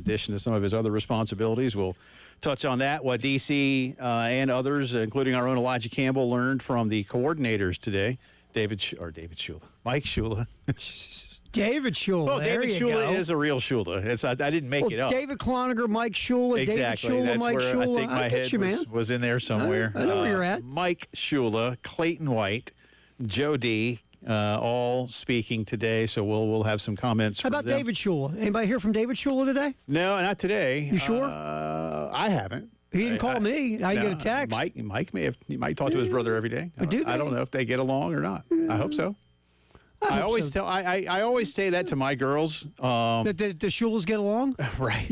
addition to some of his other responsibilities. We'll touch on that, what DC and others, including our own Elijah Campbell, learned from the coordinators today. Mike Shula. David Shula. Well, David Shula is a real Shula. I didn't make it up. David Cloninger, Mike Shula, exactly. David Shula, That's Mike where Shula. I think my head was in there somewhere. I know where you're at. Mike Shula, Clayton White, Joe D., all speaking today, so we'll have some comments How from about them. David Shula? Anybody hear from David Shula today? No, not today. You sure? I haven't. He didn't call me. I didn't get a text. Mike he might talk to his brother every day. I don't know if they get along or not. I hope so. I always say that to my girls. That the Shulas get along? Right.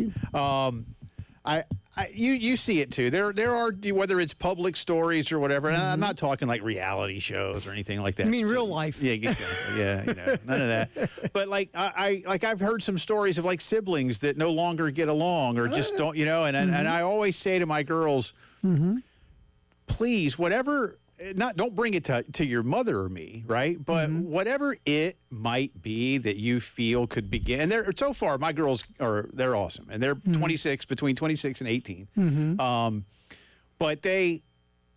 You see it too. There are, whether it's public stories or whatever. And I'm not talking like reality shows or anything like that. You mean real life? Yeah, exactly. Yeah, none of that. But I've heard some stories of like siblings that no longer get along or just don't, and I always say to my girls, please, whatever. Don't bring it to your mother or me, right? But whatever it might be that you feel could begin. And so far, my girls they're awesome, and they're between 26 and 18. But they,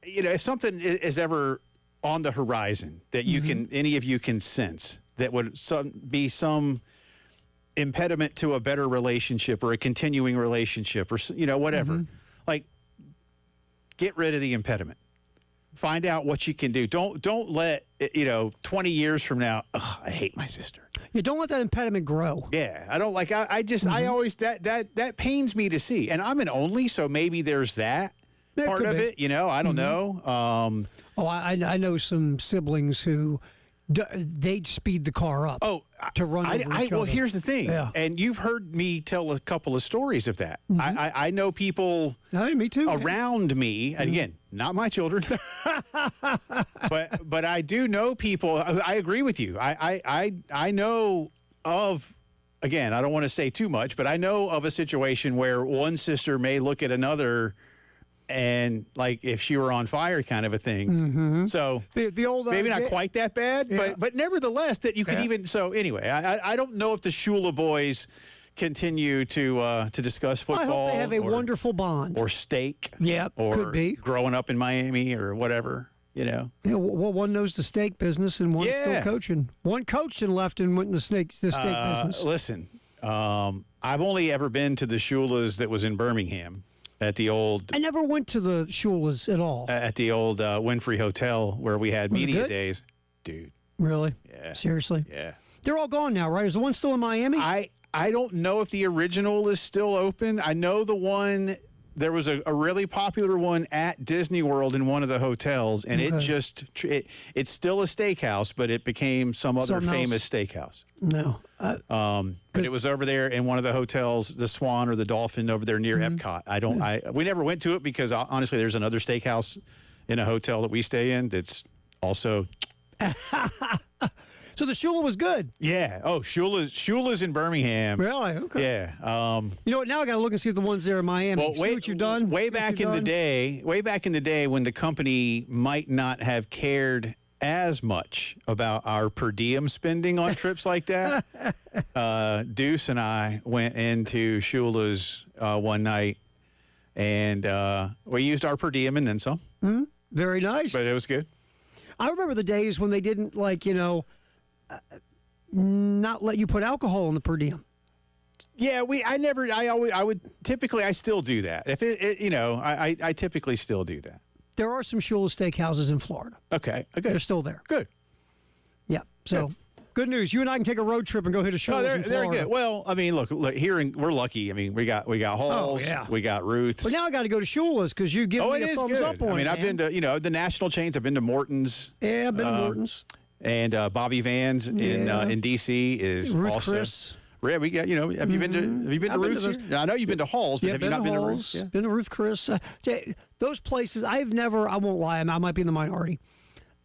if something is ever on the horizon that any of you can sense that would be some impediment to a better relationship or a continuing relationship or whatever, like get rid of the impediment. Find out what you can do. Don't let 20 years from now. I hate my sister. Yeah, don't let that impediment grow. Yeah, I don't like. I always that pains me to see. And I'm an only, so maybe there's that part of it. I don't know. I know some siblings who they'd speed the car up. To run over each other. Well, here's the thing, and you've heard me tell a couple of stories of that. I know people me too, around me, and again, not my children, but I do know people. I agree with you. I know of, again, I don't want to say too much, but I know of a situation where one sister may look at another and like if she were on fire kind of a thing. So the old maybe not quite that bad, but nevertheless that you could even. So anyway, I don't know if the Shula boys continue to discuss football. I hope they have a wonderful bond or steak. Yeah, or could be growing up in Miami or whatever. Yeah, well, one knows the steak business and one's still coaching. One coached and left and went in the steak business. Listen, I've only ever been to the Shulas that was in Birmingham. At the old... I never went to the Shulas at all. At the old Winfrey Hotel where we had media days. Dude. Really? Yeah. Seriously? Yeah. They're all gone now, right? Is the one still in Miami? I don't know if the original is still open. I know the one... There was a really popular one at Disney World in one of the hotels, and it's still a steakhouse, but it became some other famous steakhouse. No. But it was over there in one of the hotels, the Swan or the Dolphin over there near Epcot. We never went to it because honestly, there's another steakhouse in a hotel that we stay in that's also. So the Shula was good. Yeah. Oh, Shula's in Birmingham. Really? Okay. Yeah. You know what? Now I got to look and see if the ones there in Miami. Well, see what you've done. Way back in the day, when the company might not have cared as much about our per diem spending on trips like that, Deuce and I went into Shula's one night, and we used our per diem and then some. Very nice. But it was good. I remember the days when they didn't not let you put alcohol in the per diem. Yeah, I still do that. If I typically still do that. There are some Shula steakhouses in Florida. Okay. They're still there. Good. Yeah. So good news. You and I can take a road trip and go hit a Shula's in Florida. They're good. Well, I mean, look here we're lucky. I mean, we got Halls. We got Ruth's. But now I got to go to Shula's because you give me a thumbs up on it. I mean, I've been to the national chains. I've been to Morton's. Yeah, I've been to Morton's. And Bobby Vans in D.C. is Ruth also. Chris. Yeah, we got. Have you been to Ruth's? I know you've been to Halls, but have you not been to Ruth's? Been to Ruth Chris. Those places, I won't lie, I might be in the minority.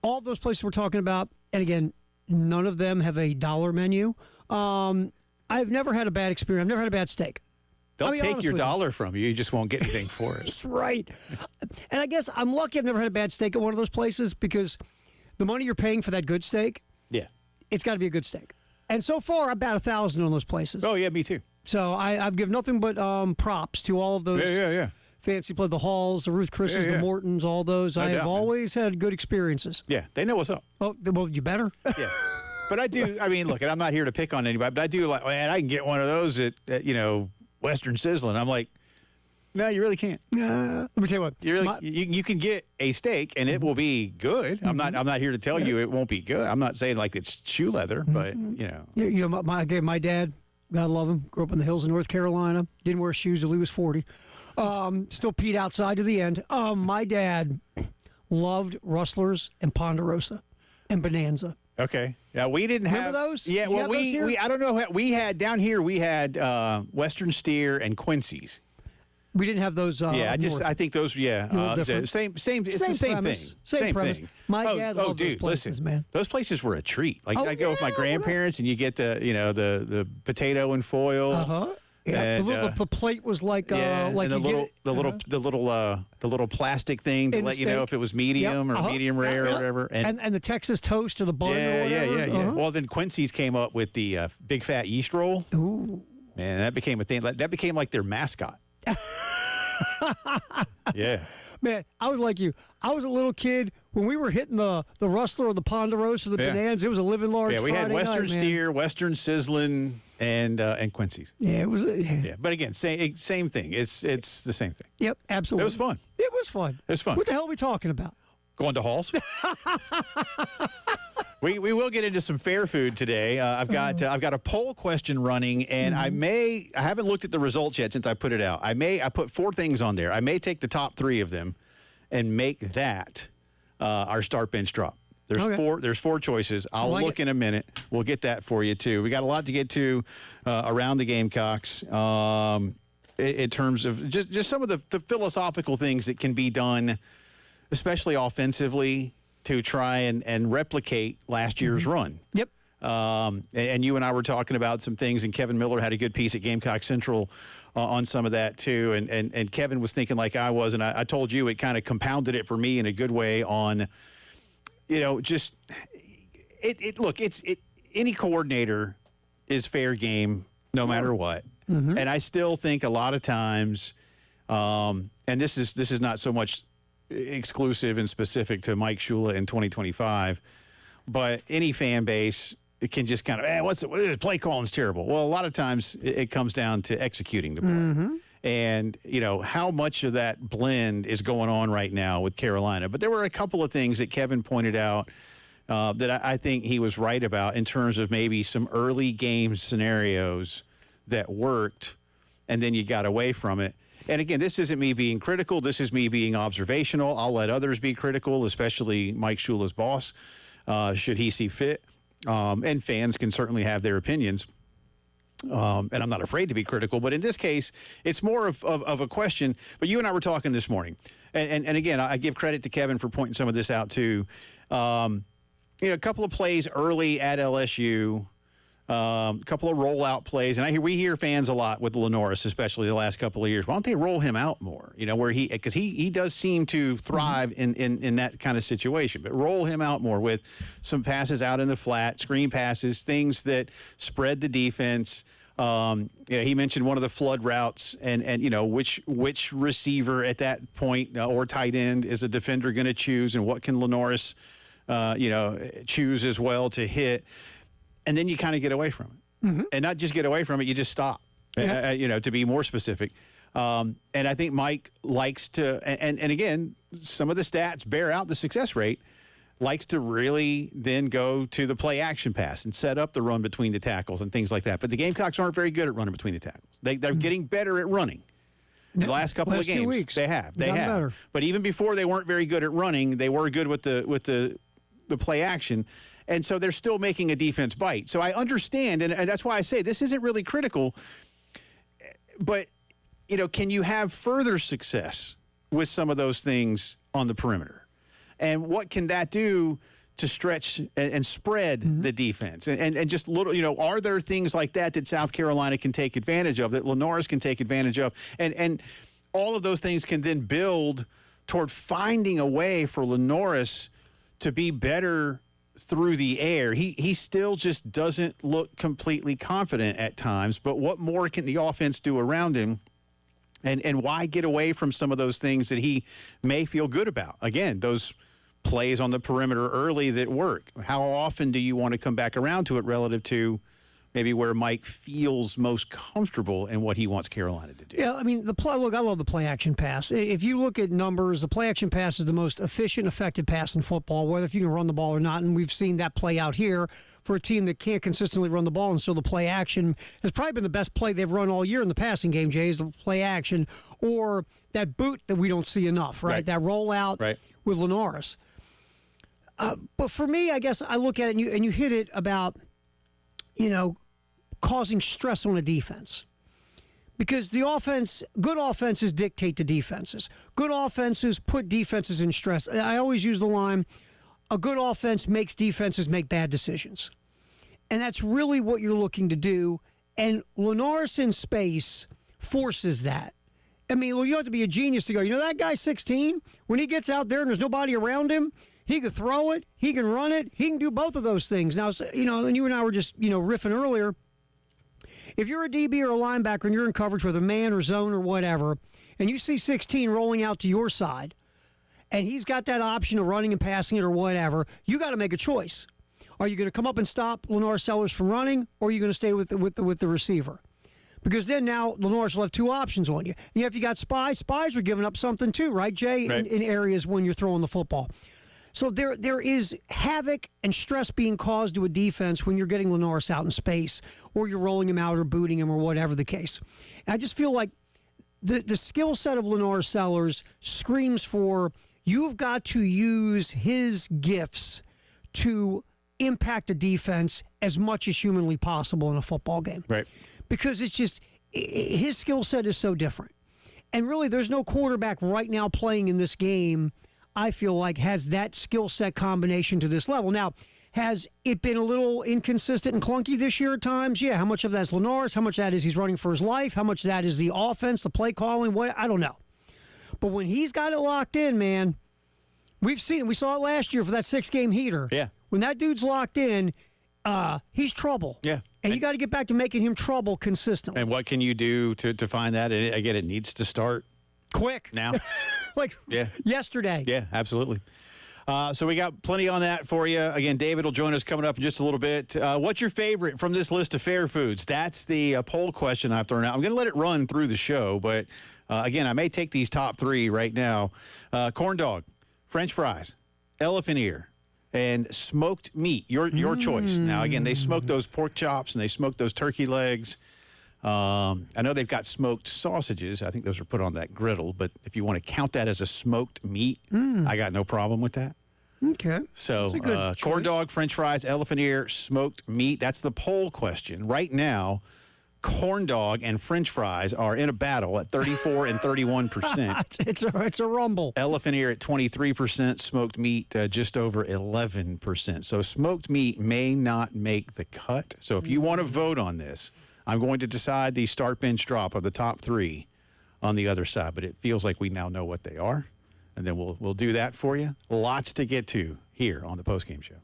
All those places we're talking about, and again, none of them have a dollar menu. I've never had a bad experience. I've never had a bad steak. They'll take your dollar from you. You just won't get anything for it. That's right. And I guess I'm lucky I've never had a bad steak at one of those places because the money you're paying for that good steak, it's got to be a good steak. And so far, I'm about 1,000 on those places. Oh, yeah, me too. So I've given nothing but props to all of those Yeah. fancy play, the Halls, the Ruth Chris's, Yeah. the Mortons, all those. No I have doubt, man. always had good experiences. Yeah, they know what's up. Oh, well, you better. Yeah. But I do, I mean, look, and I'm not here to pick on anybody, but I do like, man, I can get one of those at Western Sizzling. I'm like, no, you really can't. Let me tell you what. You really, you can get a steak and it will be good. I'm not here to tell you it won't be good. I'm not saying like it's shoe leather, but My dad, God love him, grew up in the hills of North Carolina. Didn't wear shoes till he was 40. Still peed outside to the end. My dad loved Rustlers and Ponderosa and Bonanza. Okay. Yeah, we didn't Remember have those? Yeah, Did you well, have those here? we I don't know. We had down here. We had Western Steer and Quincy's. We didn't have those. Yeah, north. I think those. Yeah, different. same. It's Same the same premise. thing. Same premise. thing. My dad loved those dude, places, listen, man. Those places were a treat. Like Oh, I go with my yeah, grandparents, and you get the potato and foil. Yeah, And, the plate was like and like the you little get, the little plastic thing to In the let you know steak. if it was medium or medium rare or whatever. and the Texas toast or the bun or Yeah. whatever. Well, then Quincy's came up with the big fat yeast roll. Ooh. Man, that became a thing. That became like their mascot. Yeah. Man, I was like you. I was a little kid when we were hitting the Rustler or the Ponderosa or the Yeah. Bonanza. It was a living large. Yeah, we had Friday Western night, man. Steer, Western Sizzling, and Quincy's. Yeah, it was. Yeah, but again, same thing. It's the same thing. Yep, absolutely. It was fun. It was fun. It was fun. What the hell are we talking about? Going to Halls. We will get into some fair food today. I've got a poll question running, and I haven't looked at the results yet since I put it out. I put 4 things on there. I may take the top 3 of them and make that our start bench drop. There's 4 choices. I'll like look in a minute. We'll get that for you too. We got a lot to get to around the Gamecocks in terms of just some of the philosophical things that can be done, especially offensively, to try and replicate last year's run. Yep. And you and I were talking about some things, and Kevin Miller had a good piece at Gamecock Central on some of that too. And Kevin was thinking like I was, and I told you it kind of compounded it for me in a good way on, just any coordinator is fair game no matter what. And I still think a lot of times, and this is not so much exclusive and specific to Mike Shula in 2025, but any fan base, it can just kind of, what's the play calling's terrible. Well, a lot of times it comes down to executing the play. And, how much of that blend is going on right now with Carolina. But there were a couple of things that Kevin pointed out that I think he was right about in terms of maybe some early game scenarios that worked, and then you got away from it. And again, this isn't me being critical. This is me being observational. I'll let others be critical, especially Mike Shula's boss, should he see fit. And fans can certainly have their opinions. And I'm not afraid to be critical. But in this case, it's more of a question. But you and I were talking this morning. And again, I give credit to Kevin for pointing some of this out, too. A couple of plays early at LSU. A couple of rollout plays, and we hear fans a lot with Lenoris, especially the last couple of years. Why don't they roll him out more? Because he does seem to thrive in that kind of situation. But roll him out more with some passes out in the flat, screen passes, things that spread the defense. He mentioned one of the flood routes, and which receiver at that point or tight end is a defender going to choose, and what can Lenoris choose as well to hit. And then you kind of get away from it. And not just get away from it, you just stop, to be more specific. And I think Mike likes to, and again, some of the stats bear out the success rate, likes to really then go to the play action pass and set up the run between the tackles and things like that. But the Gamecocks aren't very good at running between the tackles. They're getting better at running. The last couple of games, 2 weeks, they have. better. But even before they weren't very good at running, they were good with the play action. And so they're still making a defense bite. So I understand, and that's why I say this isn't really critical. But, can you have further success with some of those things on the perimeter? And what can that do to stretch and spread the defense? And just little, are there things like that South Carolina can take advantage of, that Lenoris can take advantage of? And all of those things can then build toward finding a way for Lenoris to be better through the air. He still just doesn't look completely confident at times. But what more can the offense do around him? And why get away from some of those things that he may feel good about? Again, those plays on the perimeter early that work. How often do you want to come back around to it relative to maybe where Mike feels most comfortable and what he wants Carolina to do? Yeah, I mean, look, I love the play-action pass. If you look at numbers, the play-action pass is the most efficient, effective pass in football, whether if you can run the ball or not, and we've seen that play out here for a team that can't consistently run the ball, and so the play-action has probably been the best play they've run all year in the passing game, Jay, is the play-action, or that boot that we don't see enough, right? That rollout with Linares. But for me, I guess I look at it, and you hit it about, causing stress on a defense. Because the offense, good offenses dictate the defenses. Good offenses put defenses in stress. I always use the line, a good offense makes defenses make bad decisions. And that's really what you're looking to do. And Linares in space forces that. I mean, you have to be a genius to go, that guy's 16. When he gets out there and there's nobody around him, he can throw it, he can run it, he can do both of those things. Now, and you and I were just, riffing earlier. If you're a DB or a linebacker and you're in coverage with a man or zone or whatever, and you see 16 rolling out to your side, and he's got that option of running and passing it or whatever, you got to make a choice. Are you going to come up and stop Linares Sellers from running, or are you going to stay with the receiver? Because then now Linares will have two options on you. And if you got spies are giving up something too, right, Jay, right. In areas when you're throwing the football. So there is havoc and stress being caused to a defense when you're getting Linares out in space, or you're rolling him out or booting him or whatever the case. And I just feel like the skill set of Linares Sellers screams for you've got to use his gifts to impact the defense as much as humanly possible in a football game. Right. Because it's just his skill set is so different. And really, there's no quarterback right now playing in this game, I feel like, has that skill set combination to this level. Now, has it been a little inconsistent and clunky this year at times? Yeah. How much of that is Linares? How much of that is he's running for his life? How much of that is the offense, the play calling? What? I don't know. But when he's got it locked in, man, we've seen it. We saw it last year for that 6-game heater. Yeah. When that dude's locked in, he's trouble. Yeah. And you got to get back to making him trouble consistently. And what can you do to find that? And again, it needs to start quick now. Yesterday. Yeah, absolutely. So we got plenty on that for you. Again, David will join us coming up in just a little bit. What's your favorite from this list of fair foods? That's the poll question I've thrown out. I'm going to let it run through the show, but again, I may take these top three right now. Corn dog, French fries, elephant ear, and smoked meat. Your choice. Now, again, they smoke those pork chops and they smoke those turkey legs. I know they've got smoked sausages. I think those are put on that griddle. But if you want to count that as a smoked meat, I got no problem with that. Okay. So corn dog, French fries, elephant ear, smoked meat. That's the poll question. Right now, corn dog and French fries are in a battle at 34 and 31%. It's a rumble. Elephant ear at 23%, smoked meat just over 11%. So smoked meat may not make the cut. So if you want to vote on this, I'm going to decide the start bench drop of the top three on the other side, but it feels like we now know what they are, and then we'll do that for you. Lots to get to here on the postgame show.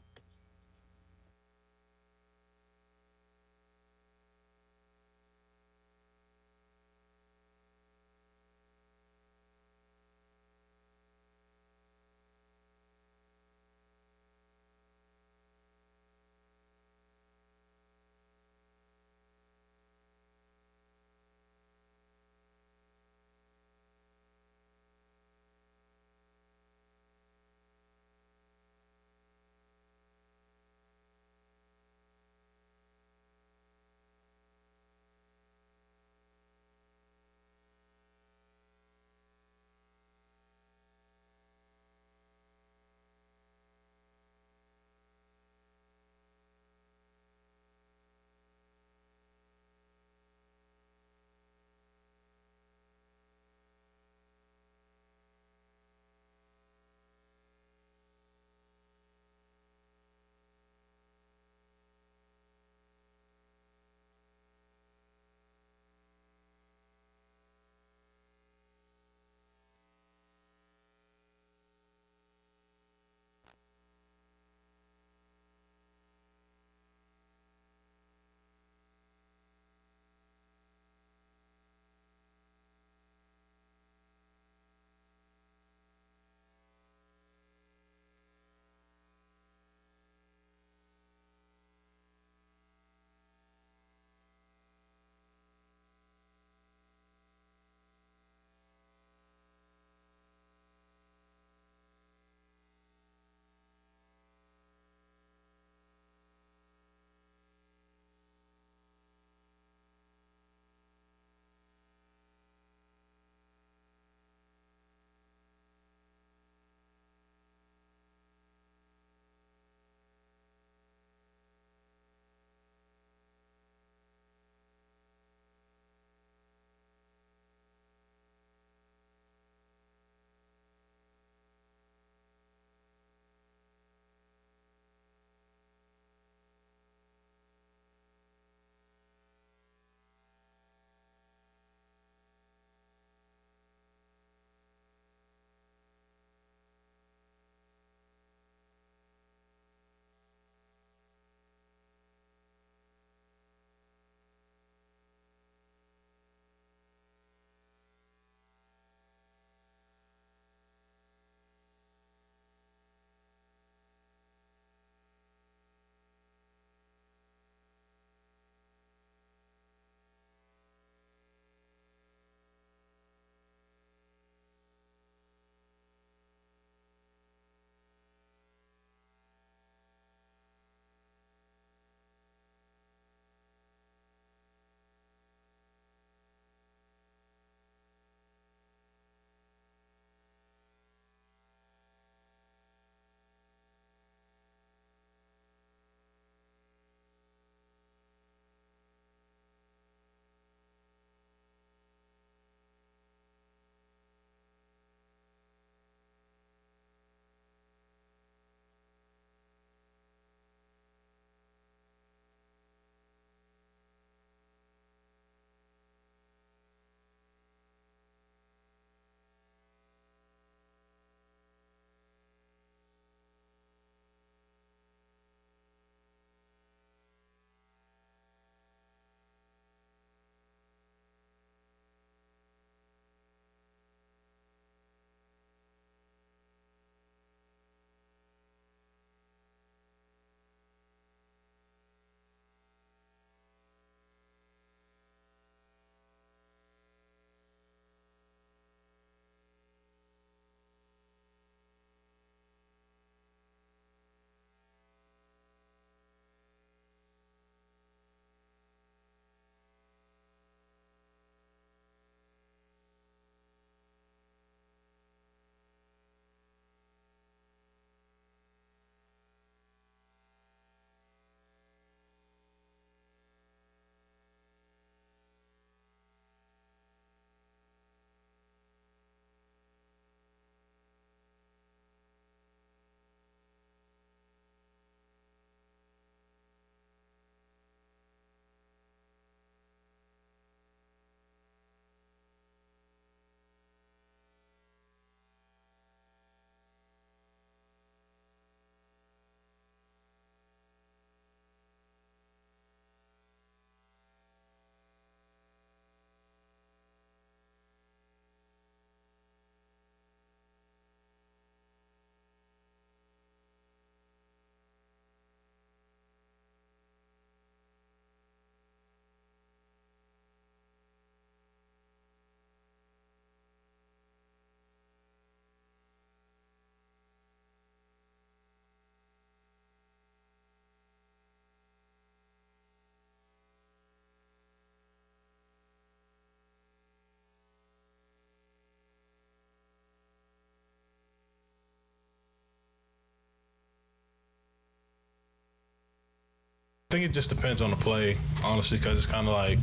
think it just depends on the play, honestly, because it's kind of like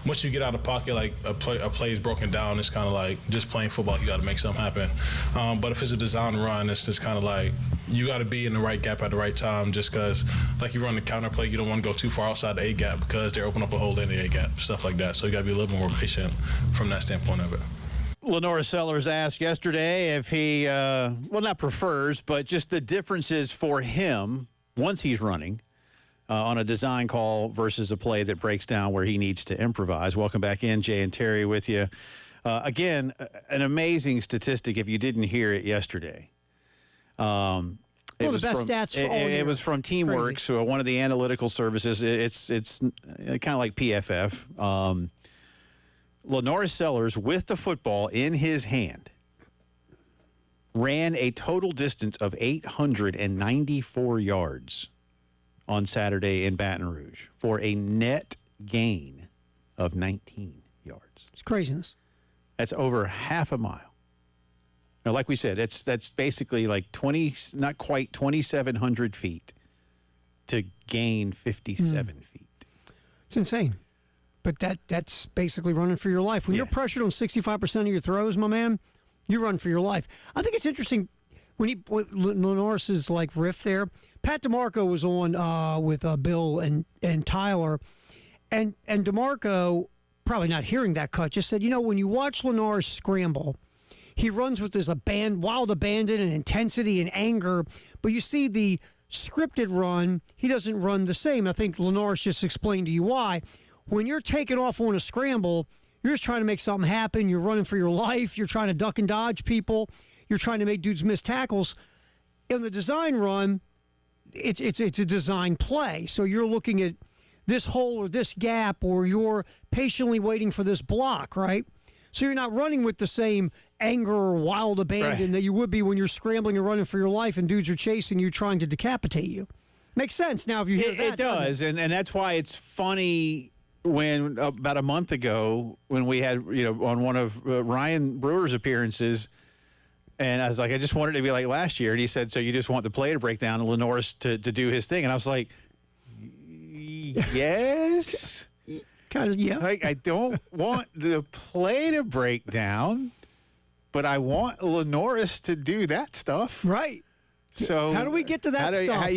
once you get out of pocket, like a play is broken down, it's kind of like just playing football, you got to make something happen. But if it's a design run, it's just kind of like you got to be in the right gap at the right time, just because like you run the counter play, you don't want to go too far outside the A gap because they're opening up a hole in the A gap, stuff like that. So you got to be a little more patient from that standpoint of it. Lenora Sellers asked yesterday if he, not prefers, but just the differences for him once he's running on a design call versus a play that breaks down where he needs to improvise. Welcome back in, Jay and Terry with you. Again, an amazing statistic if you didn't hear it yesterday. The best stats for all year. It was from Teamworks, so one of the analytical services. It's kind of like PFF. Lenora Sellers, with the football in his hand, ran a total distance of 894 yards on Saturday in Baton Rouge for a net gain of 19 yards. It's craziness. That's over half a mile. Now, like we said, that's basically like 20, not quite 2,700 feet to gain 57 feet. It's insane. But that's basically running for your life. When you're pressured on 65% of your throws, my man, you run for your life. I think it's interesting when Lenore's like riff there. Pat DeMarco was on with Bill and Tyler, and DeMarco, probably not hearing that cut, just said, when you watch Lenore scramble, he runs with this wild abandon and intensity and anger, but you see the scripted run, he doesn't run the same. I think Lenore's just explained to you why. When you're taking off on a scramble, you're just trying to make something happen. You're running for your life. You're trying to duck and dodge people. You're trying to make dudes miss tackles. In the design run, it's a design play. So you're looking at this hole or this gap, or you're patiently waiting for this block, right? So you're not running with the same anger or wild abandon that you would be when you're scrambling and running for your life and dudes are chasing you, trying to decapitate you. Makes sense now if you hear that. It does, and that's why it's funny when about a month ago when we had, on one of Ryan Brewer's appearances, and I was like, I just wanted it to be like last year. And he said, so you just want the play to break down and Lenore's to do his thing. And I was like, yes. Kind of, yeah. Like, I don't want the play to break down, but I want Lenore's to do that stuff. Right. So how do we get to that stuff?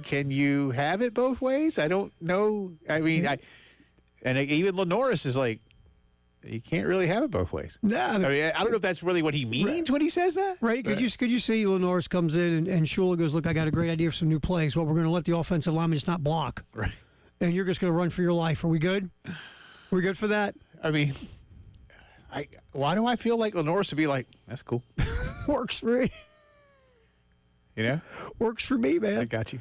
Can you have it both ways? I don't know. I mean, even Lenore's is like, you can't really have it both ways. Yeah, I don't know if that's really what he means when he says that. Right? Could you see Lenore's comes in and Shula goes, look, I got a great idea for some new plays. Well, we're going to let the offensive lineman just not block. Right. And you're just going to run for your life. Are we good? We good for that? I mean, why do I feel like Lenore's to be like, that's cool. Works for me. Works for me, man. I got you.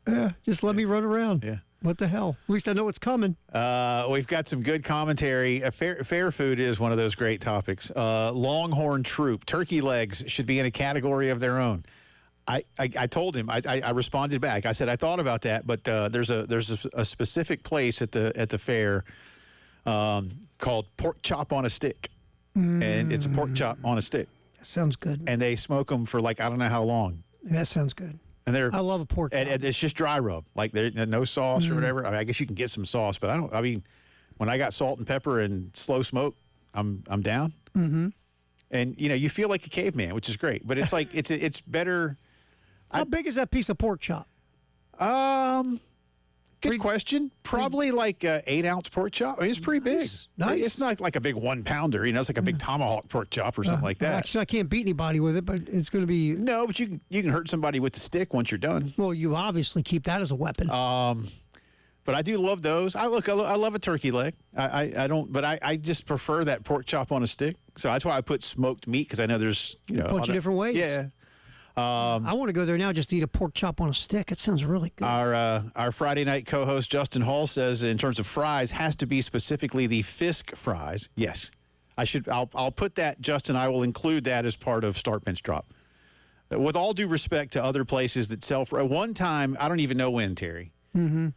Yeah, just let me run around. Yeah. What the hell? At least I know what's coming. We've got some good commentary. Fair food is one of those great topics. Longhorn Troop. Turkey legs should be in a category of their own. I told him. I responded back. I said I thought about that, but there's a specific place at the fair called Pork Chop on a Stick, and it's a pork chop on a stick. That sounds good. And they smoke them for like I don't know how long. That sounds good. And I love a pork chop. And it's just dry rub. Like there's no sauce or whatever. I mean, I guess you can get some sauce, but when I got salt and pepper and slow smoke, I'm down. Mm-hmm. And you feel like a caveman, which is great. But it's like it's better. How big is that piece of pork chop? Good question. Probably like an 8-ounce pork chop. I mean, it's pretty big. Nice. It's not like a big 1-pounder. It's like a big tomahawk pork chop or something like that. Actually, I can't beat anybody with it, but it's going to be. No, but you can hurt somebody with the stick once you're done. Well, you obviously keep that as a weapon. But I do love those. I love a turkey leg. I don't, but I just prefer that pork chop on a stick. So that's why I put smoked meat, because I know there's a bunch of different ways. Yeah. I want to go there now just to eat a pork chop on a stick. It sounds really good. Our Friday night co-host Justin Hall says, in terms of fries, has to be specifically the Fisk fries. Yes, I'll put that, Justin. I will include that as part of Start Bench Drop. With all due respect to other places that sell fries, one time, I don't even know when, Terry. Mm-hmm.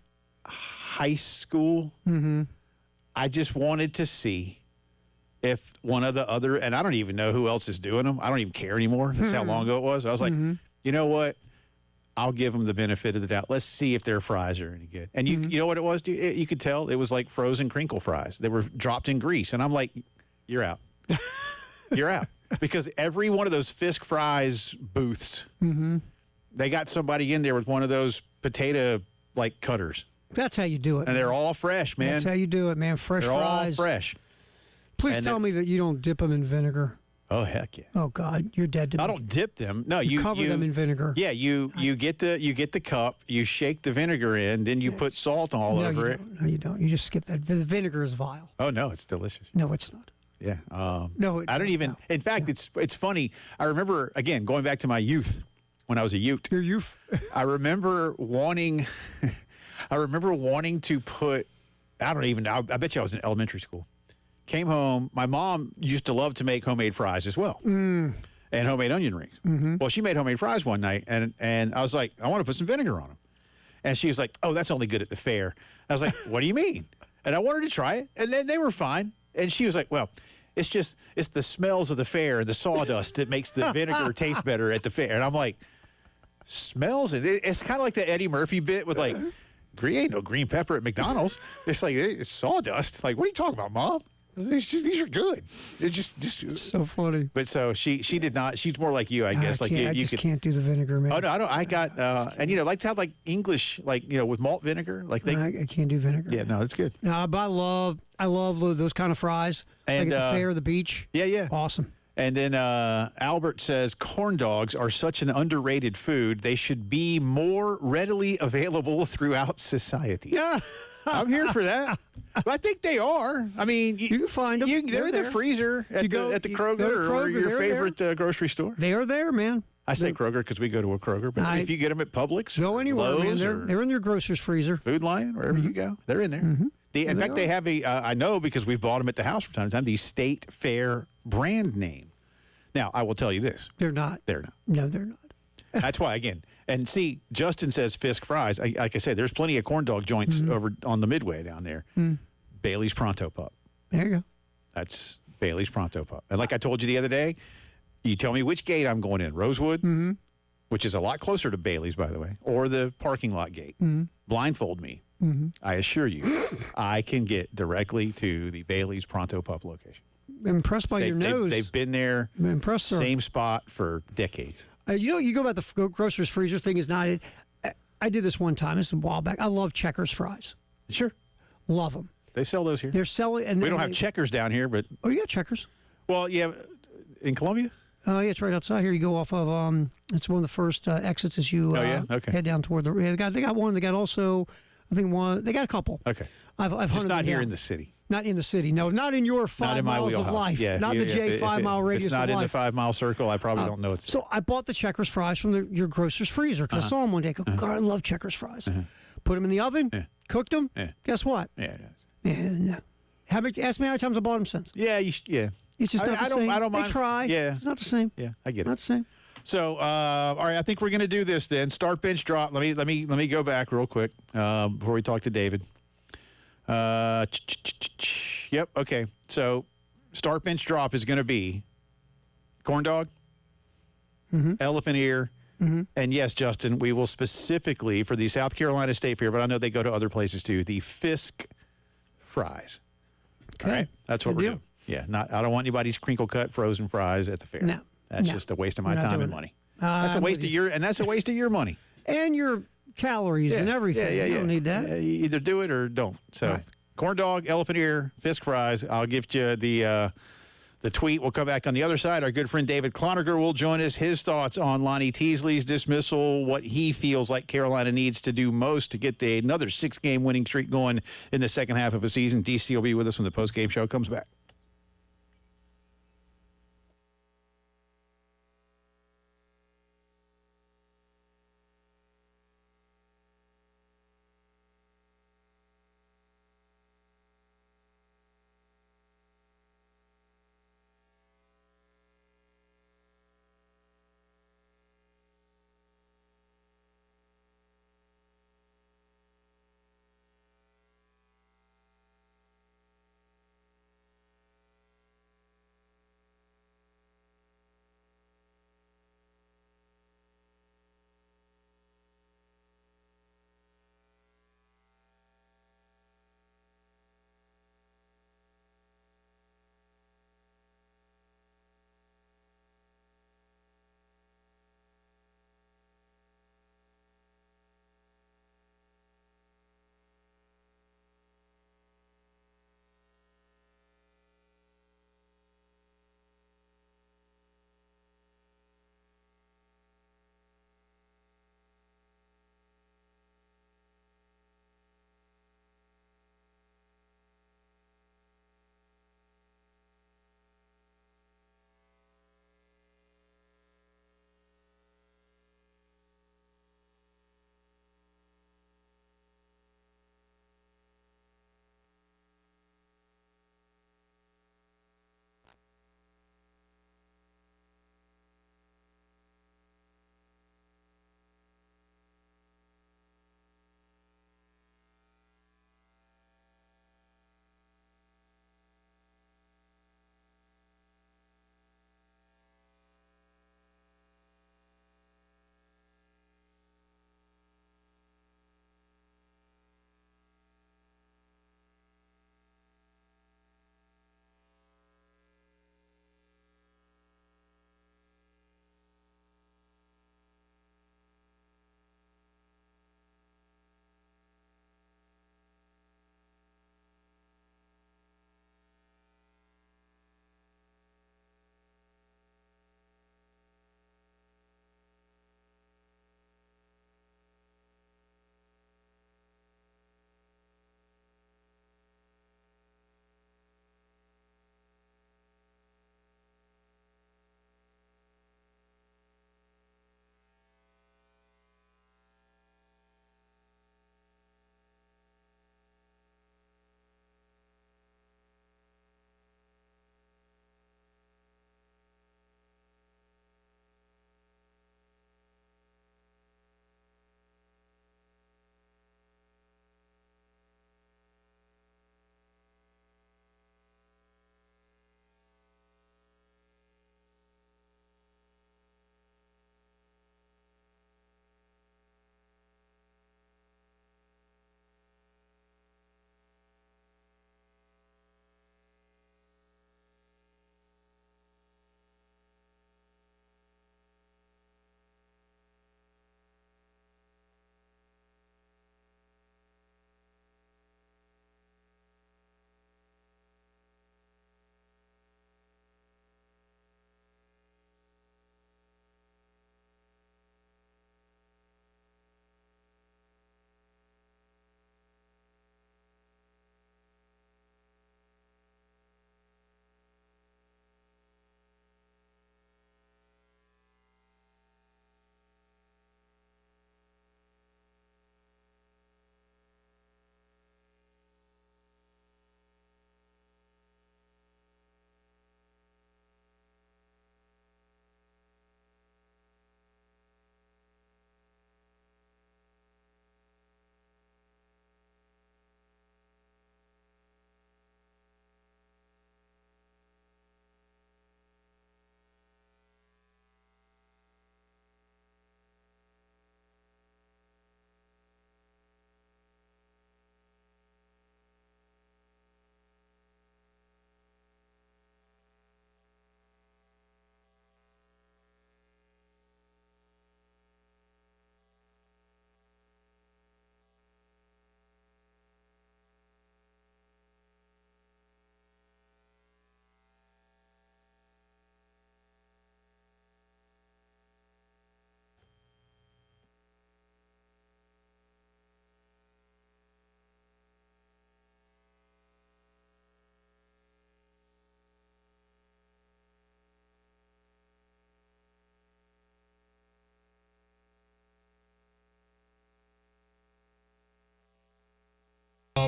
High school. Mm-hmm. I just wanted to see if one of the other, and I don't even know who else is doing them. I don't even care anymore. That's how long ago it was. I was like, you know what? I'll give them the benefit of the doubt. Let's see if their fries are any good. And you know what it was? You could tell it was like frozen crinkle fries. They were dropped in grease. And I'm like, you're out. You're out. Because every one of those Fisk fries booths, they got somebody in there with one of those potato like cutters. That's how you do it. And they're all fresh, man. That's how you do it, man. Fresh they're fries. all fresh. Please And tell me that you don't dip them in vinegar. Oh, heck yeah. Oh, God, you're dead to me. I don't dip them. No, you cover them in vinegar. Yeah, you get the cup, you shake the vinegar in, then you put salt all over it. No, you don't. You just skip that. The vinegar is vile. Oh no, it's delicious. No, it's not. Yeah. No, I don't even. No. In fact, it's funny. I remember again going back to my youth when I was a ute. Your youth. I remember wanting. I remember wanting to put. I don't even. I bet you I was in elementary school. Came home. My mom used to love to make homemade fries as well, and homemade onion rings. Well, she made homemade fries one night, and I was like, I want to put some vinegar on them, and she was like, oh, that's only good at the fair. I was like, what do you mean? And I wanted to try it, and then they were fine. And she was like, well, it's the smells of the fair, the sawdust that makes the vinegar taste better at the fair. And I'm like, smells? It's kind of like the Eddie Murphy bit with like, ain't no green pepper at McDonald's. It's like, it's sawdust. Like, what are you talking about, Mom? These are good. It's just It's so funny. But so she did not. She's more like you, I guess. Like I just can't do the vinegar, man. Oh no, I don't. I got and like to have like English, like with malt vinegar, like they. I can't do vinegar. Yeah, no, it's good. No, but I love those kind of fries. And like at the fair, the beach. Yeah. Awesome. And then Albert says corn dogs are such an underrated food. They should be more readily available throughout society. Yeah. I'm here for that. But I think they are. I mean, you can find them. They're in the freezer at the Kroger or your favorite grocery store. They are there, man. I say Kroger because we go to a Kroger. But if you get them at Publix, go anywhere, Lowe's, man. They're in your grocer's freezer. Food Lion, wherever you go, they're in there. In fact, they have I know because we've bought them at the house from time to time, the State Fair brand name. Now, I will tell you this. They're not. They're not. No, they're not. That's why, again, and see, Justin says Fisk fries. Like I said, there's plenty of corn dog joints over on the Midway down there. Bailey's Pronto Pup. There you go. That's Bailey's Pronto Pup. And like I told you the other day, you tell me which gate I'm going in. Rosewood, which is a lot closer to Bailey's, by the way, or the parking lot gate. Blindfold me. I assure you, I can get directly to the Bailey's Pronto Pup location. I'm impressed by your nose. They've been there, I'm impressed, same spot for decades. You go about the grocer's freezer thing is not it. I did this one time. This is a while back. I love Checkers fries. Sure. Love them. They sell those here. They're selling. And we don't have Checkers down here, but. Oh, you got Checkers? Well, yeah. In Columbia? Oh, yeah, it's right outside here. You go off of, it's one of the first exits as you head down toward the. Yeah, they got one. They got also, I think one. They got a couple. Okay. I've just not here down. in the city. Not in the city. No, not in your 5 miles of life. Yeah, not the J 5 mile radius of life. It's not in the 5 mile circle. I probably don't know it's. So I bought the Checkers fries from your grocer's freezer because I saw them one day. I go, God, I love Checkers fries. Put them in the oven, cooked them. Guess what? Yeah. And ask me how many times I bought them since. Yeah, yeah. It's just not the same. I don't mind. They try. Yeah. It's not the same. Yeah, I get it. Not the same. So, all right, I think we're going to do this then. Start, bench, drop. Let me go back real quick before we talk to David. Yep. Okay. So, start, bench, drop is going to be corn dog, elephant ear, and yes, Justin, we will specifically for the South Carolina State Fair, but I know they go to other places too. The Fisk fries. Okay. All right. That's what we're doing. Yeah. I don't want anybody's crinkle cut frozen fries at the fair. No. That's just a waste of my time and money. That's a waste of your money. And your calories and everything. Yeah. You don't need that. Yeah, you either do it or don't. So, corn dog, elephant ear, Fisk fries. I'll give you the tweet. We'll come back on the other side. Our good friend David Cloninger will join us. His thoughts on Lonnie Teasley's dismissal, what he feels like Carolina needs to do most to get another 6-game winning streak going in the second half of a season. DC will be with us when the postgame show comes back.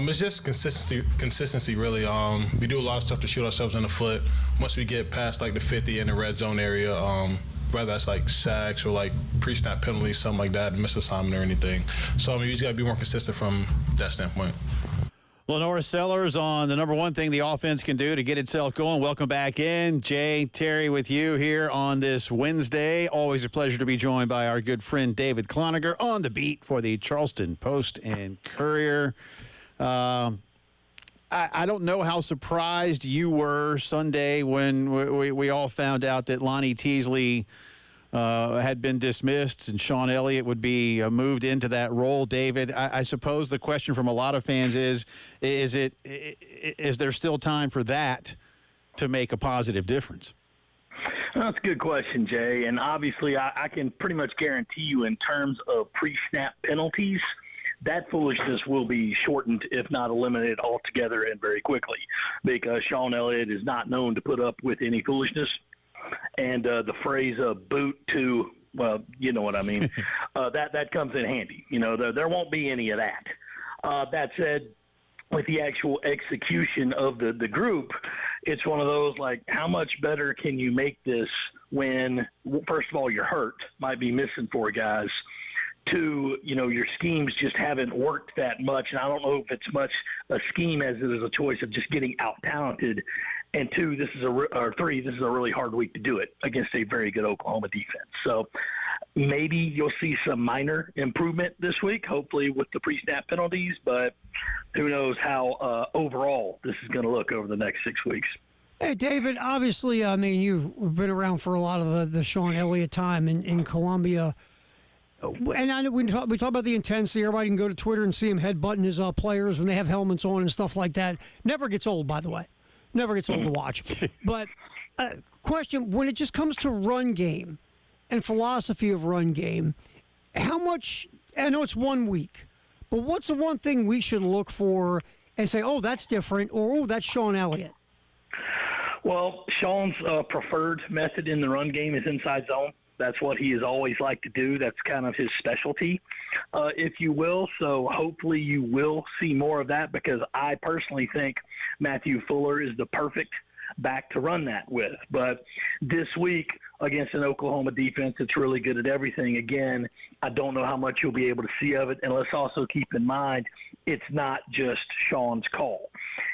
It's just consistency really. We do a lot of stuff to shoot ourselves in the foot. Once we get past like the 50 in the red zone area, whether that's like sacks or like pre-snap penalties, something like that, miss assignment or anything. So I mean, you just got to be more consistent from that standpoint. Lenora Sellers on the number one thing the offense can do to get itself going. Welcome back in. Jay, Terry with you here on this Wednesday. Always a pleasure to be joined by our good friend David Cloninger on the beat for the Charleston Post and Courier. I don't know how surprised you were Sunday when we all found out that Lonnie Teasley had been dismissed and Sean Elliott would be moved into that role. David, I suppose the question from a lot of fans is there still time for that to make a positive difference? Well, that's a good question, Jay. And obviously I can pretty much guarantee you in terms of pre-snap penalties, that foolishness will be shortened, if not eliminated altogether and very quickly, because Sean Elliott is not known to put up with any foolishness. And the phrase boot to, well, you know what I mean, that comes in handy. You know, there won't be any of that. That said, with the actual execution of the group, it's one of those, like, how much better can you make this when, first of all, you're hurt, might be missing 4 guys. 2, you know, your schemes just haven't worked that much. And I don't know if it's much a scheme as it is a choice of just getting out-talented. And 2, 3, this is a really hard week to do it against a very good Oklahoma defense. So maybe you'll see some minor improvement this week, hopefully with the pre-snap penalties, but who knows how overall this is going to look over the next 6 weeks. Hey, David, obviously, I mean, you've been around for a lot of the Sean Elliott time in Columbia. And I know we talk about the intensity. Everybody can go to Twitter and see him headbutting his players when they have helmets on and stuff like that. Never gets old, by the way. Never gets old to watch. But question, when it just comes to run game and philosophy of run game, how much, I know it's 1 week, but what's the one thing we should look for and say, oh, that's different, or oh, that's Sean Elliott? Well, Sean's preferred method in the run game is inside zone. That's what he has always liked to do. That's kind of his specialty, if you will. So hopefully you will see more of that, because I personally think Matthew Fuller is the perfect back to run that with. But this week against an Oklahoma defense that's really good at everything, again, I don't know how much you'll be able to see of it. And let's also keep in mind, it's not just Sean's call.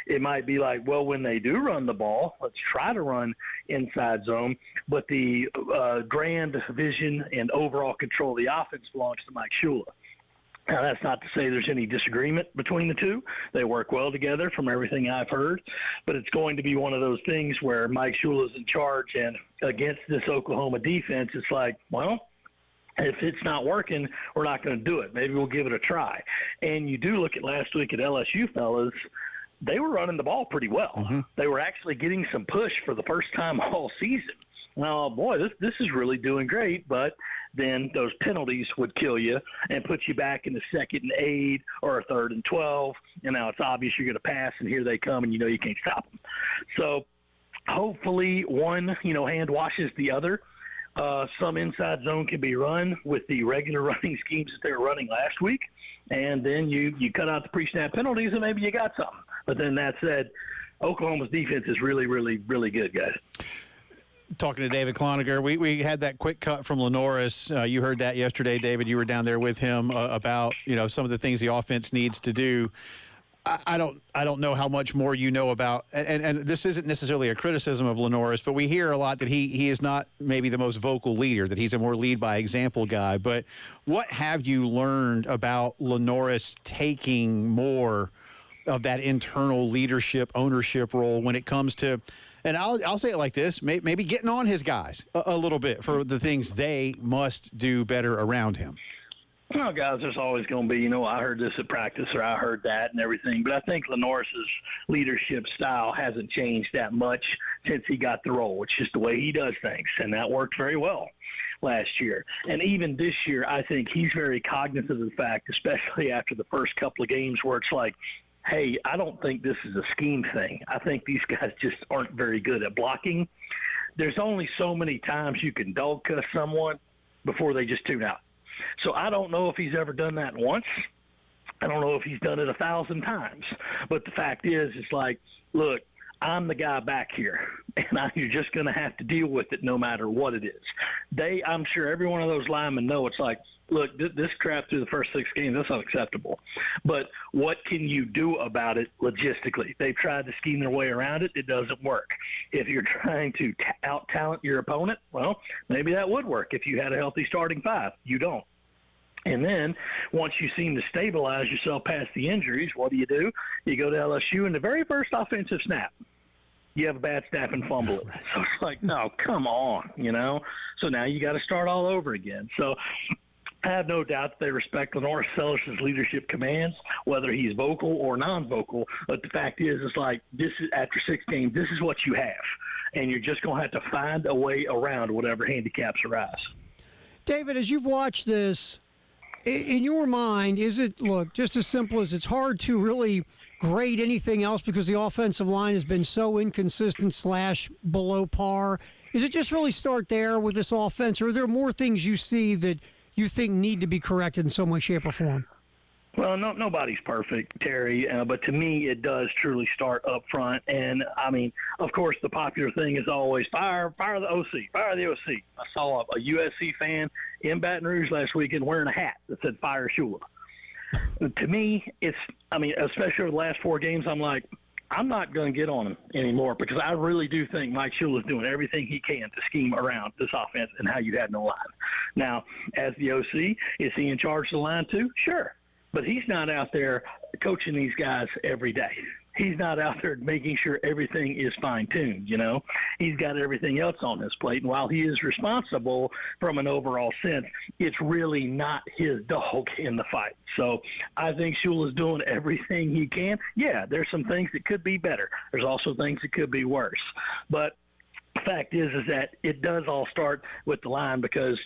It might be like, well, when they do run the ball, let's try to run inside zone. But the grand vision and overall control of the offense belongs to Mike Shula. Now, that's not to say there's any disagreement between the two. They work well together from everything I've heard. But it's going to be one of those things where Mike Shula's in charge, and against this Oklahoma defense, it's like, well, if it's not working, we're not going to do it. Maybe we'll give it a try. And you do look at last week at LSU, fellas, they were running the ball pretty well. Mm-hmm. They were actually getting some push for the first time all season. Oh, boy, this is really doing great, but then those penalties would kill you and put you back in the 2nd and 8 or a 3rd and 12, and now it's obvious you're going to pass, and here they come, and you know you can't stop them. So hopefully one, hand washes the other. Some inside zone can be run with the regular running schemes that they were running last week, and then you cut out the pre-snap penalties, and maybe you got something. But then that said, Oklahoma's defense is really, really, really good, guys. Talking to David Cloninger, we had that quick cut from Lenoris. You heard that yesterday, David. You were down there with him about some of the things the offense needs to do. I don't know how much more you know about, and this isn't necessarily a criticism of Lenoris, but we hear a lot that he is not maybe the most vocal leader, that he's a more lead by example guy. But what have you learned about Lenoris taking more of that internal leadership, ownership role when it comes to, and I'll say it like this, maybe getting on his guys a little bit for the things they must do better around him? Well, guys, there's always going to be, I heard this at practice or I heard that and everything. But I think Lenoris's leadership style hasn't changed that much since he got the role. It's just the way he does things, and that worked very well last year. And even this year, I think he's very cognizant of the fact, especially after the first couple of games where it's like, hey, I don't think this is a scheme thing. I think these guys just aren't very good at blocking. There's only so many times you can dog cuss someone before they just tune out. So I don't know if he's ever done that once, I don't know if he's done it 1,000 times, but the fact is, it's like, look, I'm the guy back here, and you're just going to have to deal with it no matter what it is. I'm sure every one of those linemen know it's like, look, this crap through the first 6 games, that's unacceptable. But what can you do about it logistically? They've tried to scheme their way around it. It doesn't work. If you're trying to out-talent your opponent, well, maybe that would work if you had a healthy starting 5. You don't. And then once you seem to stabilize yourself past the injuries, what do? You go to LSU, and the very first offensive snap, you have a bad snap and fumble it. So it's like, no, come on, So now you got to start all over again. So I have no doubt that they respect Lenore Sellis's leadership commands, whether he's vocal or non-vocal. But the fact is, it's like, this is after 6 games, this is what you have. And you're just going to have to find a way around whatever handicaps arise. David, as you've watched this, in your mind, is it, look, just as simple as it's hard to really grade anything else because the offensive line has been so inconsistent / below par? Is it just really start there with this offense, or are there more things you see that you think need to be corrected in some way, shape, or form? Well, nobody's perfect, Terry, but to me it does truly start up front. And, I mean, of course, the popular thing is always fire the OC, fire the OC. I saw a USC fan in Baton Rouge last weekend wearing a hat that said fire Shula. To me, especially over the last 4 games, I'm like, I'm not going to get on him anymore because I really do think Mike Shula is doing everything he can to scheme around this offense and how you had no line. Now, as the OC, is he in charge of the line too? Sure. But he's not out there coaching these guys every day. He's not out there making sure everything is fine-tuned, He's got everything else on his plate. And while he is responsible from an overall sense, it's really not his dog in the fight. So I think Shula's doing everything he can. Yeah, there's some things that could be better. There's also things that could be worse. But the fact is that it does all start with the line, because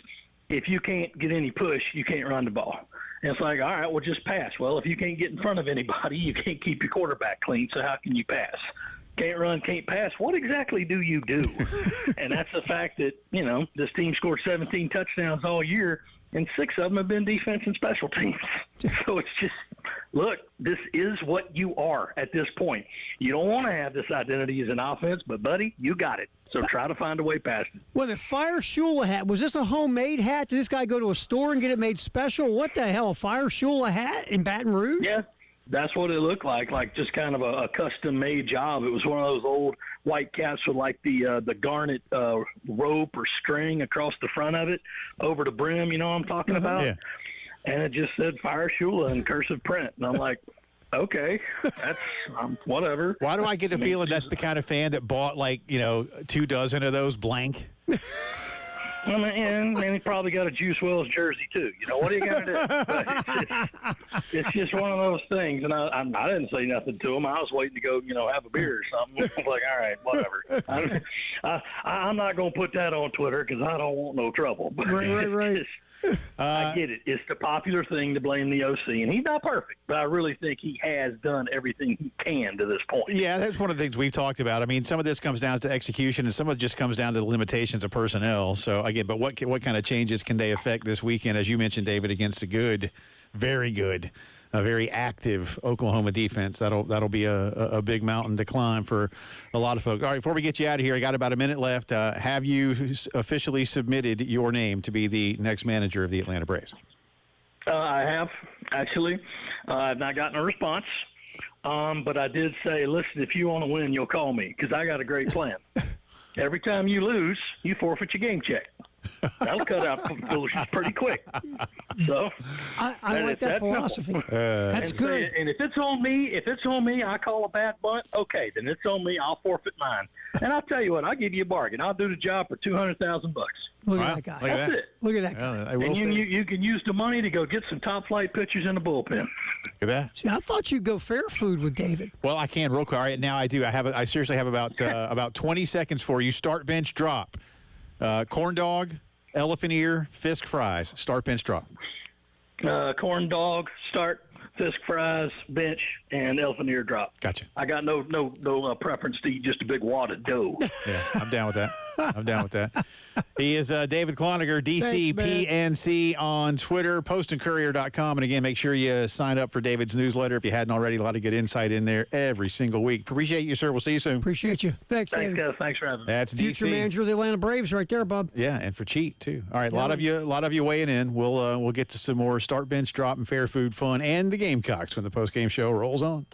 if you can't get any push, you can't run the ball. And it's like, all right, well, just pass. Well, if you can't get in front of anybody, you can't keep your quarterback clean, so how can you pass? Can't run, can't pass. What exactly do you do? And that's the fact that, this team scored 17 touchdowns all year, and 6 of them have been defense and special teams. So it's just, look, this is what you are at this point. You don't want to have this identity as an offense, but, buddy, you got it. So try to find a way past it. Well, the Fire Shula hat, was this a homemade hat? Did this guy go to a store and get it made special? What the hell, a Fire Shula hat in Baton Rouge? Yeah, that's what it looked like just kind of a custom-made job. It was one of those old white caps with like the garnet rope or string across the front of it over the brim, you know what I'm talking about? Yeah. And it just said Fire Shula in cursive print. And I'm like, okay, that's whatever. Why do I get the feeling that's the kind of fan that bought 2 dozen of those blank? I mean, and he probably got a Juice Wells jersey too. What are you gonna do? But it's just one of those things. And I didn't say nothing to him. I was waiting to go, have a beer or something. I was like, all right, whatever. I'm not gonna put that on Twitter because I don't want no trouble. But right. I get it. It's the popular thing to blame the OC, and he's not perfect, but I really think he has done everything he can to this point. Yeah, that's one of the things we've talked about. I mean, some of this comes down to execution, and some of it just comes down to the limitations of personnel. So, again, but what kind of changes can they affect this weekend, as you mentioned, David, against a very good, a very active Oklahoma defense? That'll be a big mountain to climb for a lot of folks. All right, before we get you out of here, I got about a minute left. Have you officially submitted your name to be the next manager of the Atlanta Braves? I have, actually. I've not gotten a response. But I did say, listen, if you want to win, you'll call me because I got a great plan. Every time you lose, you forfeit your game check. That'll cut out foolishness pretty quick. So I like that philosophy. That's good. And if it's on me, I call a bad bunt. Okay, then it's on me. I'll forfeit mine. And I'll tell you what, I'll give you a bargain. I'll do the job for $200,000. Look at that guy. That's it. Look at that guy. And you can use the money to go get some top flight pitchers in the bullpen. Look at that. See, I thought you'd go fair food with David. Well, I can real quick. All right, now I do. I seriously have about 20 seconds for you. Start, bench, drop. Corn dog, elephant ear, Fisk fries. Start, bench, drop. Corn dog, start, Fisk fries, bench, and elephant ear drop. Gotcha. I got no preference to eat just a big wad of dough. Yeah, I'm down with that. He is David Cloninger, DCPNC on Twitter, postandcourier.com. And again, make sure you sign up for David's newsletter if you hadn't already. A lot of good insight in there every single week. Appreciate you, sir. We'll see you soon. Appreciate you. Thanks, David. Thanks, guys. Thanks for having me. That's Future DC. manager of the Atlanta Braves right there, bub. Yeah, and for cheat too. All right, a lot of you weighing in. We'll get to some more start, bench, drop, and fair food fun and the Gamecocks when the postgame show rolls on.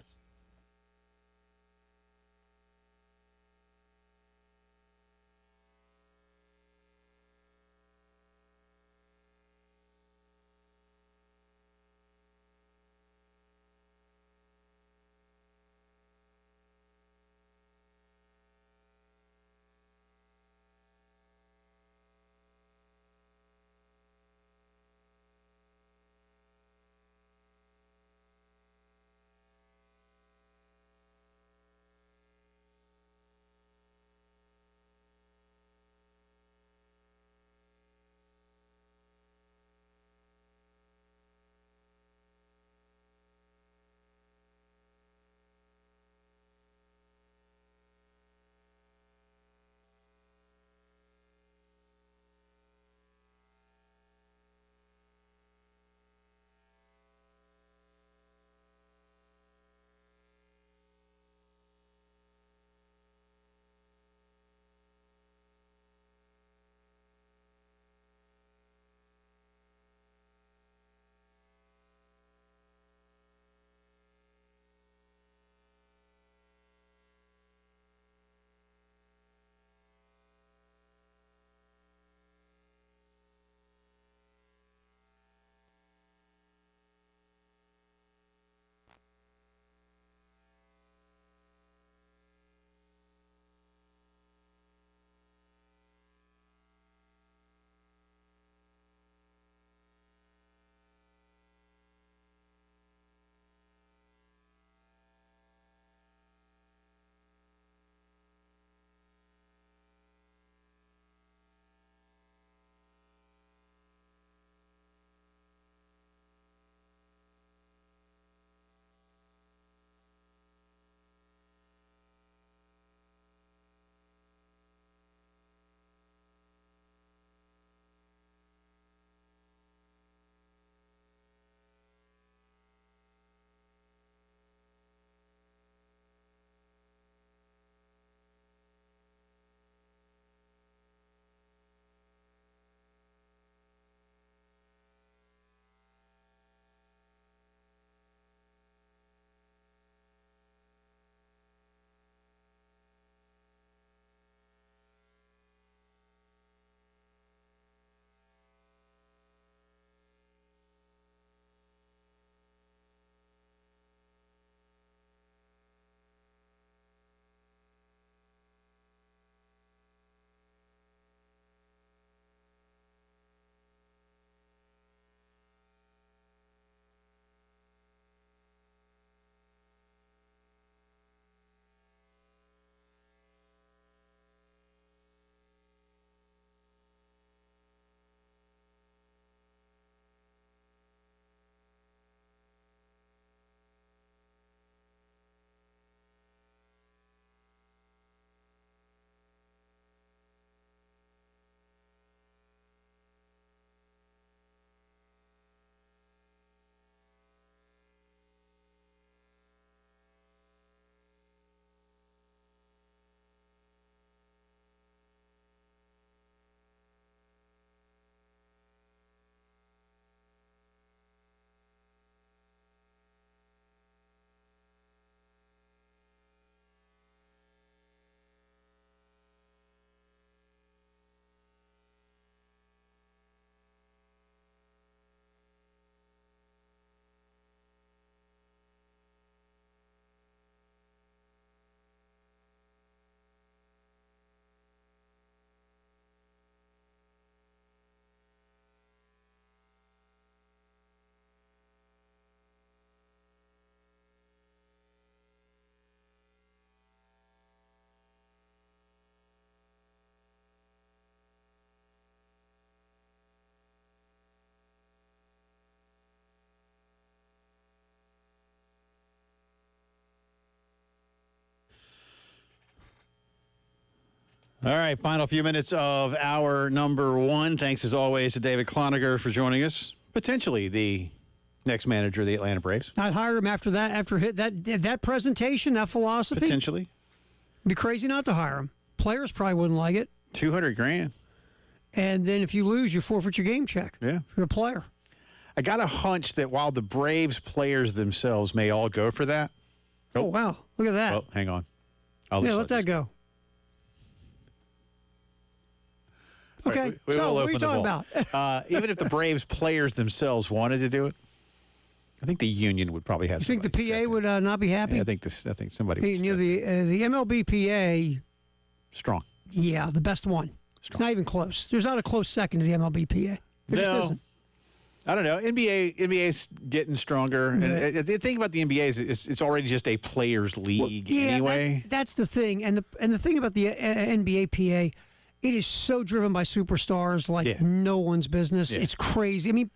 All right, final few minutes of hour number 1. Thanks, as always, to David Cloninger for joining us. Potentially the next manager of the Atlanta Braves. I'd hire him after that, that presentation, that philosophy. Potentially. It'd be crazy not to hire him. Players probably wouldn't like it. $200,000. And then if you lose, you forfeit your game check. Yeah. If you're a player. I got a hunch that while the Braves players themselves may all go for that. Oh, wow. Look at that. Oh, hang on. Let that go. Okay, we so will what are open you the talking vault. about? Even if the Braves players themselves wanted to do it, I think the union would probably have. You think the somebody step PA in. would not be happy? Yeah, I think somebody would. You know, the MLB PA, strong. yeah, the best one. It's not even close. There's not a close second to the MLB PA. There just isn't. I don't know. NBA's getting stronger. And the thing about the NBA is it's already just a players' league anyway. That's the thing. And the thing about the NBA PA, it is so driven by superstars like no one's business. Yeah. It's crazy. I mean,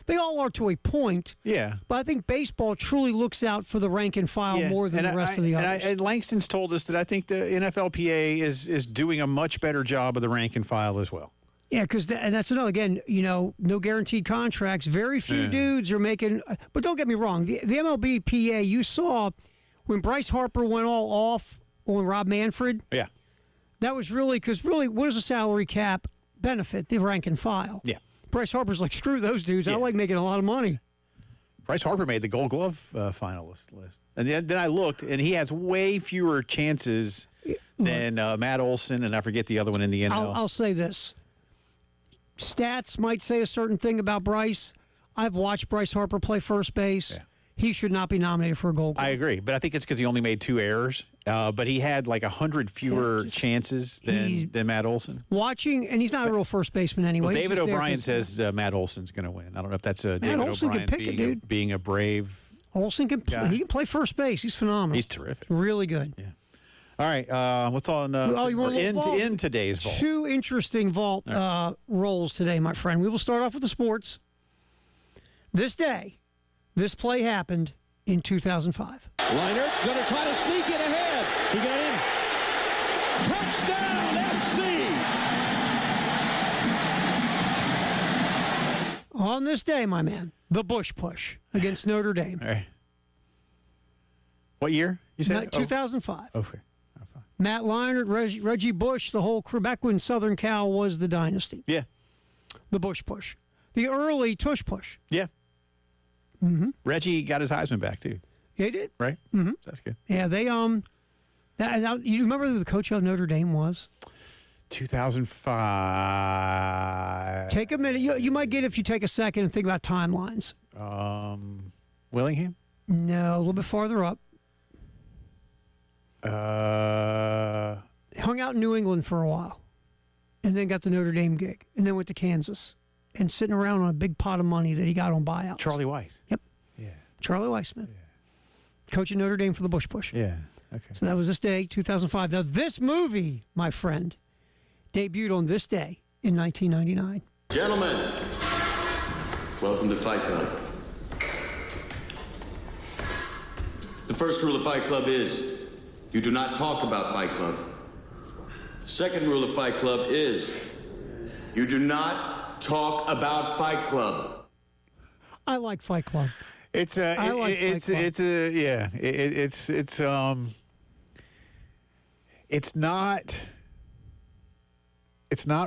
they all are to a point. Yeah. But I think baseball truly looks out for the rank and file more than the rest of the others. And Langston's told us that I think the NFLPA is doing a much better job of the rank and file as well. Yeah, because that's another, again, no guaranteed contracts. Very few dudes are making, but don't get me wrong, the MLB PA, you saw when Bryce Harper went all off on Rob Manfred. Yeah. That was really, because really, what does a salary cap benefit? The rank and file. Yeah. Bryce Harper's like, screw those dudes. I like making a lot of money. Bryce Harper made the Gold Glove finalist list. And then I looked, and he has way fewer chances than Matt Olson, and I forget the other one in the NL. I'll say this. Stats might say a certain thing about Bryce. I've watched Bryce Harper play first base. Yeah. He should not be nominated for a Gold Glove. I agree, but I think it's because he only made 2 errors. But he had like 100 fewer chances than Matt Olson. Watching, and he's not a real first baseman anyway. Well, David O'Brien says Matt Olson's going to win. I don't know if that's David Olson O'Brien can pick it, dude. being a Brave. Olson can play. He can play first base. He's phenomenal. He's terrific. Really good. Yeah. All right. What's on in today's vault? 2 interesting vault roles today, my friend. We will start off with the sports. This this play happened in 2005. Leinert going to try to sneak it ahead. He got in. Touchdown, SC! On this day, my man, the Bush Push against Notre Dame. All right. What year? You said 2005. Okay. Matt Leinert, Reggie Bush, the whole crew, back when Southern Cal was the dynasty. Yeah. The Bush Push. The early Tush Push. Yeah. Mm-hmm. Reggie got his Heisman back, too. He did. Right? Mm-hmm. That's good. Yeah, they, you remember who the coach of Notre Dame was? 2005. Take a minute. You might get it if you take a second and think about timelines. Willingham? No, a little bit farther up. Hung out in New England for a while, and then got the Notre Dame gig, and then went to Kansas, and sitting around on a big pot of money that he got on buyouts. Charlie Weiss. Yep. Yeah. Charlie Weissman. Yeah. Coach at Notre Dame for the Bush Push. Yeah. Okay. So that was this day, 2005. Now, this movie, my friend, debuted on this day in 1999. Gentlemen, welcome to Fight Club. The first rule of Fight Club is you do not talk about Fight Club. The second rule of Fight Club is you do not talk about Fight Club. I like Fight Club. It's not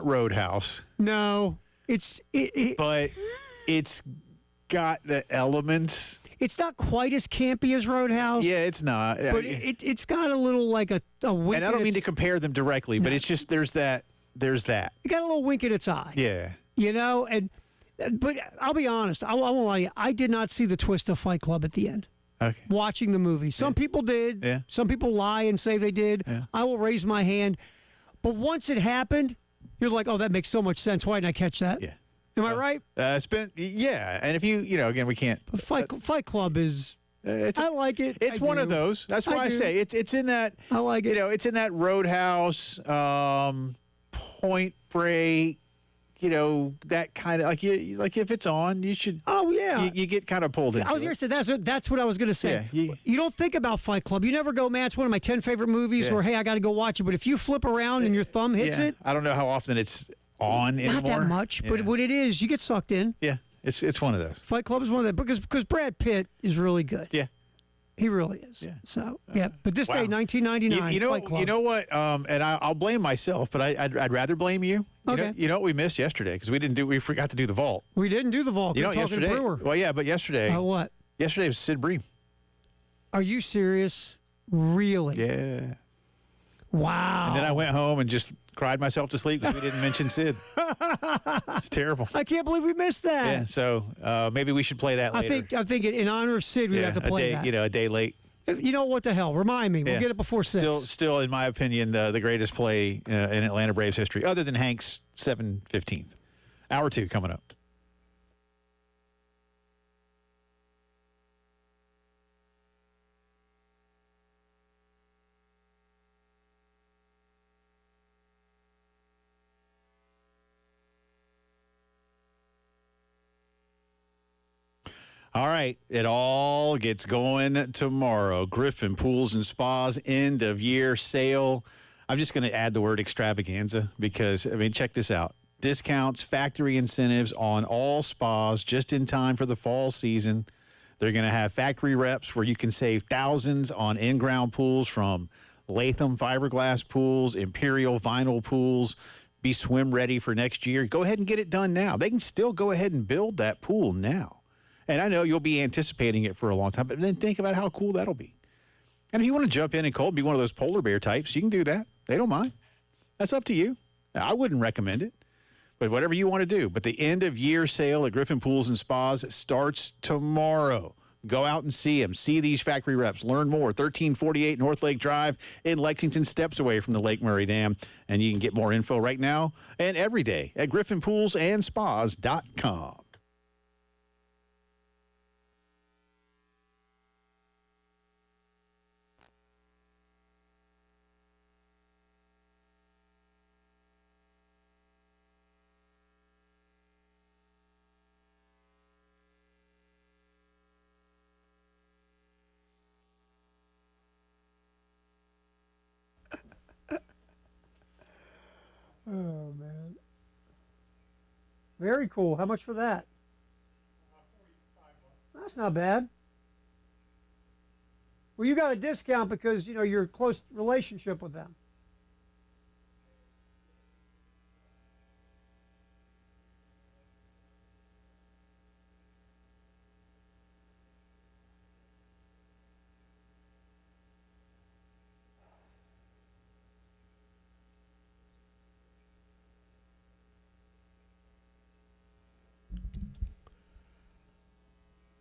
Roadhouse. No, but it's got the elements. It's not quite as campy as Roadhouse. Yeah, it's not. But it's got a little like a wink. And I don't mean to compare them directly, but it's just there's that. It got a little wink in its eye. Yeah. But I'll be honest. I won't lie to you. I did not see the twist of Fight Club at the end. Okay. Watching the movie. Some people did. Yeah. Some people lie and say they did. Yeah. I will raise my hand. But once it happened, you're like, oh, that makes so much sense. Why didn't I catch that? Yeah. Am I right? It's been, and if again, we can't. Fight Club is. I like it. It's one of those. That's why I say it's in that. I like it. It's in that Roadhouse, Point Break, that kind of like if it's on, you should. Oh yeah, you get kind of pulled into I was it. going to say that's what I was going to say. Yeah, you don't think about Fight Club. You never go, man, it's one of my 10 favorite movies, Yeah. or hey, I got to go watch it. But if you flip around and your thumb hits Yeah. it, I don't know how often it's on anymore. not that much, but Yeah. when it is, you get sucked in. Yeah, it's one of those. Fight Club is one of them because Brad Pitt is really good. Yeah. He really is. Yeah. So yeah, but this Wow. day, 1999, Fight Club. You know what? And I'll blame myself, but I'd rather blame you. Okay. You know what we missed yesterday because we forgot to do the vault. We didn't do the vault. You know We're talking yesterday. Brewer. Well, yeah, but yesterday. What? Yesterday was Sid Bream. Are you serious? Really? Yeah. Wow. And then I went home and just cried myself to sleep because we didn't mention Sid. It's terrible. I can't believe we missed that. Yeah. So maybe we should play that later. I think in honor of Sid, we have to play a day, that. a day late. You know what the hell? Remind me. We'll Yeah. get it before 6. Still, in my opinion, the greatest play in Atlanta Braves history, other than Hank's 7/15. Hour 2 coming up. All right, it all gets going tomorrow. Griffin Pools and Spas end of year sale. I'm just going to add the word extravaganza because, check this out. Discounts, factory incentives on all spas just in time for the fall season. They're going to have factory reps where you can save thousands on in-ground pools from Latham fiberglass pools, Imperial vinyl pools. Be swim ready for next year. Go ahead and get it done now. They can still go ahead and build that pool now. And I know you'll be anticipating it for a long time, but then think about how cool that'll be. And if you want to jump in and cold, be one of those polar bear types, you can do that. They don't mind. That's up to you. I wouldn't recommend it, but whatever you want to do. But the end of year sale at Griffin Pools and Spas starts tomorrow. Go out and see them. See these factory reps. Learn more. 1348 North Lake Drive in Lexington, steps away from the Lake Murray Dam. And you can get more info right now and every day at griffinpoolsandspas.com. Oh, man. Very cool. How much for that? That's not bad. Well, you got a discount because, you're a close relationship with them.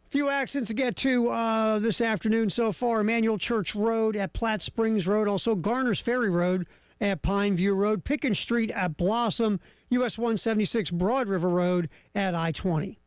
Few accidents to get to this afternoon so far. Emmanuel Church Road at Platte Springs Road. Also Garner's Ferry Road at Pineview Road. Pickens Street at Blossom. US 176 Broad River Road at I-20.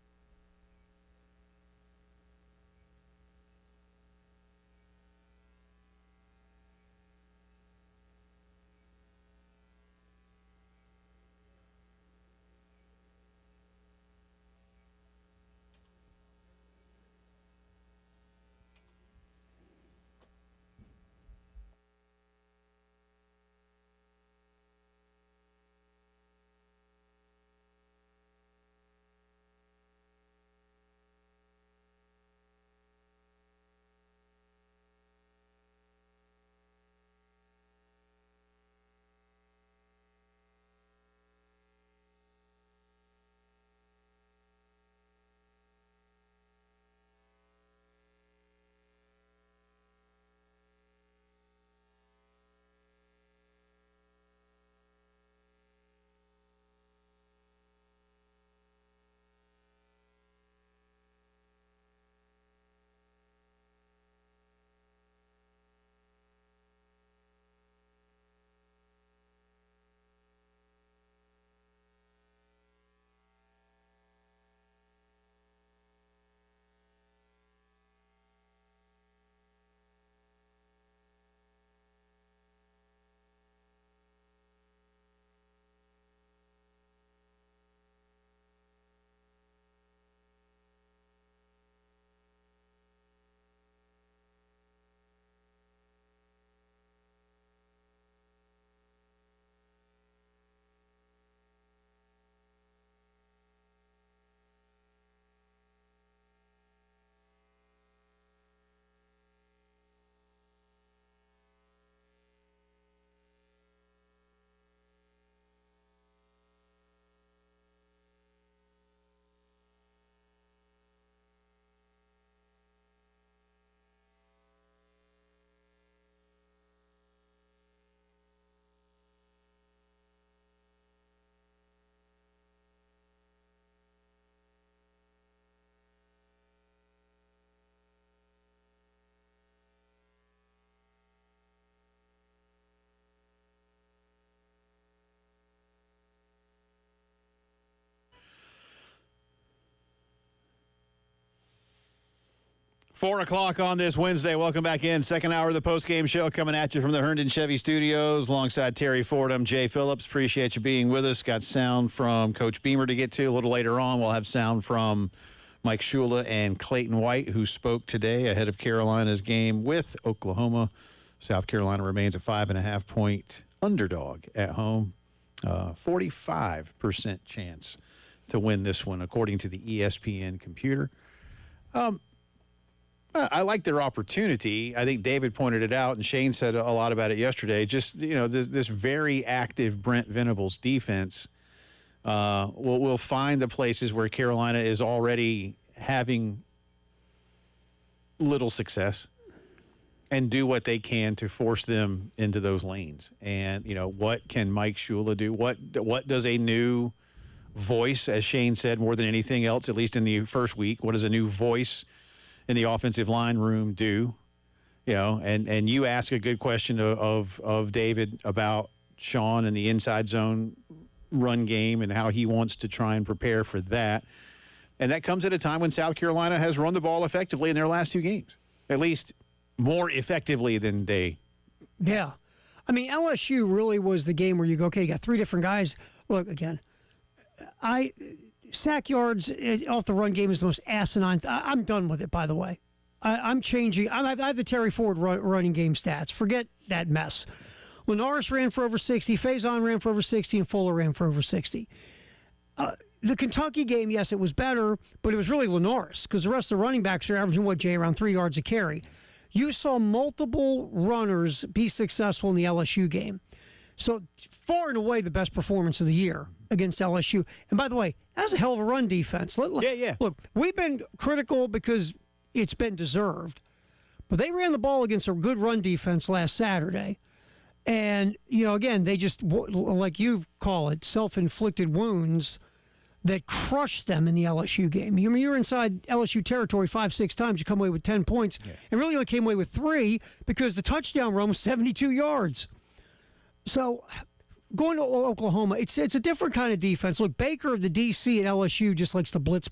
4 o'clock on this Wednesday. Welcome back in. Second hour of the postgame show coming at you from the Herndon Chevy Studios alongside Terry Ford. I'm Jay Phillips. Appreciate you being with us. Got sound from Coach Beamer to get to. A little later on, we'll have sound from Mike Shula and Clayton White, who spoke today ahead of Carolina's game with Oklahoma. South Carolina remains a 5.5-point underdog at home. 45% chance to win this one, according to the ESPN computer. I like their opportunity. I think David pointed it out, and Shane said a lot about it yesterday. Just, this very active Brent Venables defense will find the places where Carolina is already having little success and do what they can to force them into those lanes. And, what can Mike Shula do? What does a new voice, as Shane said, more than anything else, at least in the first week, what does a new voice in the offensive line room do? And you ask a good question of David about Sean and the inside zone run game and how he wants to try and prepare for that. And that comes at a time when South Carolina has run the ball effectively in their last two games, at least more effectively than they. Yeah. I mean, LSU really was the game where you go, okay, you got three different guys. Look, again, sack yards off the run game is the most asinine. I'm done with it, by the way. I'm changing. I have the Terry Ford running game stats. Forget that mess. Linares ran for over 60. Faison ran for over 60. And Fuller ran for over 60. The Kentucky game, yes, it was better, but it was really Linares because the rest of the running backs are averaging, Jay, around 3 yards a carry. You saw multiple runners be successful in the LSU game. So far and away the best performance of the year against LSU. And by the way, that's a hell of a run defense. Yeah. Look, we've been critical because it's been deserved. But they ran the ball against a good run defense last Saturday. And, again, they just, like you call it, self-inflicted wounds that crushed them in the LSU game. You're inside LSU territory 5-6 times. You come away with 10 points. Yeah. And really only came away with 3 because the touchdown run was 72 yards. So going to Oklahoma, it's a different kind of defense. Look, Baker, the DC at LSU, just likes to blitz.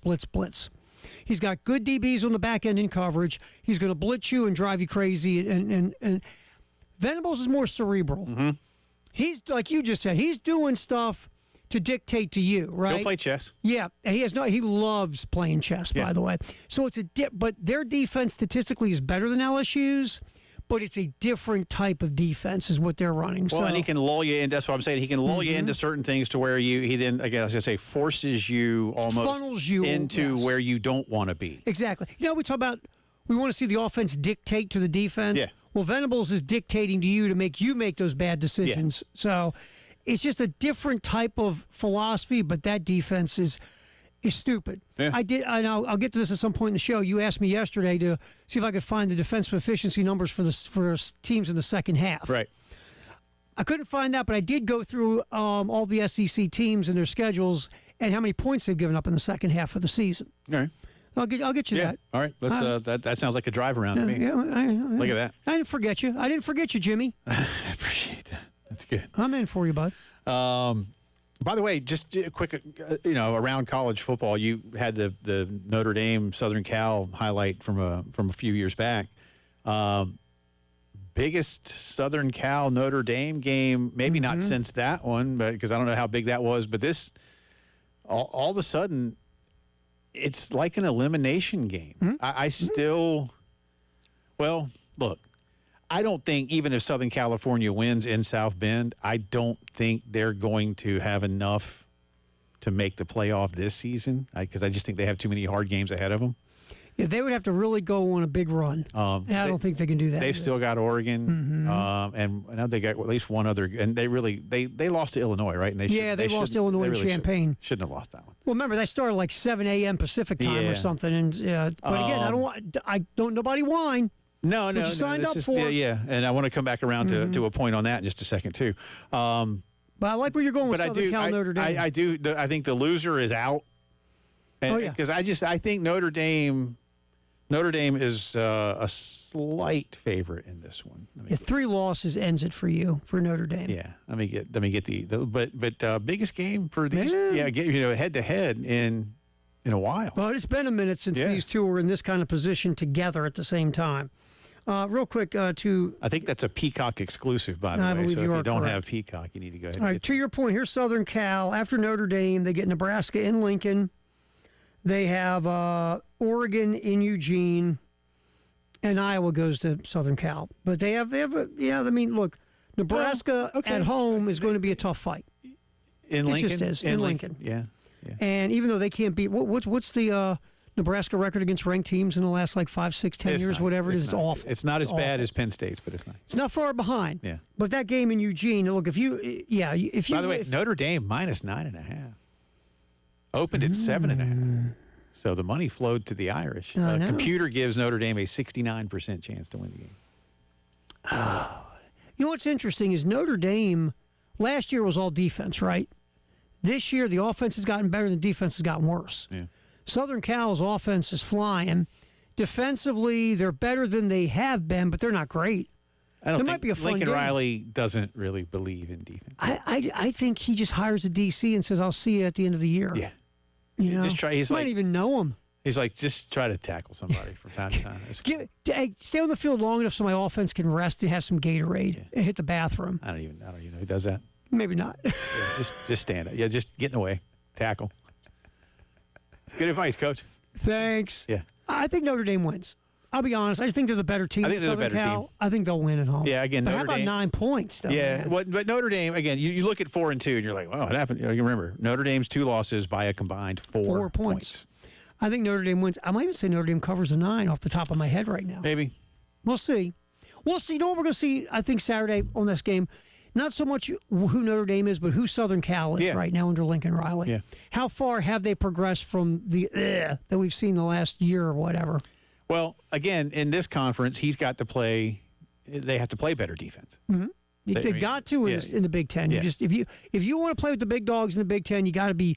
He's got good DBs on the back end in coverage. He's going to blitz you and drive you crazy. And Venables is more cerebral. Mm-hmm. He's, like you just said, he's doing stuff to dictate to you, right? Go play chess. Yeah, he loves playing chess, by the way. So it's but their defense statistically is better than LSU's. But it's a different type of defense is what they're running. Well, and he can lull you in. That's what I'm saying. He can lull you into certain things to where he then, again, as I say, forces you almost funnels you into where you don't want to be. Exactly. We talk about we want to see the offense dictate to the defense. Yeah. Well, Venables is dictating to you to make those bad decisions. Yeah. So it's just a different type of philosophy, but that defense is stupid. Yeah. I'll get to this at some point in the show. You asked me yesterday to see if I could find the defensive efficiency numbers for teams in the second half. Right. I couldn't find that, but I did go through all the SEC teams and their schedules and how many points they've given up in the second half of the season. All right. I'll get you that. All right. Let's. That sounds like a drive around to me. Yeah, look at that. I didn't forget you, Jimmy. I appreciate that. That's good. I'm in for you, bud. By the way, just a quick, around college football, you had the Notre Dame Southern Cal highlight from a few years back. Biggest Southern Cal Notre Dame game, maybe not since that one, but because I don't know how big that was. But this, all of a sudden, it's like an elimination game. I still, well, look. I don't think even if Southern California wins in South Bend, I don't think they're going to have enough to make the playoff this season because I just think they have too many hard games ahead of them. Yeah, they would have to really go on a big run. And I don't think they can do that. They've still got Oregon, and now they got at least one other. And they really they lost to Illinois, right? And they lost to Illinois and Champaign. Shouldn't have lost that one. Well, remember they started like 7 a.m. Pacific time or something. And but again, I don't nobody whine. No. You signed up for. And I want to come back around to a point on that in just a second too. But I like where you're going with Southern Cal Notre Dame. I do. I think the loser is out. Because I think Notre Dame is a slight favorite in this one. 3 losses ends it for you for Notre Dame. Yeah, let me get the biggest game for these. Head to head in in a while. Well, it's been a minute since these two were in this kind of position together at the same time. Real quick, I think that's a Peacock exclusive, by the way. believe So you if are you don't correct. have Peacock, you need to go ahead All and right, get to your point, here's Southern Cal. After Notre Dame, they get Nebraska in Lincoln. They have Oregon in Eugene, and Iowa goes to Southern Cal. But they have look, Nebraska at home is going to be a tough fight. in It Lincoln. just is, in Lincoln. Yeah. And even though they can't beat, what's the Nebraska record against ranked teams in the last 5, 6, 10 years, whatever it is? It's awful. It's not as bad awful. as Penn State's, but it's not. It's not far behind. Yeah. But that game in Eugene, look, if you By the way, Notre Dame -9.5. Opened at 7.5. So the money flowed to the Irish. I know. Computer gives Notre Dame a 69% chance to win the game. You know what's interesting is Notre Dame last year was all defense, right? This year the offense has gotten better, the defense has gotten worse. Yeah. Southern Cal's offense is flying. Defensively, they're better than they have been, but they're not great. I don't It think might be a fun Lincoln game. Riley doesn't really believe in defense. I think he just hires a DC and says, "I'll see you at the end of the year." Yeah. You know, Just try- he's might like- even know him. He's like, just try to tackle somebody from time to time. It's cool. Stay on the field long enough so my offense can rest and have some Gatorade and hit the bathroom. I don't even know who does that. Maybe not. Yeah, just stand up. Yeah, just get in the way. Tackle. It's good advice, Coach. Thanks. Yeah. I think Notre Dame wins. I'll be honest. I think they're the better team. I think than they're the Southern better Cal. team. I think they'll win at home. Yeah, again, but how Notre about Dame- 9 points, though? Yeah, man? but Notre Dame, again, you look at 4-2 and you're like, wow, what happened? You remember, Notre Dame's 2 losses by a combined 4 points. I think Notre Dame wins. I might even say Notre Dame covers a 9 off the top of my head right now. Maybe. We'll see. We'll see. You know what we're going to see, I think, Saturday on this game? Not so much who Notre Dame is, but who Southern Cal is right now under Lincoln Riley. Yeah. How far have they progressed from the that we've seen the last year or whatever? Well, again, in this conference, he's got to play. They have to play better defense. They got to in the Big Ten. Yeah. You just if you want to play with the big dogs in the Big Ten, you got to be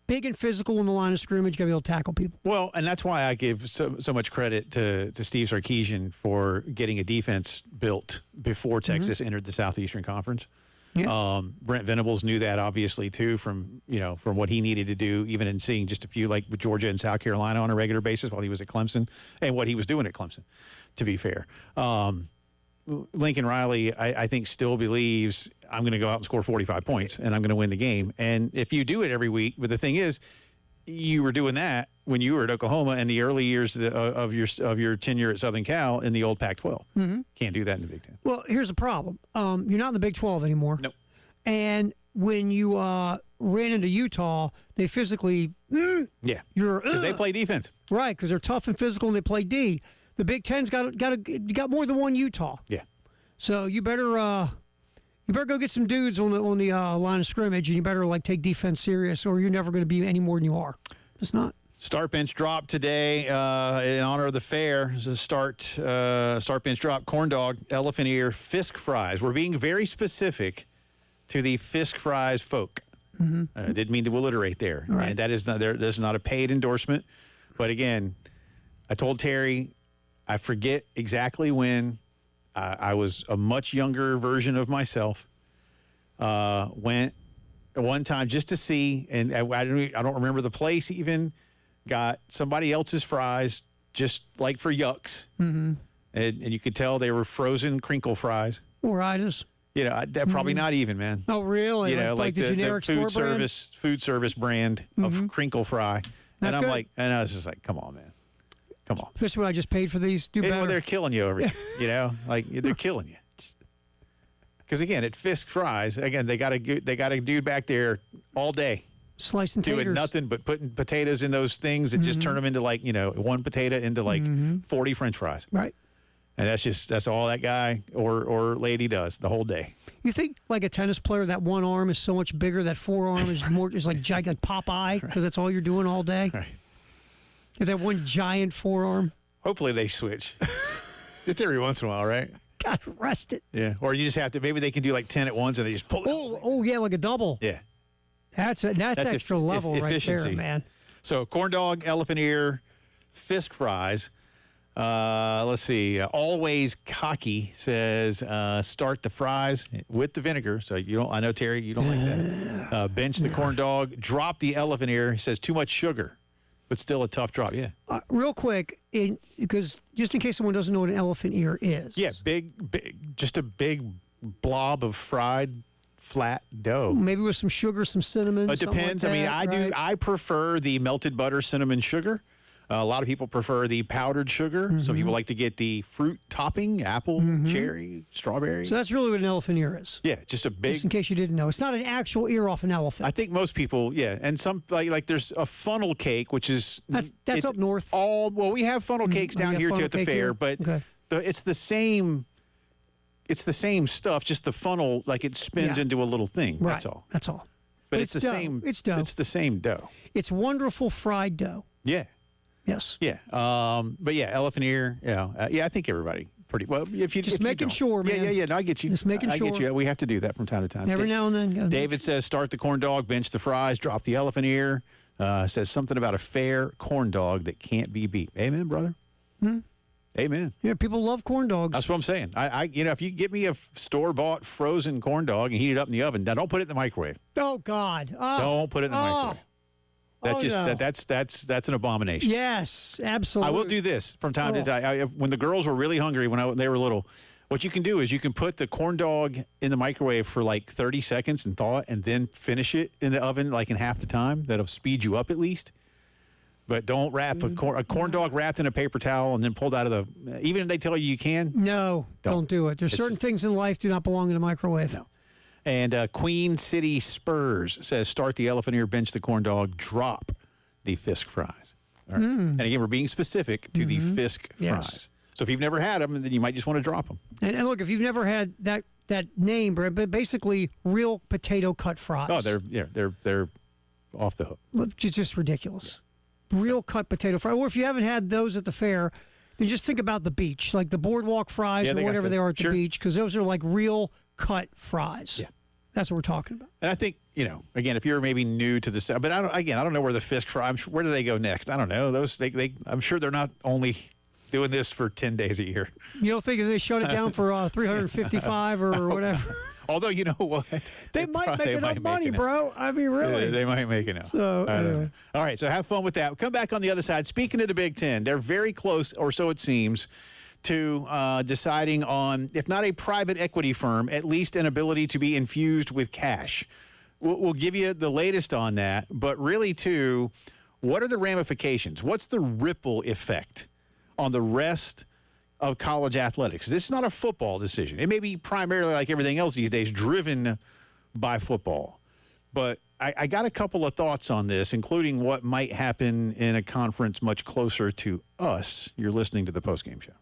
big and physical in the line of scrimmage. You got to be able to tackle people. Well, and that's why I give so much credit to Steve Sarkisian for getting a defense built before Texas entered the Southeastern Conference. Yeah. Brent Venables knew that obviously too from what he needed to do, even in seeing just a few like with Georgia and South Carolina on a regular basis while he was at Clemson, and what he was doing at Clemson. To be fair, Lincoln Riley, I think, still believes I'm going to go out and score 45 points and I'm going to win the game. And if you do it every week, but the thing is, you were doing that when you were at Oklahoma in the early years of your tenure at Southern Cal in the old Pac-12. Can't do that in the Big Ten. Well, here's the problem. You're not in the Big 12 anymore. Nope. And when you ran into Utah, they physically Yeah, because they play defense. right because they're tough and physical and they play D. The Big Ten's got more than one Utah. Yeah. So you better go get some dudes on the line of scrimmage, and you better take defense serious, or you're never going to be any more than you are. It's not. Start bench drop today in honor of the fair. It's a start bench drop, corn dog, elephant ear, Fisk fries. We're being very specific to the Fisk fries folk. Didn't mean to alliterate there. Right. And that is not a paid endorsement. But again, I told Terry, I forget exactly when. I was a much younger version of myself. Went one time just to see, and I don't remember the place even. Got somebody else's fries just like for yucks, and you could tell they were frozen crinkle fries. Or Idas. Probably not even, man. Oh, really? Like the generic food store brand? food service brand of crinkle fry. Not And good. I was just like, come on, man. Come on. Especially when I just paid for these. Do Hey, better. well, they're killing you over here. They're killing you. Because again, at Fisk Fries, again they got a dude back there all day Slicing doing taters. nothing but putting potatoes in those things and just turn them into one potato into 40 French fries. Right. And that's all that guy or lady does the whole day. You think like a tennis player, that one arm is so much bigger, that forearm is more is like giant, like Popeye, because that's all you're doing all day. Right. Is that one giant forearm? Hopefully they switch. Just every once in a while, right? God, rest it. Yeah. Or you just have to. Maybe they can do like 10 at once and they just pull it. Oh yeah, like a double. Yeah. That's extra level right efficiency. there, man. So corn dog, elephant ear, Fisk fries. Let's see. Always Cocky says start the fries with the vinegar. So you don't. I know Terry, you don't like that. Bench the corn dog. Drop the elephant ear. He says too much sugar. But still a tough drop, yeah. Real quick, because just in case someone doesn't know what an elephant ear is. Yeah, big, just a big blob of fried flat dough. Maybe with some sugar, some cinnamon. It depends. Like that, I mean, I prefer the melted butter cinnamon sugar. A lot of people prefer the powdered sugar. Some people like to get the fruit topping, apple, cherry, strawberry. So that's really what an elephant ear is. Yeah, just a big. Just in case you didn't know, it's not an actual ear off an elephant. I think most people, yeah, and some like there's a funnel cake, which is that's up north. Well, we have funnel cakes down here too at the fair, here? but Okay. it's the same. It's the same stuff, just the funnel, like it spins into a little thing. Right. That's all. That's all. But it's the dough. same. It's dough. It's the same dough. It's wonderful fried dough. Yeah. Yes. Yeah. But yeah, elephant ear. Yeah, I think everybody pretty well. If you Just if you making don't. sure, man. Yeah. No, I get you. Just making I get sure. you. We have to do that from time to time. Every now and then. David says, start the corn dog, bench the fries, drop the elephant ear. Says something about a fair corn dog that can't be beat. Amen, brother. Amen. Yeah, people love corn dogs. That's what I'm saying. If you get me a store-bought frozen corn dog and heat it up in the oven, now don't put it in the microwave. Oh God! Don't put it in the microwave. No. That's an abomination. Yes, absolutely. I will do this from time to time. When the girls were really hungry when they were little, what you can do is you can put the corn dog in the microwave for like 30 seconds and thaw it, and then finish it in the oven like in half the time. That'll speed you up at least. But don't wrap a corn dog wrapped in a paper towel and then pulled out of the. Even if they tell you can. No, don't do it. There's certain things in life do not belong in a microwave. No. And Queen City Spurs says, start the elephant ear, bench the corn dog, drop the Fisk fries. All right. And again, we're being specific to the Fisk fries. So if you've never had them, then you might just want to drop them. And look, if you've never had that name, but basically real potato cut fries. Oh, they're off the hook. It's just ridiculous. Real cut potato fries. Or if you haven't had those at the fair, then just think about the beach, like the boardwalk fries or whatever they are at the beach, because those are like real cut fries. Yeah. That's what we're talking about. And I think, again, if you're maybe new to this, but I don't know where the Fisk fries, where do they go next? I don't know. Those, I'm sure they're not only doing this for 10 days a year. You don't think they shut it down for 355 or whatever? Although, you know what? They might make enough money, bro. I mean, really. They might make enough. So, anyway. All right, so have fun with that. Come back on the other side. Speaking of the Big Ten, they're very close, or so it seems, to deciding on, if not a private equity firm, at least an ability to be infused with cash. We'll give you the latest on that, but really, too, what are the ramifications? What's the ripple effect on the rest of college athletics? This is not a football decision. It may be primarily, like everything else these days, driven by football. But I got a couple of thoughts on this, including what might happen in a conference much closer to us. You're listening to the postgame show.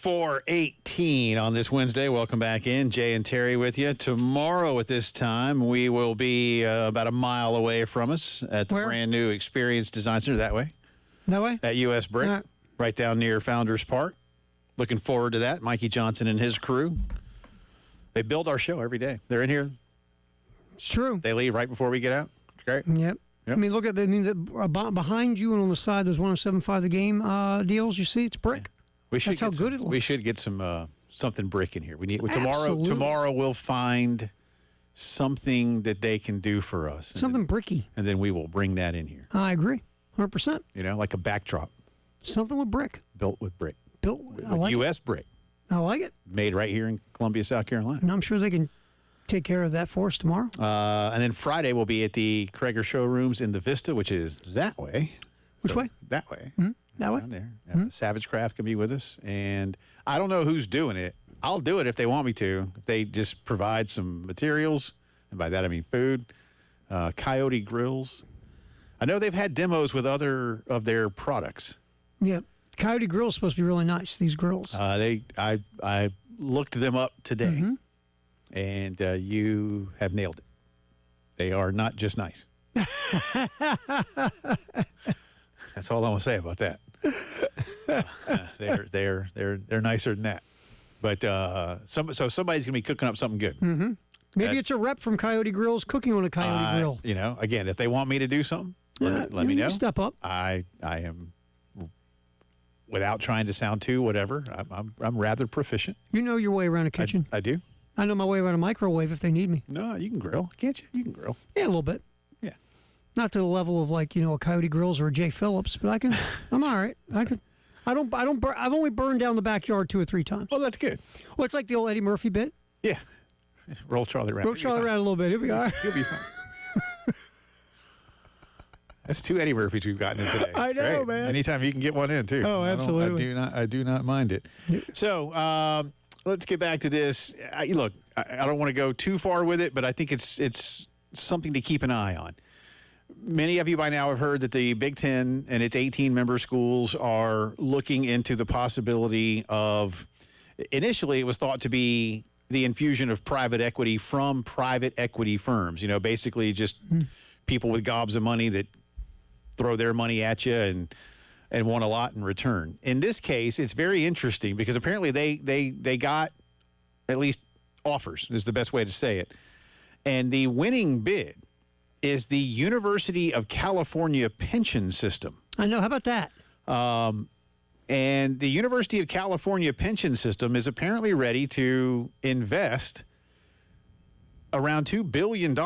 4:18 on this Wednesday. Welcome back in. Jay and Terry with you. Tomorrow at this time, we will be about a mile away from us at the brand new Experience Design Center. That way? That way? At U.S. Brick, right down near Founders Park. Looking forward to that. Mikey Johnson and his crew. They build our show every day. They're in here. It's true. They leave right before we get out. It's great. Yep. I mean, look at behind you and on the side, those 107.5 The Game deals. You see, it's brick. That's how good it looks. We should get some something brick in here. We need Absolutely. Tomorrow we'll find something that they can do for us. Something bricky. And then we will bring that in here. I agree, 100%. You know, like a backdrop. Something with brick. Built with brick. Built with I like U.S. brick. I like it. Made right here in Columbia, South Carolina. And I'm sure they can take care of that for us tomorrow. And then Friday we'll be at the Krager Showrooms in the Vista, which is that way. Which way? That way. Mm-hmm. That way? Down there. Savage Craft can be with us. And I don't know who's doing it. I'll do it if they want me to. If they just provide some materials, and by that I mean food. Coyote Grills. I know they've had demos with other of their products. Yeah. Coyote Grill is supposed to be really nice, these grills. I looked them up today, and you have nailed it. They are not just nice. That's all I'm gonna say about that. They're nicer than that. But so somebody's gonna be cooking up something good. Mm-hmm. Maybe it's a rep from Coyote Grills cooking on a Coyote Grill. You know, again, if they want me to do something, let me know. Step up. I am, without trying to sound too whatever. I'm rather proficient. You know your way around a kitchen. I do. I know my way around a microwave if they need me. No, you can grill, can't you? You can grill. Yeah, a little bit. Yeah. Not to the level of like, a Coyote Grills or a J. Phillips, but I'm all right. I've only burned down the backyard 2 or 3 times. Well, that's good. Well, it's like the old Eddie Murphy bit. Yeah. Roll Charlie around. Roll Charlie around a little bit. He'll be all right. He'll be fine. That's 2 Eddie Murphys we've gotten in today. I know, great. man. Anytime you can get one in, too. Oh, absolutely. I do not mind it. So let's get back to this. Look, I don't want to go too far with it, but I think it's something to keep an eye on. Many of you by now have heard that the Big Ten and its 18-member schools are looking into the possibility of, initially it was thought to be the infusion of private equity from private equity firms, basically just people with gobs of money that throw their money at you and want a lot in return. In this case, it's very interesting because apparently they got at least offers is the best way to say it. And the winning bid is the University of California pension system. I know. How about that? And the University of California pension system is apparently ready to invest around $2 billion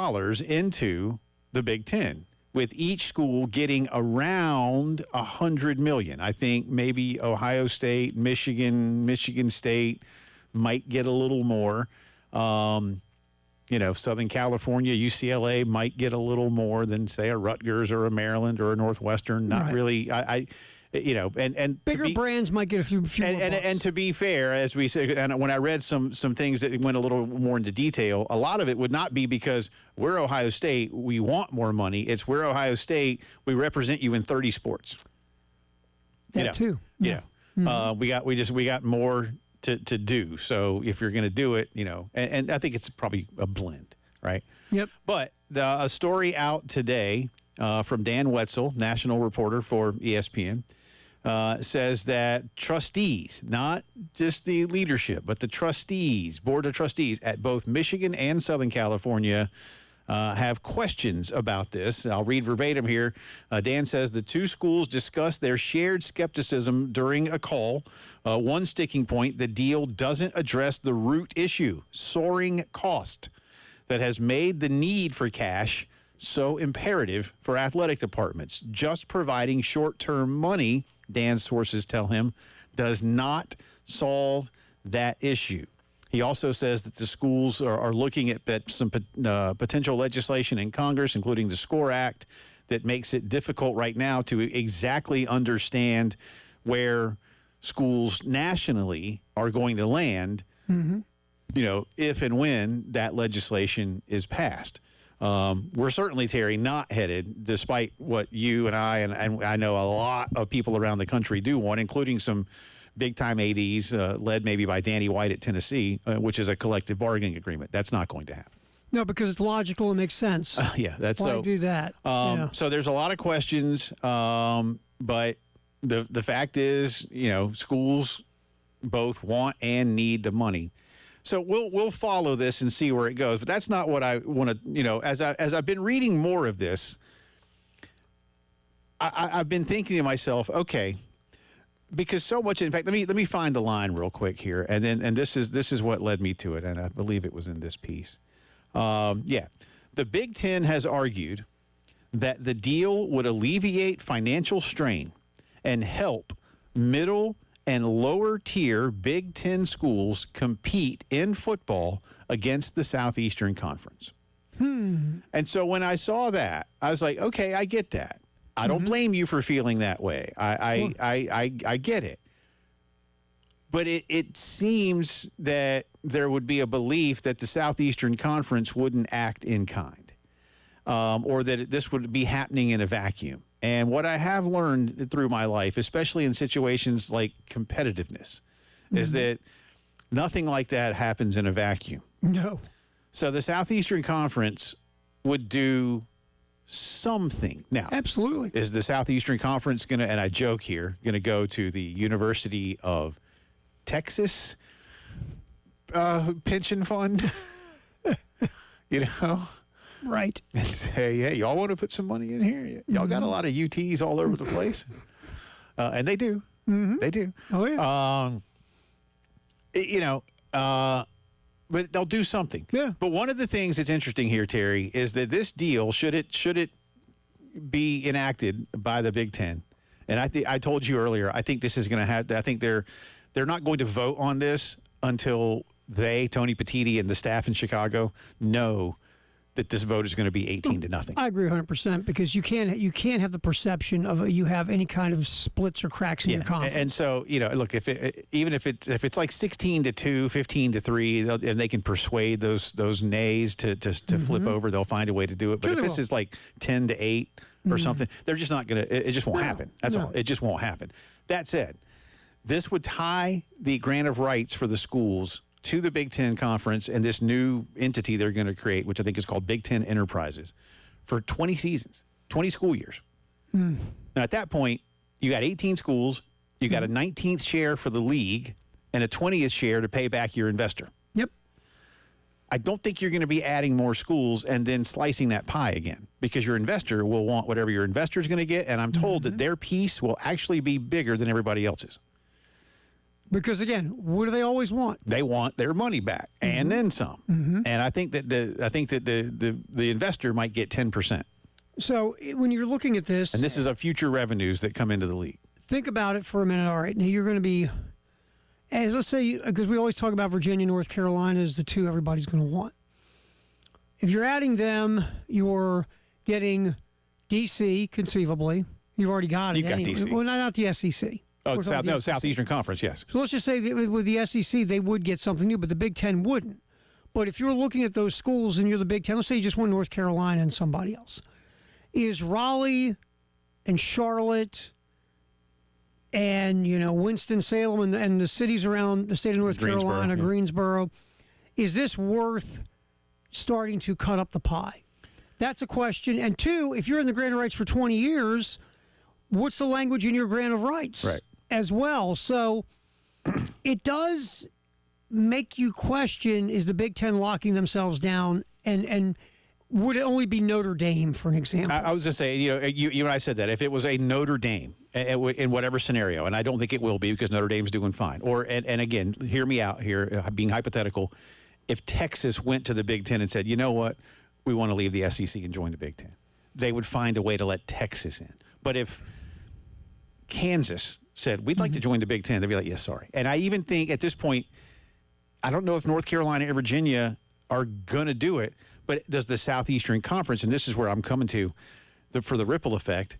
into the Big Ten, with each school getting around $100 million. I think maybe Ohio State, Michigan State might get a little more. Southern California, UCLA might get a little more than, say, a Rutgers or a Maryland or a Northwestern. Not really. And bigger brands might get a few more bucks. And to be fair, as we say, and when I read some things that went a little more into detail, a lot of it would not be because we're Ohio State, we want more money. It's we're Ohio State, we represent you in 30 sports. That too. Yeah. We got more to do. So if you're going to do it, and I think it's probably a blend, right? Yep. But a story out today from Dan Wetzel, national reporter for ESPN, says that trustees, not just the leadership, but the trustees, board of trustees at both Michigan and Southern California have questions about this. I'll read verbatim here. Dan says the 2 schools discussed their shared skepticism during a call. One sticking point, the deal doesn't address the root issue, soaring cost, that has made the need for cash so imperative for athletic departments. Just providing short-term money, Dan's sources tell him, does not solve that issue. He also says that the schools are looking at some potential legislation in Congress, including the SCORE Act, that makes it difficult right now to exactly understand where schools nationally are going to land, if and when that legislation is passed. We're certainly, Terry, not headed, despite what you and I know a lot of people around the country do want, including some big-time ADs, led maybe by Danny White at Tennessee, which is a collective bargaining agreement. That's not going to happen. No, because it's logical and makes sense. Yeah, that's Why so. do that? Yeah. So there's a lot of questions, but the fact is, schools both want and need the money. So we'll follow this and see where it goes. But that's not what I want to. As I've been reading more of this, I've been thinking to myself, okay, because so much. In fact, let me find the line real quick here, and this is what led me to it, and I believe it was in this piece. The Big Ten has argued that the deal would alleviate financial strain and help middle and lower tier Big Ten schools compete in football against the Southeastern Conference. And so when I saw that, I was like, okay, I get that. I don't blame you for feeling that way. I get it. But it seems that there would be a belief that the Southeastern Conference wouldn't act in kind, or that this would be happening in a vacuum. And what I have learned through my life, especially in situations like competitiveness, is that nothing like that happens in a vacuum. No. So the Southeastern Conference would do something. Now, Absolutely. is the Southeastern Conference going to, and I joke here, going to go to the University of Texas pension fund? Right. And say, yeah, y'all want to put some money in here? Y'all got a lot of UTs all over the place. And they do. They do. Oh, yeah. But they'll do something. Yeah. But one of the things that's interesting here, Terry, is that this deal, should it be enacted by the Big Ten, and I told you earlier, I think this is going to have. I think they're not going to vote on this until Tony Petitti and the staff in Chicago, know that this vote is going to be 18-0. I agree 100% because you can't have the perception of you have any kind of splits or cracks in your conference. And so, look, if it's like 16-2, 15-3, and they can persuade those nays to flip over, they'll find a way to do it. But if this is like 10-8 or something, they're just not going to. It just won't happen. That's all. It just won't happen. That said, this would tie the grant of rights for the schools to the Big Ten Conference and this new entity they're going to create, which I think is called Big Ten Enterprises, for 20 seasons, 20 school years. Now, at that point, you got 18 schools, you got a 19th share for the league, and a 20th share to pay back your investor. Yep. I don't think you're going to be adding more schools and then slicing that pie again, because your investor will want whatever your investor is going to get, and I'm told that their piece will actually be bigger than everybody else's. Because again, what do they always want? They want their money back and then some. And I think that the investor might get 10%. So when you're looking at this, And this is of future revenues that come into the league. think about it for a minute. All right, now you're going to be, as let's say, because we always talk about Virginia, North Carolina as the two everybody's going to want. If you're adding them, you're getting D.C. conceivably. You've already got it. You've got D.C. Well, not the SEC. Oh, Southeastern Conference, yes. So let's just say that with the SEC, they would get something new, but the Big Ten wouldn't. But if you're looking at those schools and you're the Big Ten, let's say you just won North Carolina and somebody else. Is Raleigh and Charlotte and, Winston-Salem and the cities around the state of North Carolina, Greensboro, is this worth starting to cut up the pie? That's a question. And two, if you're in the grant of rights for 20 years, what's the language in your grant of rights? Right. As well. So it does make you question, is the Big Ten locking themselves down? And would it only be Notre Dame, for an example? I was just saying, you and I said that. If it was a Notre Dame in whatever scenario, and I don't think it will be because Notre Dame's doing fine. And again, hear me out here, being hypothetical. If Texas went to the Big Ten and said, you know what, we want to leave the SEC and join the Big Ten, they would find a way to let Texas in. But if Kansas said, we'd like to join the Big Ten, they'd be like, yes, sorry. And I even think at this point, I don't know if North Carolina and Virginia are going to do it, but does the Southeastern Conference, and this is where I'm coming to, for the ripple effect,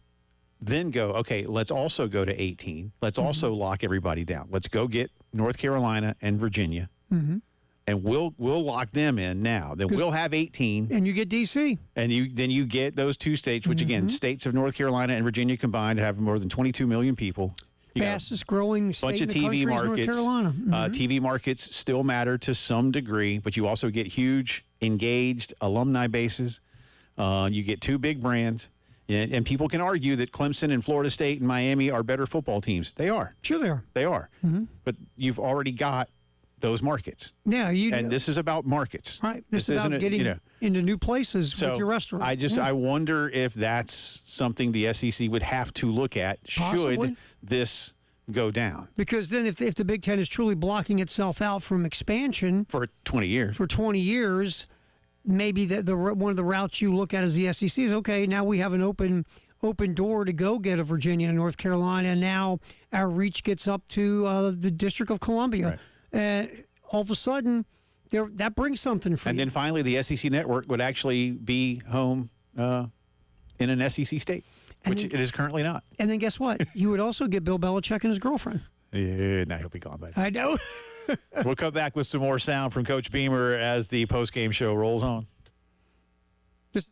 then go, okay, let's also go to 18. Let's also lock everybody down. Let's go get North Carolina and Virginia, and we'll lock them in now. Then we'll have 18. And you get D.C. And then you get those two states, which, again, states of North Carolina and Virginia combined have more than 22 million people. Fastest growing state bunch in of the country TV is North markets. Carolina. TV markets still matter to some degree, but you also get huge, engaged alumni bases. You get two big brands. And people can argue that Clemson and Florida State and Miami are better football teams. They are. Sure they are. They are. But you've already got those markets. Yeah, And this is about markets. Right. This is about getting into new places with your restaurant. I wonder if that's something the SEC would have to look at Possibly. should this go down. Because then if the Big Ten is truly blocking itself out from expansion For 20 years. Maybe the one of the routes you look at as the SEC is, okay, now we have an open door to go get a Virginia and North Carolina, and now our reach gets up to the District of Columbia. Right. All of a sudden, that brings something for you. And then finally, the SEC network would actually be home in an SEC state, which it is currently not. And then guess what? You would also get Bill Belichick and his girlfriend. Yeah, now he'll be gone by then. I know. We'll come back with some more sound from Coach Beamer as the post-game show rolls on. Just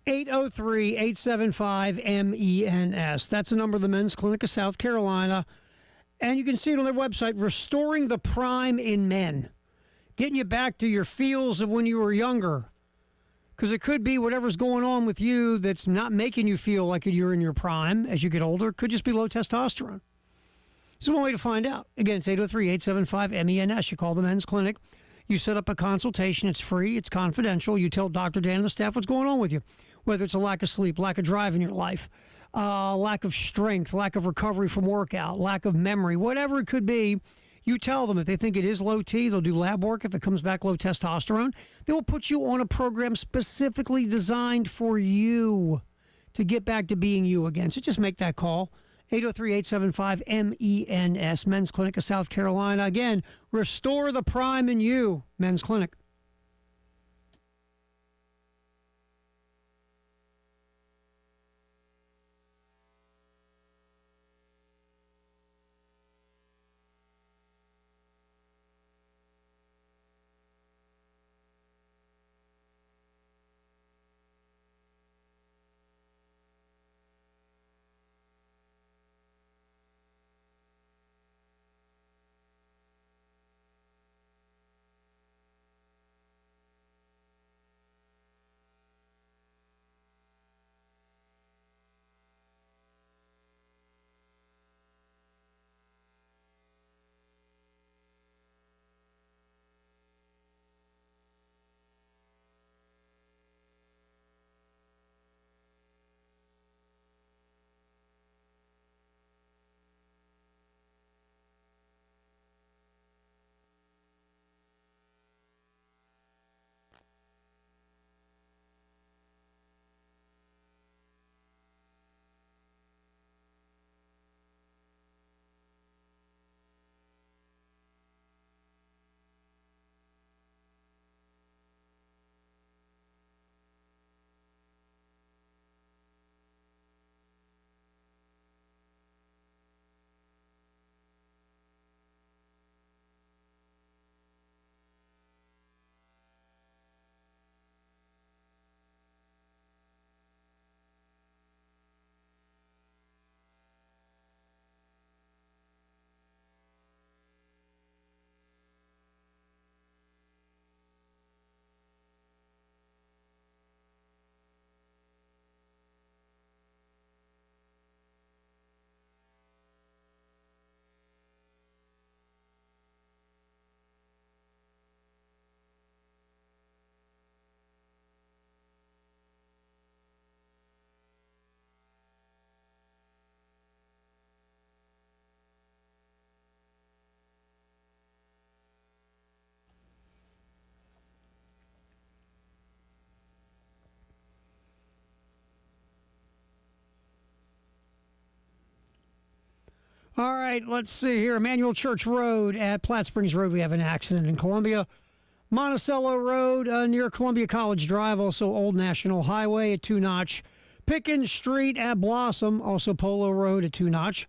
803-875-MENS. That's the number of the Men's Clinic of South Carolina. And you can see it on their website, Restoring the Prime in Men. Getting you back to your feels of when you were younger. Because it could be whatever's going on with you that's not making you feel like you're in your prime as you get older. It could just be low testosterone. This is one way to find out. Again, it's 803-875-MENS. You call the Men's Clinic. You set up a consultation. It's free. It's confidential. You tell Dr. Dan and the staff what's going on with you, whether it's a lack of sleep, lack of drive in your life, lack of strength, lack of recovery from workout, lack of memory, whatever it could be. You tell them if they think it is low T, they'll do lab work. If it comes back low testosterone, they will put you on a program specifically designed for you to get back to being you again. So just make that call. 803-875-MENS, Men's Clinic of South Carolina. Again, restore the prime in you, Men's Clinic. All right, let's see here. Emmanuel Church Road at Platte Springs Road, we have an accident in Columbia. Monticello Road near Columbia College Drive, also Old National Highway at 2-notch. Pickens Street at Blossom, also Polo Road at 2-notch.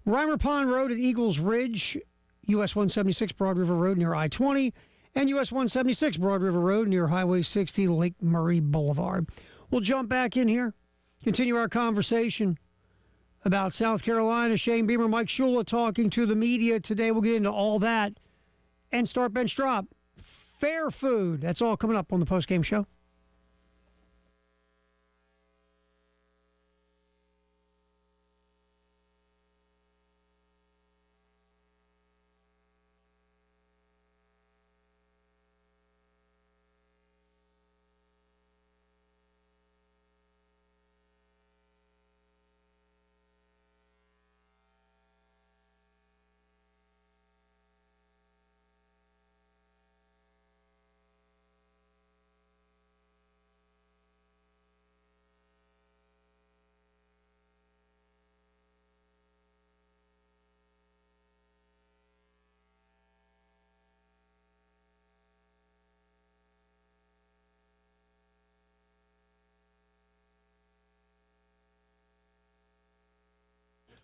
Reimer Pond Road at Eagles Ridge, US 176 Broad River Road near I-20, and US 176 Broad River Road near Highway 60, Lake Murray Boulevard. We'll jump back in here, continue our conversation about South Carolina. Shane Beamer, Mike Shula talking to the media today. We'll get into all that and start bench drop. Fair food. That's all coming up on the postgame show.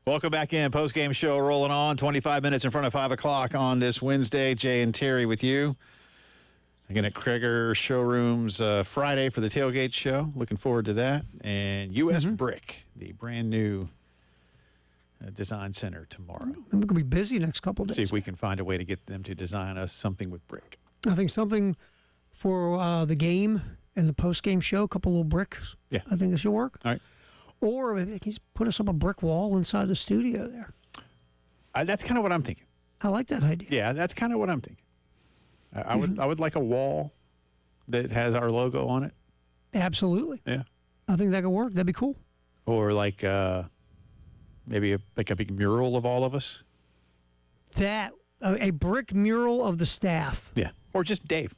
Welcome back in. Post-game show rolling on. 25 minutes in front of 5 o'clock on this Wednesday. Jay and Terry with you. Again at Krieger Showrooms Friday for the tailgate show. Looking forward to that. And U.S. Brick, the brand new design center tomorrow. We're going to be busy next couple of days. See if we can find a way to get them to design us something with brick. I think something for the game and the post-game show, a couple little bricks. Yeah. I think this should work. All right. Or maybe they can just put us up a brick wall inside the studio there. That's kind of what I'm thinking. I like that idea. Yeah, that's kind of what I'm thinking. I would like a wall that has our logo on it. Absolutely. Yeah. I think that could work. That'd be cool. Or like maybe a big mural of all of us. That a brick mural of the staff. Yeah. Or just Dave.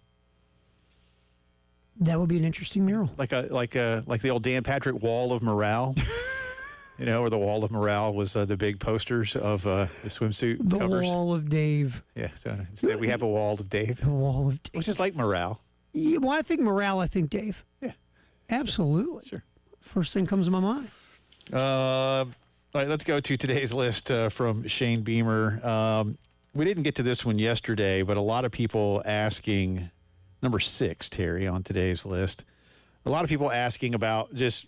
That would be an interesting mural. Like the old Dan Patrick Wall of Morale. You know, where the Wall of Morale was the big posters of the swimsuit The covers. Wall of Dave. Yeah, so instead we have a Wall of Dave. The Wall of Dave. Which is like morale. Yeah, well, I think morale, I think Dave. Yeah. Absolutely. Sure. First thing comes to my mind. All right, let's go to today's list from Shane Beamer. We didn't get to this one yesterday, but a lot of people asking, number 6, Terry, on today's list. A lot of people asking about just,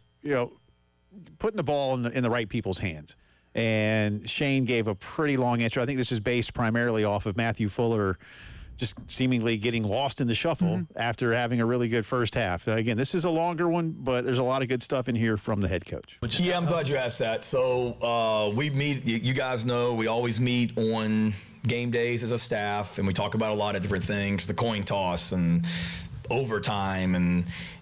putting the ball in the right people's hands. And Shane gave a pretty long answer. I think this is based primarily off of Matthew Fuller just seemingly getting lost in the shuffle after having a really good first half. Again, this is a longer one, but there's a lot of good stuff in here from the head coach. Yeah, I'm glad you asked that. So we meet, you guys know, we always meet on game days as a staff, and we talk about a lot of different things, the coin toss and overtime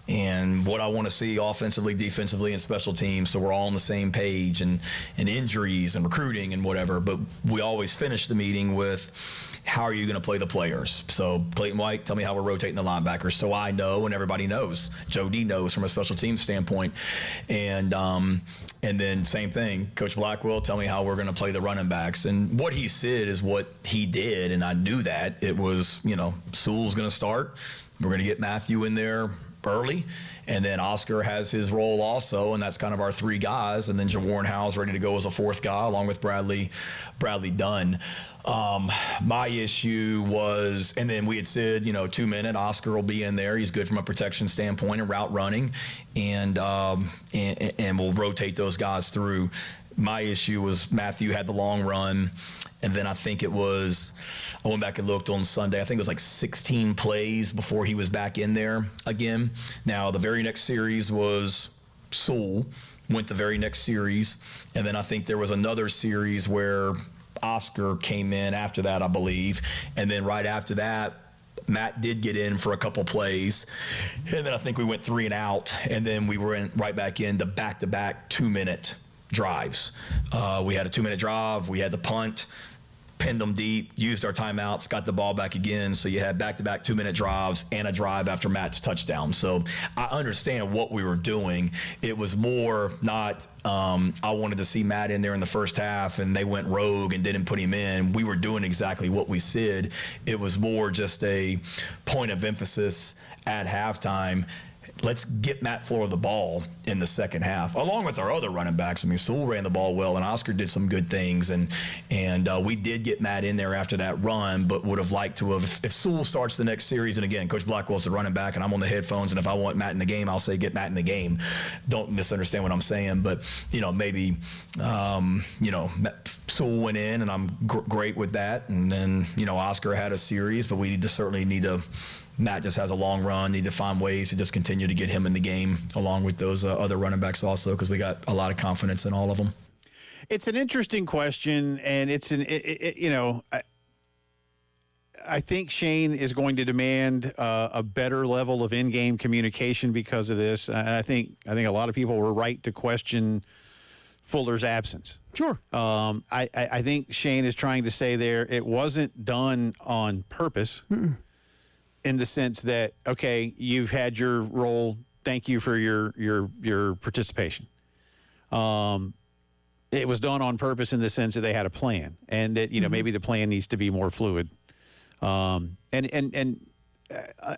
and what I want to see offensively, defensively, and special teams, so we're all on the same page, and injuries and recruiting and whatever. But we always finish the meeting with, how are you going to play the players? So Clayton White, tell me how we're rotating the linebackers, so I know and everybody knows. Joe D knows from a special teams standpoint. And then same thing, Coach Blackwell, tell me how we're going to play the running backs. And what he said is what he did, and I knew that. It was, Sewell's going to start. We're going to get Matthew in there early, and then Oscar has his role also, and that's kind of our 3 guys, and then Jawarn Howe's ready to go as a 4th guy along with Bradley Dunn. My issue was, and then we had said, 2-minute, Oscar will be in there. He's good from a protection standpoint and route running, and we'll rotate those guys through. My issue was Matthew had the long run, and then I think it was, I went back and looked on Sunday, I think it was like 16 plays before he was back in there again. Now, the very next series was Sewell, went the very next series, and then I think there was another series where Oscar came in after that, I believe, and then right after that, Matt did get in for a couple plays, and then I think we went 3 and out, and then we were right back into back-to-back 2-minute drives. We had a 2-minute drive, we had the punt, pinned them deep, used our timeouts, got the ball back again. So you had back-to-back 2-minute drives and a drive after Matt's touchdown. So I understand what we were doing. It was more not I wanted to see Matt in there in the first half and they went rogue and didn't put him in. We were doing exactly what we said. It was more just a point of emphasis at halftime. Let's get Matt Flora the ball in the second half, along with our other running backs. I mean, Sewell ran the ball well, and Oscar did some good things, and we did get Matt in there after that run, but would have liked to have, if Sewell starts the next series, and again, Coach Blackwell's the running back, and I'm on the headphones, and if I want Matt in the game, I'll say get Matt in the game. Don't misunderstand what I'm saying, but, maybe, Sewell went in, and I'm great with that, and then, Oscar had a series, but we certainly need to – Matt just has a long run. Need to find ways to just continue to get him in the game along with those other running backs also, because we got a lot of confidence in all of them. It's an interesting question, and I think Shane is going to demand a better level of in-game communication because of this. I think a lot of people were right to question Fuller's absence. Sure. I think Shane is trying to say there it wasn't done on purpose. In the sense that, okay, you've had your role. Thank you for your participation. It was done on purpose in the sense that they had a plan, and that maybe the plan needs to be more fluid. And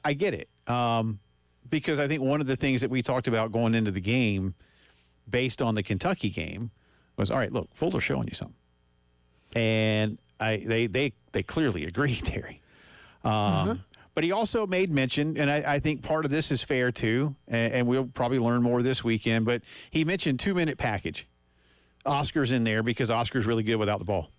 I get it because I think one of the things that we talked about going into the game, based on the Kentucky game, was all right. Look, Fuller's showing you something, and they clearly agree, Terry. But he also made mention, and I think part of this is fair too, and we'll probably learn more this weekend, but he mentioned 2-minute package. Oscar's in there because Oscar's really good without the ball.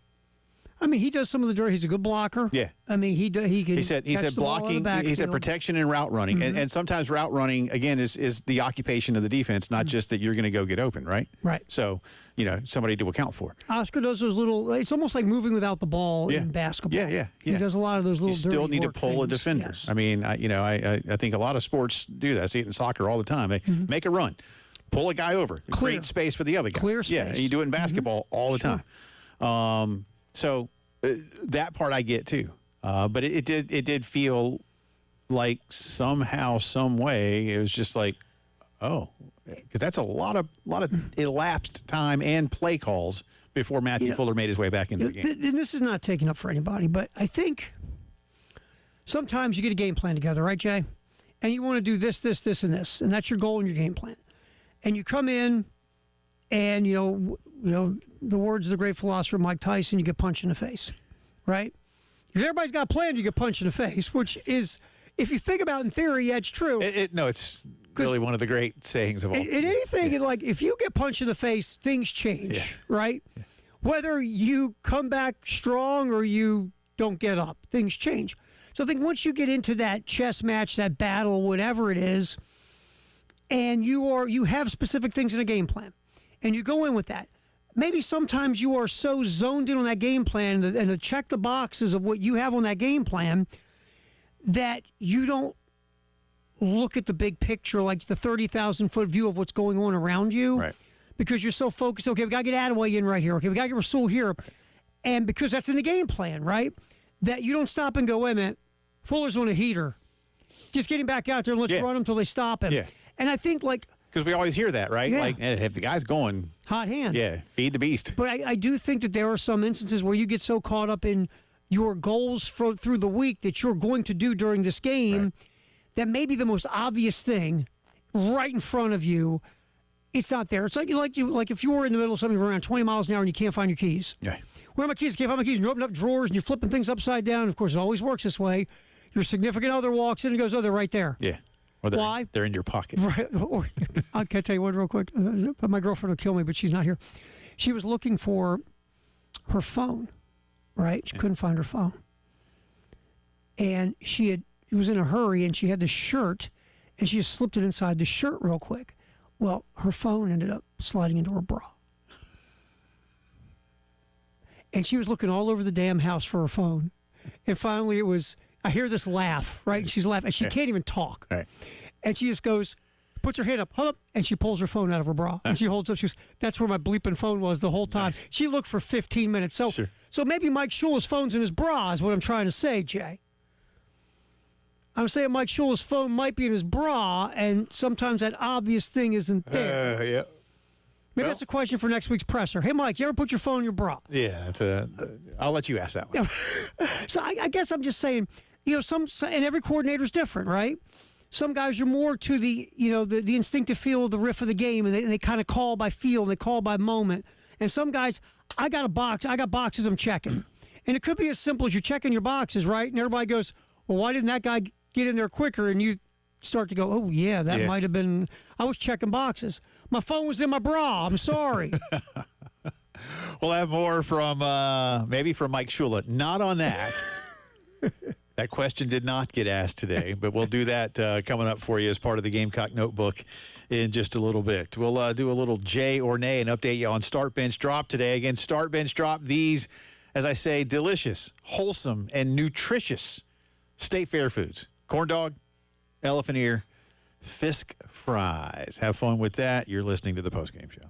I mean, he does some of the dirt. He's a good blocker. Yeah. I mean, he can. He said blocking. He said protection and route running, and sometimes route running again is the occupation of the defense, not just that you're going to go get open, right? Right. So somebody to account for. Oscar does those little. It's almost like moving without the ball in basketball. Yeah. He does a lot of those little. You still dirty need to work pull things. a defender. Yes. I mean, I think a lot of sports do that. I see it in soccer all the time. They make a run, pull a guy over, create space for the other guy. Clear space. Yeah, you do it in basketball all the time. So. That part I get too, but it did feel like somehow, some way, it was just like, because that's a lot of elapsed time and play calls before Matthew Fuller made his way back into the game. And this is not taking up for anybody, but I think sometimes you get a game plan together, right, Jay? And you want to do this, this, this, and this, and that's your goal in your game plan. And you come in, and the words of the great philosopher Mike Tyson, you get punched in the face, right? If everybody's got a plan, you get punched in the face, which is, if you think about it in theory, yeah, it's true. It's really one of the great sayings of all. In anything, like if you get punched in the face, things change, right? Yeah. Whether you come back strong or you don't get up, things change. So I think once you get into that chess match, that battle, whatever it is, and you have specific things in a game plan, and you go in with that. Maybe sometimes you are so zoned in on that game plan and to check the boxes of what you have on that game plan that you don't look at the big picture, like the 30,000-foot view of what's going on around you. Right. Because you're so focused, okay, we got to get Adaway in right here. Okay, we got to get Rasul here. And because that's in the game plan, right, that you don't stop and go, wait a minute, Fuller's on a heater. Just get him back out there and let's run him until they stop him. Yeah. And I think, like, because we always hear that, right? Yeah. Like, if the guy's going hot hand. Yeah, feed the beast. But I do think that there are some instances where you get so caught up in your goals through the week that you're going to do during this game that maybe the most obvious thing right in front of you, it's not there. It's like if you were in the middle of something around 20 miles an hour and you can't find your keys. Yeah. Where are my keys? Can't find my keys. And you open up drawers and you're flipping things upside down. Of course, it always works this way. Your significant other walks in and goes, oh, they're right there. Yeah. Or why? They're in your pocket. Right. I can tell you one real quick. My girlfriend will kill me, but she's not here. She was looking for her phone, right? She couldn't find her phone. And she was in a hurry, and she had the shirt, and she just slipped it inside the shirt real quick. Well, her phone ended up sliding into her bra. And she was looking all over the damn house for her phone. And finally it was, I hear this laugh, right? And she's laughing, and she can't even talk. Right. And she just goes, puts her hand up, hold up, and she pulls her phone out of her bra. And she holds up. She goes, that's where my bleeping phone was the whole time. Nice. She looked for 15 minutes. So, Sure. so maybe Mike Shula's phone's in his bra is what I'm trying to say, Jay. I'm saying Mike Shula's phone might be in his bra, and sometimes that obvious thing isn't there. Yeah. Maybe that's a question for next week's presser. Hey, Mike, you ever put your phone in your bra? Yeah, I'll let you ask that one. So I guess I'm just saying, and every coordinator's different, right? Some guys are more to the instinctive feel of the riff of the game, and they kind of call by feel, and they call by moment. And some guys, I got boxes I'm checking. And it could be as simple as you're checking your boxes, right? And everybody goes, well, why didn't that guy get in there quicker? And you start to go, oh, yeah, that might have been, I was checking boxes. My phone was in my bra. I'm sorry. We'll have more from maybe from Mike Shula. Not on that. That question did not get asked today, but we'll do that coming up for you as part of the Gamecock Notebook in just a little bit. We'll do a little J or nay and update you on Start Bench Drop today. Again, Start Bench Drop, these, as I say, delicious, wholesome, and nutritious State Fair foods. Corn dog, elephant ear, Fisk fries. Have fun with that. You're listening to the postgame show.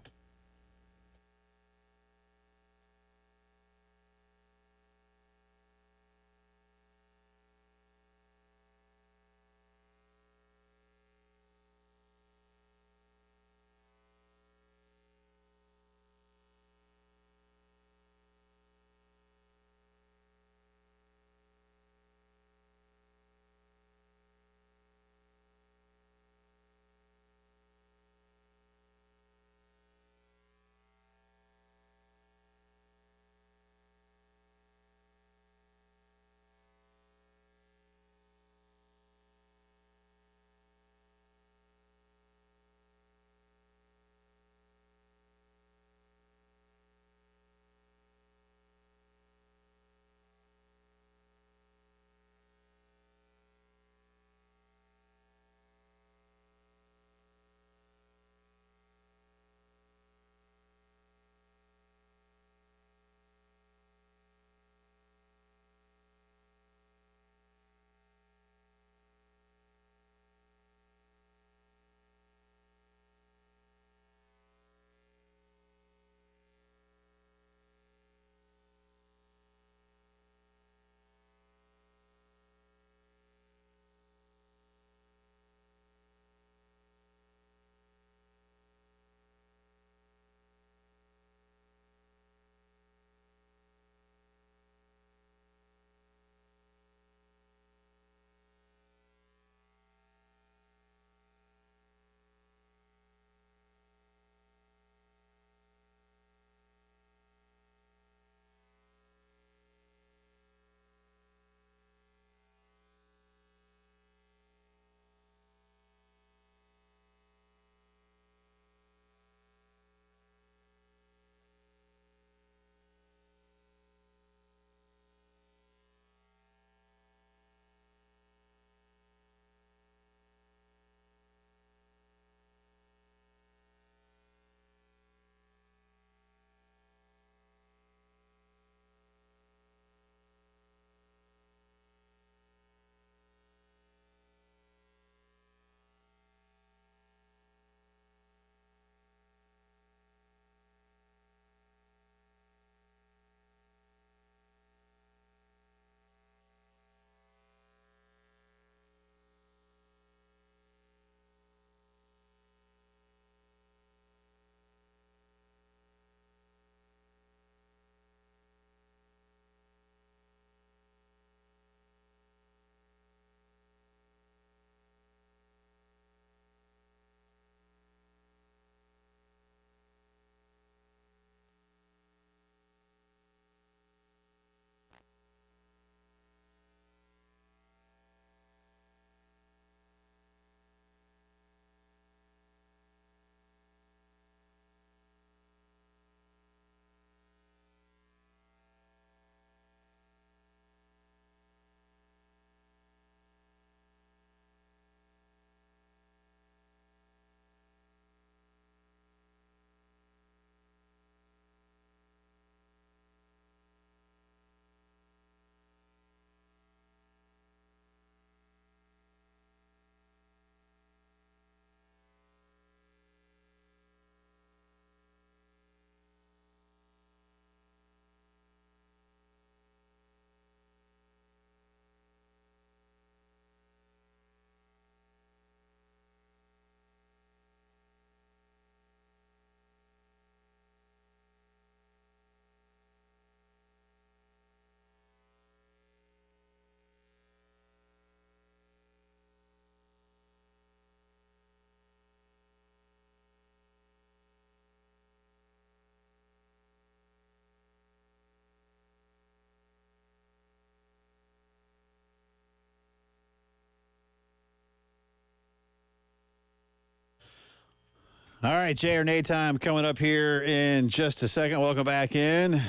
All right, Jay or Nay time coming up here in just a second. Welcome back in.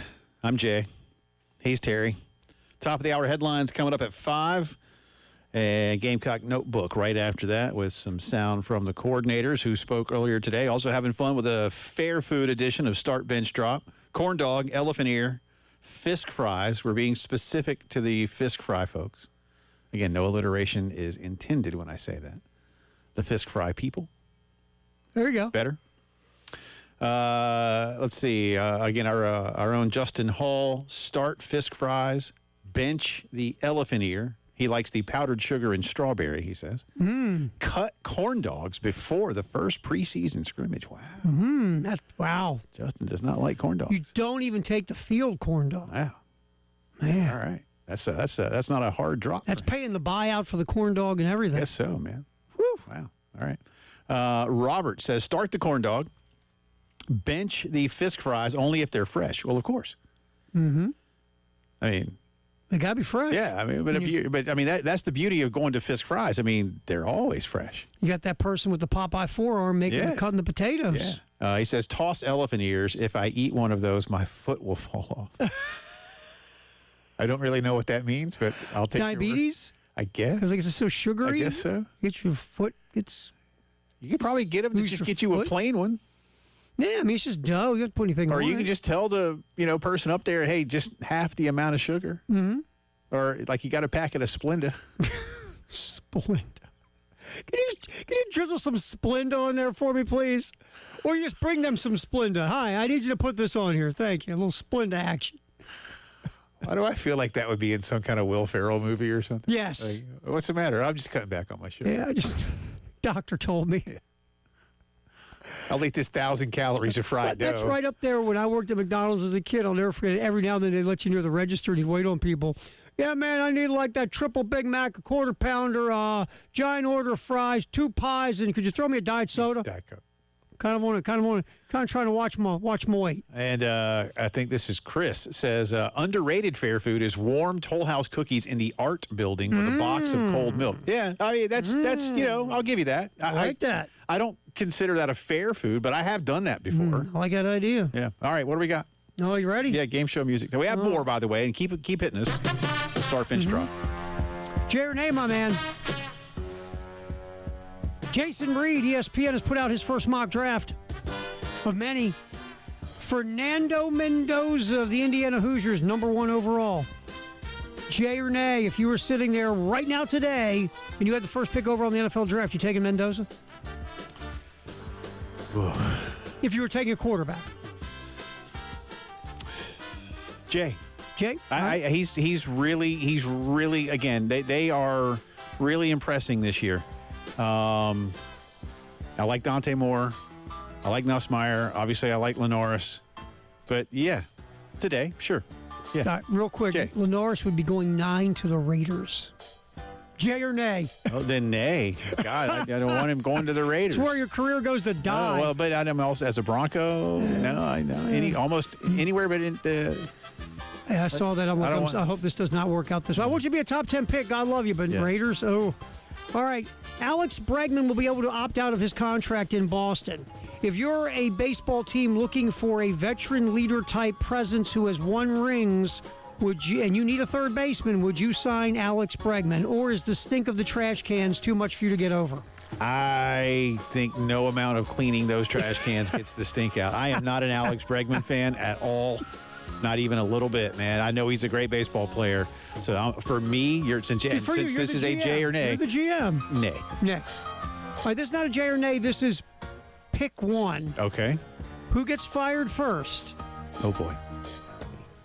I'm Jay. He's Terry. Top of the hour headlines coming up at 5. And Gamecock Notebook right after that with some sound from the coordinators who spoke earlier today. Also having fun with a fair food edition of Start Bench Drop. Corn dog, elephant ear, Fisk fries. We're being specific to the Fisk fry folks. Again, no alliteration is intended when I say that. The Fisk fry people. There you go. Better. Let's see. Again, our own Justin Hall. Start Fisk fries. Bench the elephant ear. He likes the powdered sugar and strawberry, he says. Cut corn dogs before the first preseason scrimmage. Wow. Wow. Justin does not like corn dogs. You don't even take the field corn dog. Wow. Man. All right. That's not a hard drop. That's paying the buyout for the corn dog and everything. Guess so, man. Whew. Wow. All right. Robert says, start the corn dog. Bench the Fisk fries only if they're fresh. Well, of course. Mm-hmm. I mean, they gotta be fresh. yeah. I mean, that's the beauty of going to Fisk fries. I mean, they're always fresh. You got that person with the Popeye forearm cutting the potatoes. Yeah. He says, toss elephant ears. If I eat one of those, my foot will fall off. I don't really know what that means, but I'll take diabetes. I guess. Because it's so sugary. I guess so. Get your foot. You could probably get them to just get you a plain one. Yeah, I mean, it's just dough. You don't have to put anything on it. Or you can just tell the person up there, hey, just half the amount of sugar. Mm-hmm. Or like you got a packet of Splenda. Splenda. Can you drizzle some Splenda on there for me, please? Or you just bring them some Splenda. Hi, I need you to put this on here. Thank you. A little Splenda action. Why do I feel like that would be in some kind of Will Ferrell movie or something? Yes. Like, what's the matter? I'm just cutting back on my sugar. Yeah, doctor told me. Yeah. I'll eat this 1,000 calories of fried dough. That's right up there when I worked at McDonald's as a kid. I'll never forget it. Every now and then they let you near the register and you'd wait on people. Yeah, man, I need like that triple Big Mac, a quarter pounder, giant order of fries, 2 pies, and could you throw me a diet soda? Diet Coke. Kind of trying to watch my weight. And I think this is Chris says underrated fair food is warm Toll House cookies in the art building with a box of cold milk. Yeah, I mean that's I'll give you that. I like that. I don't consider that a fair food, but I have done that before. I like that idea. Yeah. All right, what do we got? Oh, you ready? Yeah, game show music. We have more, by the way, and keep hitting us. The Start Bench Drop. Jay or nay, my man. Jason Reed, ESPN, has put out his first mock draft of many. Fernando Mendoza of the Indiana Hoosiers, #1 overall. Jay or nay, if you were sitting there right now today and you had the first pick over on the NFL draft, you taking Mendoza? Whoa. If you were taking a quarterback. Jay. Jay? He's really again, they are really impressing this year. I like Dante Moore. I like Nussmeier. Obviously, I like Lenoris. But, yeah, today, sure. Yeah. Real quick, Jay. Lenoris would be going 9 to the Raiders. Jay or nay? Oh, then nay. God, I don't want him going to the Raiders. It's where your career goes to die. Oh, well, but I'm also, as a Bronco, no, I know. Almost anywhere but in the... I saw that. I hope this does not work out this way. I want you to be a top 10 pick. God love you, but Raiders, oh. All right. Alex Bregman will be able to opt out of his contract in Boston. If you're a baseball team looking for a veteran leader type presence who has won rings, and you need a third baseman, would you sign Alex Bregman? Or is the stink of the trash cans too much for you to get over? I think no amount of cleaning those trash cans gets the stink out. I am not an Alex Bregman fan at all. Not even a little bit, man. I know he's a great baseball player. So for me, since this is a J or nay. You're the GM. Nay. Nay. All right, this is not a J or nay. This is pick one. Okay. Who gets fired first? Oh, boy.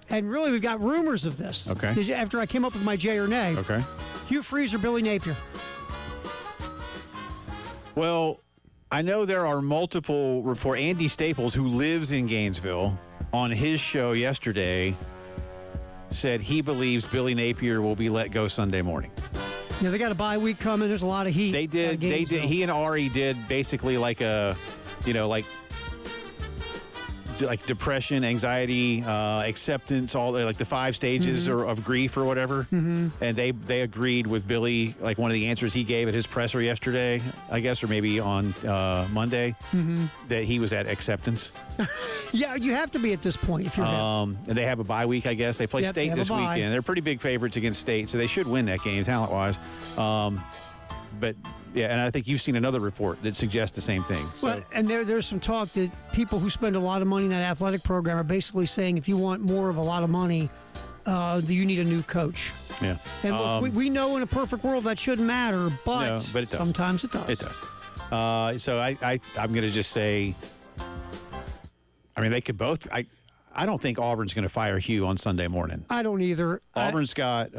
And really, we've got rumors of this. Okay. After I came up with my J or nay. Okay. Hugh Freeze or Billy Napier? Well, I know there are multiple reports. Andy Staples, who lives in Gainesville, on his show yesterday said he believes Billy Napier will be let go Sunday morning. Yeah, they got a bye week coming. There's a lot of heat. They did. He and Ari did basically like a, like depression, anxiety, acceptance, all like the 5 stages of grief or whatever. And they agreed with Billy, like one of the answers he gave at his presser yesterday, I guess, or maybe on Monday, that he was at acceptance. Yeah, you have to be at this point if you're him. And they have a bye week, I guess. They play Yep, State they have this a bye. weekend. They're pretty big favorites against State, so they should win that game talent-wise. But yeah, and I think you've seen another report that suggests the same thing. So Well, and there's some talk that people who spend a lot of money in that athletic program are basically saying if you want more of a lot of money, you need a new coach. yeah, And look, we know in a perfect world that shouldn't matter, but, No, but it does. sometimes it does. it does. So I'm going to just say, I mean, they could both. I don't think Auburn's going to fire Hugh on Sunday morning. I don't either. Auburn's got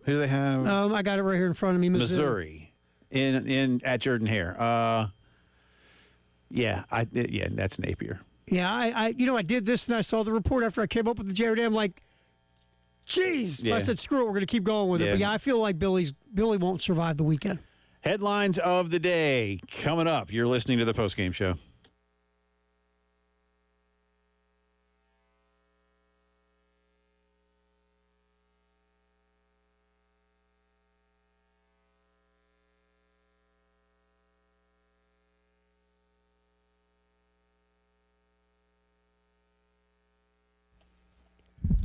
who do they have? I got it right here in front of me. Missouri in at Jordan Hare. Yeah, that's Napier. Yeah, I did this and I saw the report after I came up with the JRD. I'm like, geez. Yeah. I said, screw it, we're going to keep going with it. Yeah. But yeah, I feel like Billy won't survive the weekend. Headlines of the day coming up. You're listening to the postgame show.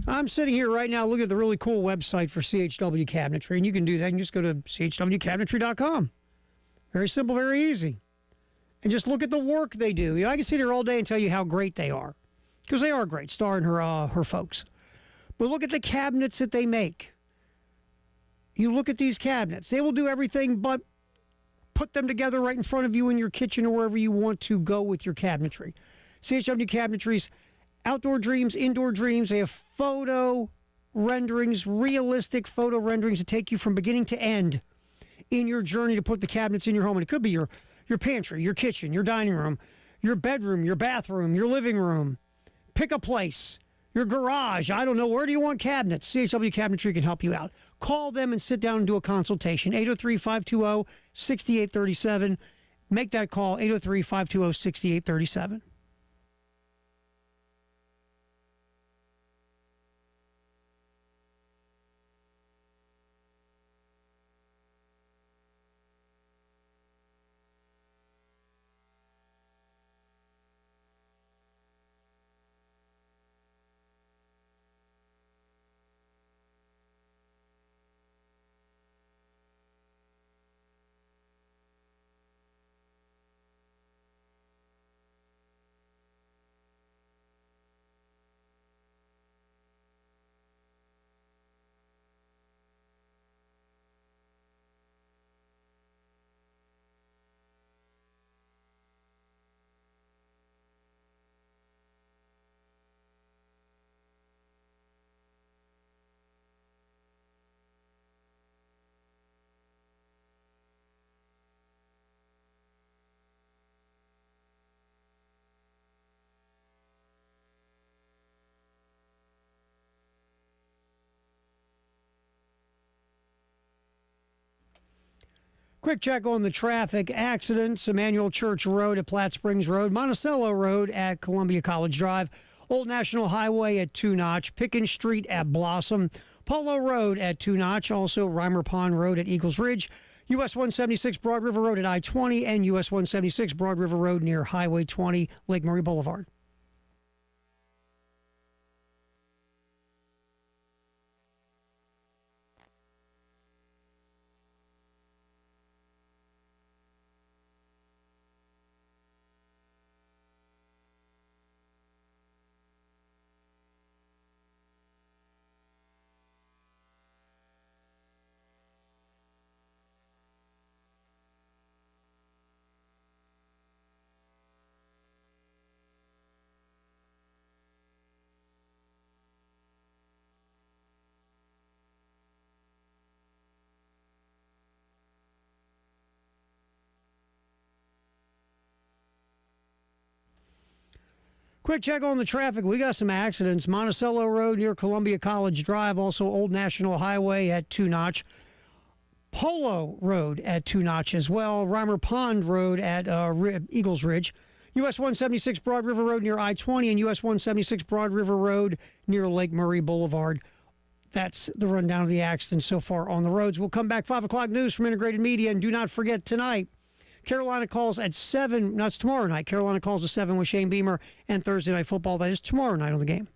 I'm sitting here right now looking at the really cool website for CHW Cabinetry, and you can do that. You can just go to chwcabinetry.com. Very simple, very easy. And just look at the work they do. I can sit here all day and tell you how great they are, because they are great, Star and her folks. But look at the cabinets that they make. You look at these cabinets. They will do everything but put them together right in front of you in your kitchen or wherever you want to go with your cabinetry. CHW Cabinetry's outdoor dreams, indoor dreams. They have photo renderings, realistic photo renderings to take you from beginning to end in your journey to put the cabinets in your home. And it could be your pantry, your kitchen, your dining room, your bedroom, your bathroom, your living room. Pick a place, your garage. I don't know. Where do you want cabinets? CHW Cabinetry can help you out. Call them and sit down and do a consultation. 803-520-6837. Make that call, 803-520-6837. Quick check on the traffic accidents. Emmanuel Church Road at Platte Springs Road. Monticello Road at Columbia College Drive. Old National Highway at Two Notch. Pickens Street at Blossom. Polo Road at Two Notch. Also Reimer Pond Road at Eagles Ridge. US 176 Broad River Road at I-20 and US 176 Broad River Road near Highway 20, Lake Murray Boulevard. Quick check on the traffic. We got some accidents. Monticello Road near Columbia College Drive. Also Old National Highway at Two Notch. Polo Road at Two Notch as well. Reimer Pond Road at Eagles Ridge. US 176 Broad River Road near I-20 and US 176 Broad River Road near Lake Murray Boulevard. That's the rundown of the accidents so far on the roads. We'll come back 5 o'clock news from Integrated Media. And do not forget tonight, Carolina calls at 7. No, it's tomorrow night. Carolina calls at 7 with Shane Beamer, and Thursday Night Football. That is tomorrow night on the game.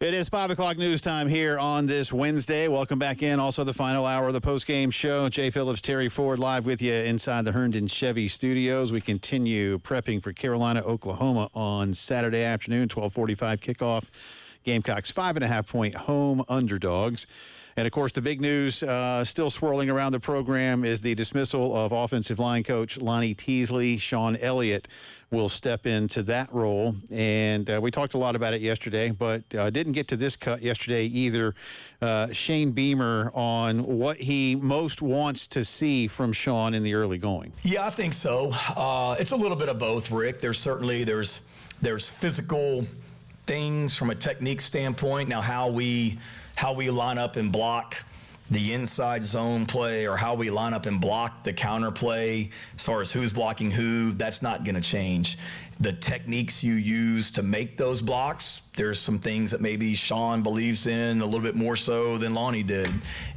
It is 5 o'clock news time here on this Wednesday. Welcome back in. Also, the final hour of the postgame show. Jay Phillips, Terry Ford live with you inside the Herndon Chevy studios. We continue prepping for Carolina, Oklahoma on Saturday afternoon, 12:45 kickoff. Gamecocks 5.5-point home underdogs. And, of course, the big news still swirling around the program is the dismissal of offensive line coach Lonnie Teasley. Sean Elliott will step into that role. And we talked a lot about it yesterday, but didn't get to this cut yesterday either. Shane Beamer on what he most wants to see from Sean in the early going. Yeah, I think so. It's a little bit of both, Rick. There's physical things from a technique standpoint. Now, how we line up and block the inside zone play, or how we line up and block the counter play, as far as who's blocking who, that's not going to change. The techniques you use to make those blocks, there's some things that maybe Sean believes in a little bit more so than Lonnie did.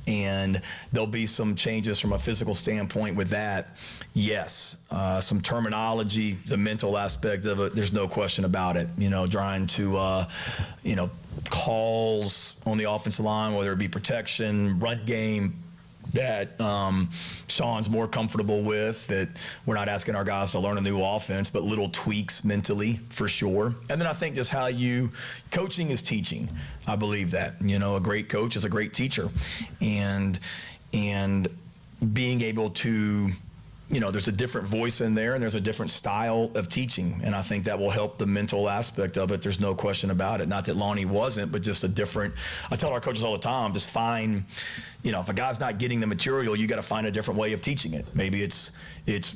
And there'll be some changes from a physical standpoint with that. Yes, some terminology, the mental aspect of it, there's no question about it. Trying to, calls on the offensive line, whether it be protection, run game, that Sean's more comfortable with, that we're not asking our guys to learn a new offense, but little tweaks mentally for sure. And then I think just coaching is teaching. I believe that, a great coach is a great teacher, and being able to, there's a different voice in there and there's a different style of teaching. And I think that will help the mental aspect of it. There's no question about it. Not that Lonnie wasn't, but just I tell our coaches all the time, just find, if a guy's not getting the material, you got to find a different way of teaching it. Maybe it's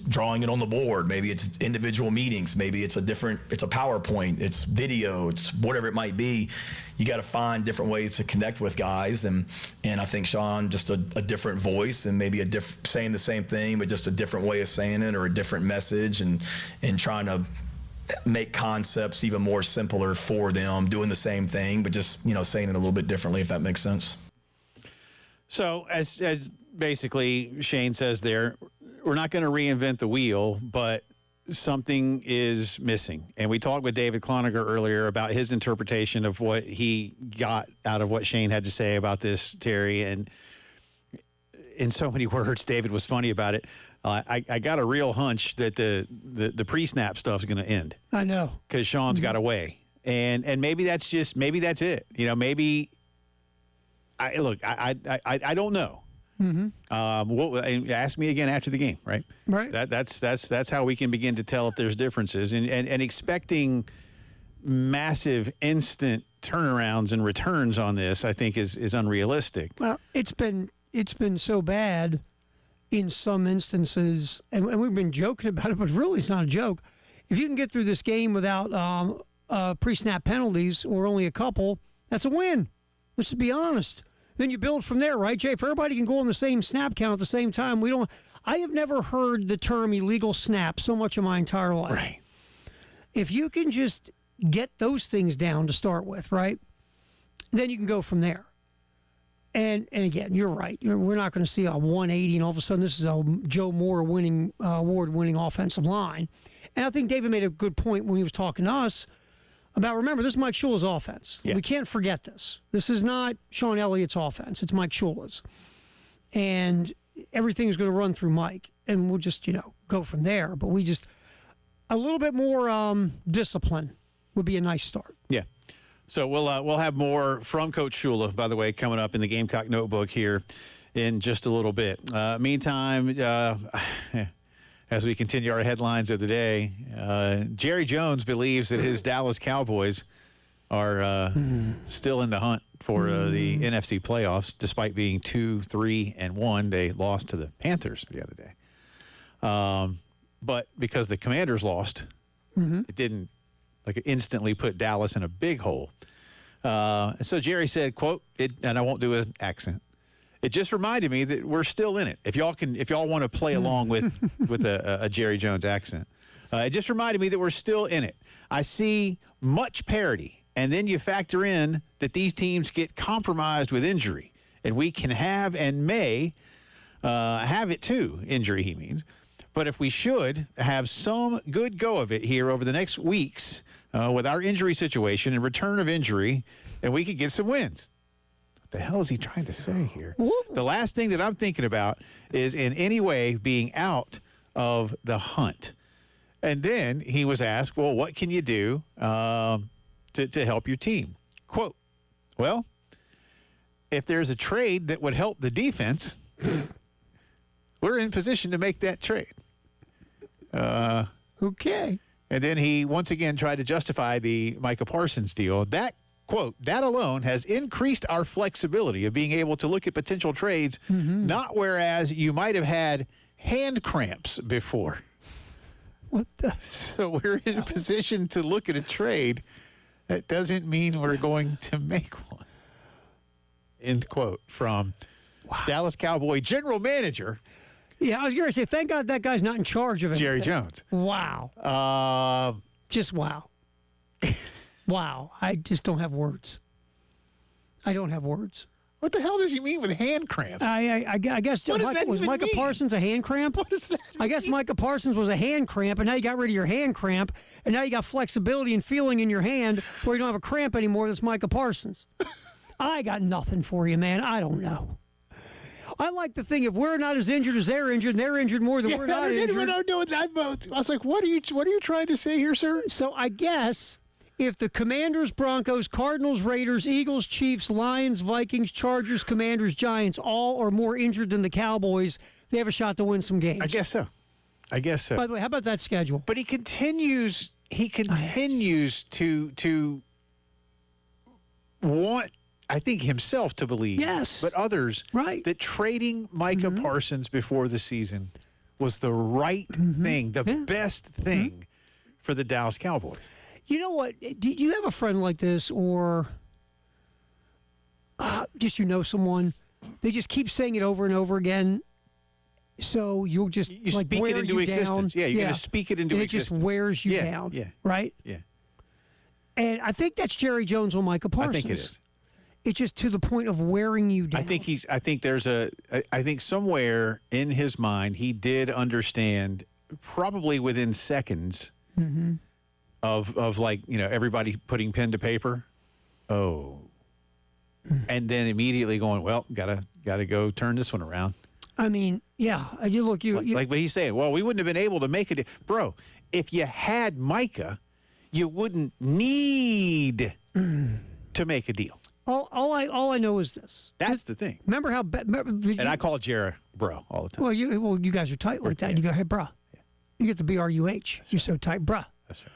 drawing it on the board. Maybe it's individual meetings. Maybe it's a PowerPoint. It's video. It's whatever it might be. You got to find different ways to connect with guys. And I think Sean, just a different voice, and maybe saying the same thing, but just a different way of saying it, or a different message, and trying to make concepts even more simpler for them, doing the same thing, but just, saying it a little bit differently, if that makes sense. So as basically Shane says there, we're not going to reinvent the wheel, but something is missing. And we talked with David Cloninger earlier about his interpretation of what he got out of what Shane had to say about this, Terry. And in so many words, David was funny about it. I got a real hunch that the pre-snap stuff is going to end. I know. Because Sean's got away. And maybe that's it. Maybe – I don't know. Mm-hmm. Ask me again after the game, right? Right. That's how we can begin to tell if there's differences. And expecting massive instant turnarounds and returns on this, I think, is unrealistic. Well, it's been so bad in some instances, and we've been joking about it, but really it's not a joke. If you can get through this game without pre-snap penalties, or only a couple, that's a win. Let's just be honest. Then you build from there, right, Jay? If everybody can go on the same snap count at the same time, I have never heard the term illegal snap so much in my entire life. Right. If you can just get those things down to start with, right, then you can go from there. And again, you're right. We're not going to see a 180 and all of a sudden this is a Joe Moore award-winning offensive line. And I think David made a good point when he was talking to us. remember, this is Mike Shula's offense. Yeah. We can't forget this. This is not Sean Elliott's offense. It's Mike Shula's. And everything is going to run through Mike. And we'll just, go from there. But a little bit more discipline would be a nice start. Yeah. So we'll have more from Coach Shula, by the way, coming up in the Gamecock Notebook here in just a little bit. Meantime, as we continue our headlines of the day, Jerry Jones believes that his Dallas Cowboys are still in the hunt for the NFC playoffs, despite being 2-3-1. They lost to the Panthers the other day. But because the Commanders lost, it didn't instantly put Dallas in a big hole. So Jerry said, quote, and I won't do an accent, it just reminded me that we're still in it. If y'all want to play along with a Jerry Jones accent, it just reminded me that we're still in it. I see much parity, and then you factor in that these teams get compromised with injury, and we can have and may have it too, injury he means. But if we should have some good go of it here over the next weeks with our injury situation and return of injury, then we could get some wins. What the hell is he trying to say here? The last thing that I'm thinking about is in any way being out of the hunt. And then he was asked, well, what can you do to help your team? Quote, well, if there's a trade that would help the defense, we're in position to make that trade. Okay. And then he once again tried to justify the Micah Parsons deal. That, quote, that alone has increased our flexibility of being able to look at potential trades, not whereas you might have had hand cramps before. What the? So we're in a position to look at a trade. That doesn't mean we're going to make one. End quote from Dallas Cowboy general manager. Yeah, I was going to say, thank God that guy's not in charge of it. Jerry Jones. Wow. Just wow. Wow. I just don't have words. I don't have words. What the hell does he mean with hand cramps? I guess What does that was even Micah mean? Parsons a hand cramp? What does that I guess mean? Micah Parsons was a hand cramp, and now you got rid of your hand cramp, and now you got flexibility and feeling in your hand where you don't have a cramp anymore. That's Micah Parsons. I got nothing for you, man. I don't know. I like to think if we're not as injured as they're injured, and they're injured more than we're not injured. I was like, what are you trying to say here, sir? So I guess if the Commanders, Broncos, Cardinals, Raiders, Eagles, Chiefs, Lions, Vikings, Chargers, Commanders, Giants all are more injured than the Cowboys, they have a shot to win some games. I guess so. By the way, how about that schedule? But he continues to want, I think, himself to believe, yes, but others, right, that trading Micah Parsons before the season was the right thing, the best thing for the Dallas Cowboys. You know what? Do you have a friend like this, or just someone? They just keep saying it over and over again. So you'll just you speak it into existence. Down. Yeah, you're going to speak it into existence. It just wears you down. Yeah. Right? Yeah. And I think that's Jerry Jones on Micah Parsons. I think it is. It's just to the point of wearing you down. I think somewhere in his mind he did understand, probably within seconds of like, everybody putting pen to paper. Oh. And then immediately going, well, gotta go turn this one around. I mean, yeah. Look, like what he's saying. Well, we wouldn't have been able to make it, bro. If you had Micah, you wouldn't need to make a deal. All I know is this. That's the thing. Remember how? And I call Jared bro all the time. Well, you guys are tight like that. Yeah. You go, hey, bruh. Yeah. You get the BRUH. You're so tight, bruh. That's right.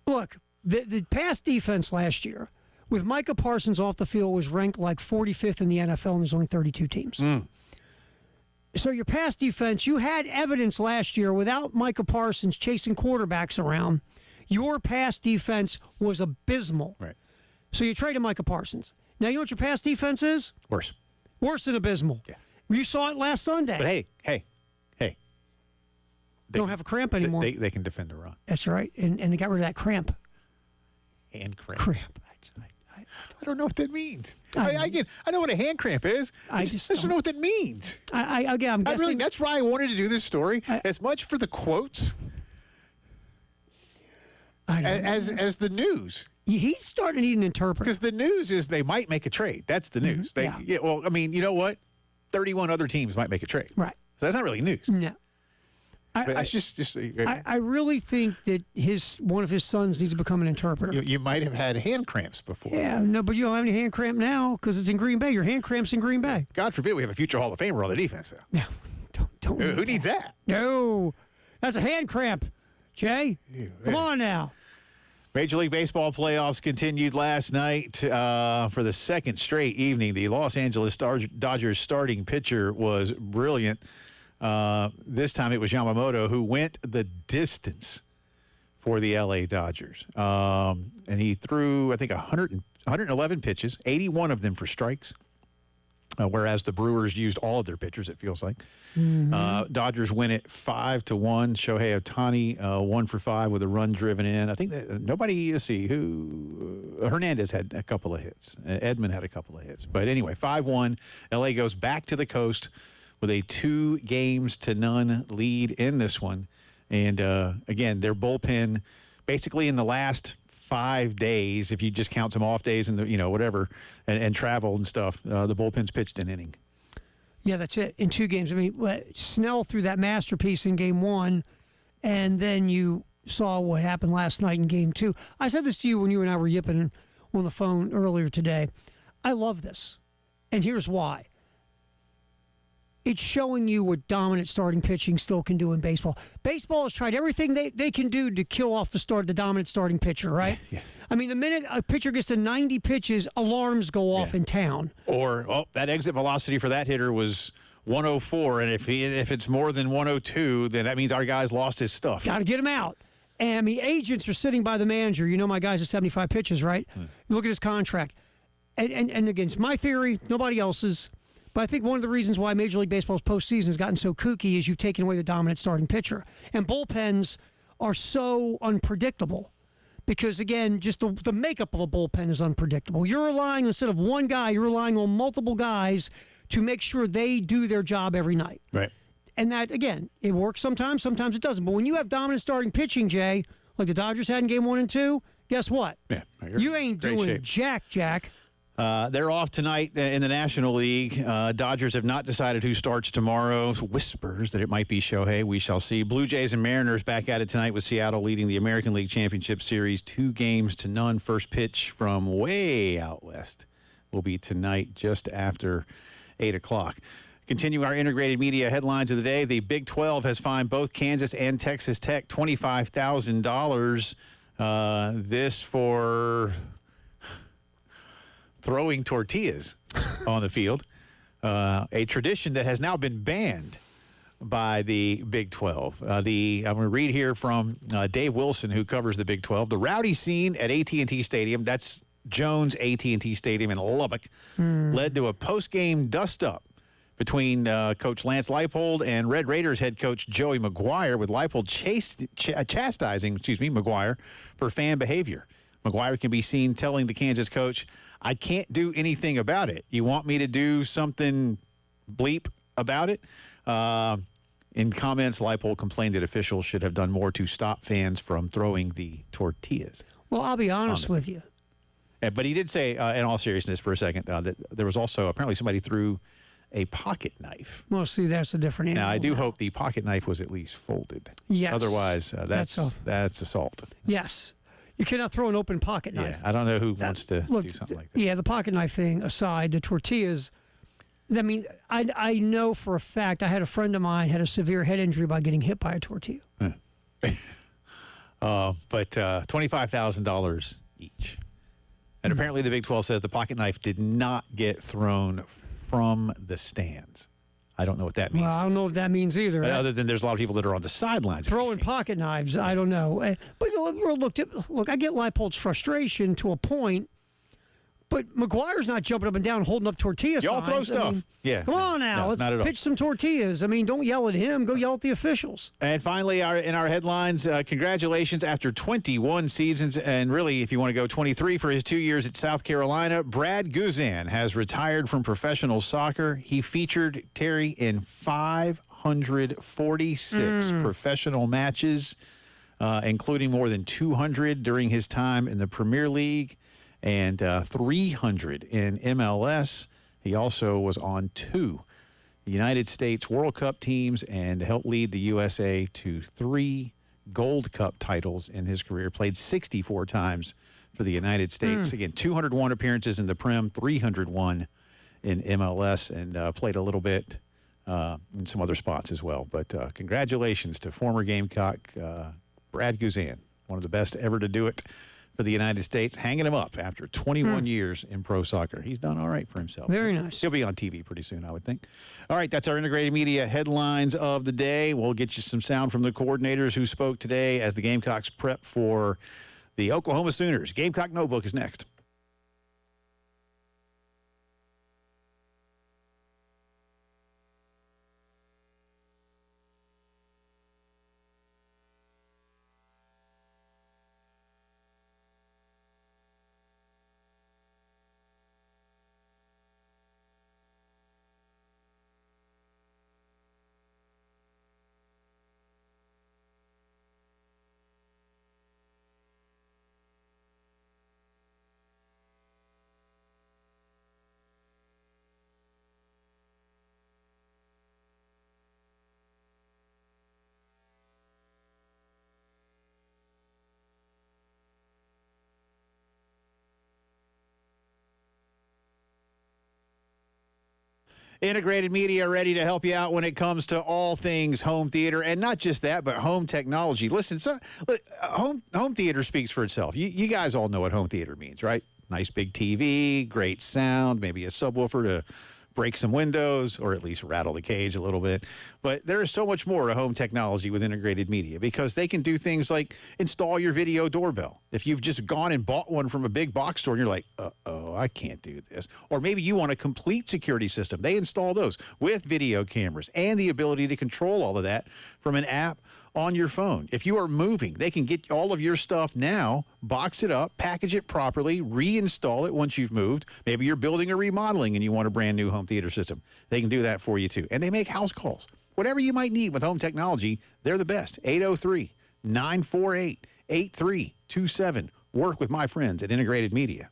Look, the pass defense last year with Micah Parsons off the field was ranked like 45th in the NFL, and there's only 32 teams. So your pass defense, you had evidence last year without Micah Parsons chasing quarterbacks around. Your pass defense was abysmal. Right. So you traded Micah Parsons. Now you know what your pass defense is? Worse. Worse than abysmal. Yeah. You saw it last Sunday. But hey. They don't have a cramp anymore. They can defend the run. That's right. And they got rid of that cramp. Hand cramp. I don't know what that means. I know what a hand cramp is. I just don't know what that means. I'm guessing. That's why I wanted to do this story. As much for the quotes as the news. He's starting to need an interpreter. Because the news is they might make a trade. That's the news. Well, I mean, you know what? 31 other teams might make a trade. Right. So that's not really news. No. I really think that one of his sons needs to become an interpreter. You might have had hand cramps before. Yeah, no, but you don't have any hand cramp now because it's in Green Bay. Your hand cramp's in Green Bay. God forbid we have a future Hall of Famer on the defense. Though. No, don't. Who needs that? No, that's a hand cramp, Jay. Come on now. Major League Baseball playoffs continued last night for the second straight evening. The Los Angeles Dodgers starting pitcher was brilliant. This time it was Yamamoto who went the distance for the LA Dodgers. And he threw, I think, 111 pitches, 81 of them for strikes, whereas the Brewers used all of their pitchers, it feels like. Dodgers win it 5-1. Shohei Ohtani 1 for 5 with a run driven in. I think that nobody, let's see, Hernandez had a couple of hits. Edman had a couple of hits. But anyway, 5-1. LA goes back to the coast with a 2-0 lead in this one. And, again, their bullpen basically in the last 5 days, if you just count some off days and, whatever, and travel and stuff, the bullpen's pitched an inning. Yeah, that's it. In 2 games. I mean, Snell threw that masterpiece in Game 1, and then you saw what happened last night in Game 2. I said this to you when you and I were yipping on the phone earlier today. I love this, and here's why. It's showing you what dominant starting pitching still can do in baseball. Baseball has tried everything they can do to kill off the dominant starting pitcher, right? Yes. I mean, the minute a pitcher gets to 90 pitches, alarms go off in town. Or, that exit velocity for that hitter was 104, and if it's more than 102, then that means our guy's lost his stuff. Got to get him out. And, I mean, agents are sitting by the manager. You know my guy's at 75 pitches, right? Look at his contract. And again, it's my theory, nobody else's. But I think one of the reasons why Major League Baseball's postseason has gotten so kooky is you've taken away the dominant starting pitcher. And bullpens are so unpredictable because, again, just the makeup of a bullpen is unpredictable. You're relying, instead of one guy, you're relying on multiple guys to make sure they do their job every night. Right. And that, again, it works sometimes it doesn't. But when you have dominant starting pitching, Jay, like the Dodgers had in Game 1 and 2, guess what? Yeah, you ain't doing shape. Jack. They're off tonight in the National League. Dodgers have not decided who starts tomorrow. Whispers that it might be Shohei. We shall see. Blue Jays and Mariners back at it tonight with Seattle leading the American League Championship Series 2-0. First pitch from way out west will be tonight just after 8 o'clock. Continue our integrated media headlines of the day. The Big 12 has fined both Kansas and Texas Tech $25,000. This for throwing tortillas on the field, a tradition that has now been banned by the Big 12. I'm going to read here from Dave Wilson, who covers the Big 12. The rowdy scene at AT&T Stadium, that's Jones AT&T Stadium in Lubbock, led to a post-game dust-up between Coach Lance Leipold and Red Raiders head coach Joey McGuire, with Leipold chastising McGuire for fan behavior. McGuire can be seen telling the Kansas coach, "I can't do anything about it. You want me to do something bleep about it?" In comments, Leipold complained that officials should have done more to stop fans from throwing the tortillas. Well, I'll be honest with you. But he did say, in all seriousness for a second, that there was also apparently somebody threw a pocket knife. Well, see, that's a different animal. Now, I do hope the pocket knife was at least folded. Yes. Otherwise, that's assault. Yes. You cannot throw an open pocket knife. Yeah, I don't know who wants to do something like that. Yeah, the pocket knife thing aside, the tortillas, I mean, I know for a fact, I had a friend of mine had a severe head injury by getting hit by a tortilla. But $25,000 each. And apparently the Big 12 says the pocket knife did not get thrown from the stands. I don't know what that means. Well, I don't know what that means either. Other than there's a lot of people that are on the sidelines. Throwing pocket knives, I don't know. But look, I get Leipold's frustration to a point, but McGuire's not jumping up and down holding up tortilla signs. Y'all throw stuff. Come on now. Let's pitch some tortillas. I mean, don't yell at him. Go yell at the officials. And finally, in our headlines, congratulations after 21 seasons, and really, if you want to go 23 for his 2 years at South Carolina, Brad Guzan has retired from professional soccer. He featured Terry in 546 professional matches. including more than 200 during his time in the Premier League and 300 in MLS. He also was on 2 United States World Cup teams and helped lead the USA to 3 Gold Cup titles in his career. Played 64 times for the United States. Again, 201 appearances in the Prem, 301 in MLS, and played a little bit in some other spots as well. But congratulations to former Gamecock Brad Guzan, one of the best ever to do it for the United States, hanging him up after 21 years in pro soccer. He's done all right for himself. Very nice. He'll be on TV pretty soon, I would think. All right, that's our integrated media headlines of the day. We'll get you some sound from the coordinators who spoke today as the Gamecocks prep for the Oklahoma Sooners. Gamecock Notebook is next. Integrated Media ready to help you out when it comes to all things home theater, and not just that, but home technology. Listen, home theater speaks for itself. You guys all know what home theater means, right? Nice big TV, great sound, maybe a subwoofer to break some windows or at least rattle the cage a little bit. But there is so much more to home technology with Integrated Media because they can do things like install your video doorbell. If you've just gone and bought one from a big box store and you're like, uh-oh, I can't do this. Or maybe you want a complete security system. They install those with video cameras and the ability to control all of that from an app on your phone. If you are moving, they can get all of your stuff now, box it up, package it properly, reinstall it once you've moved. Maybe you're building or remodeling and you want a brand new home theater system. They can do that for you too. And they make house calls. Whatever you might need with home technology, they're the best. 803-948-8327. Work with my friends at Integrated Media.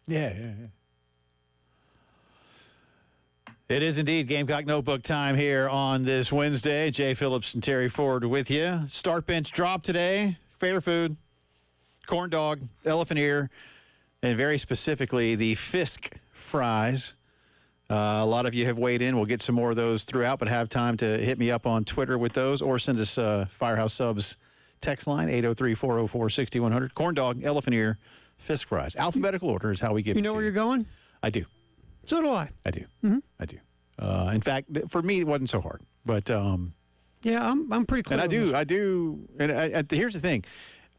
Yeah. It is indeed Gamecock Notebook time here on this Wednesday. Jay Phillips and Terry Ford with you. Start bench drop today. Favorite food, corn dog, elephant ear, and very specifically the Fisk fries. A lot of you have weighed in. We'll get some more of those throughout, but have time to hit me up on Twitter with those or send us Firehouse Subs text line, 803-404-6100. Corn dog, elephant ear, Fisk fries. Alphabetical order is how we give it to you. You know where you're going? I do. So do I. I do. I do. In fact, for me, it wasn't so hard. But yeah, I'm pretty clear. And I do. And here's the thing: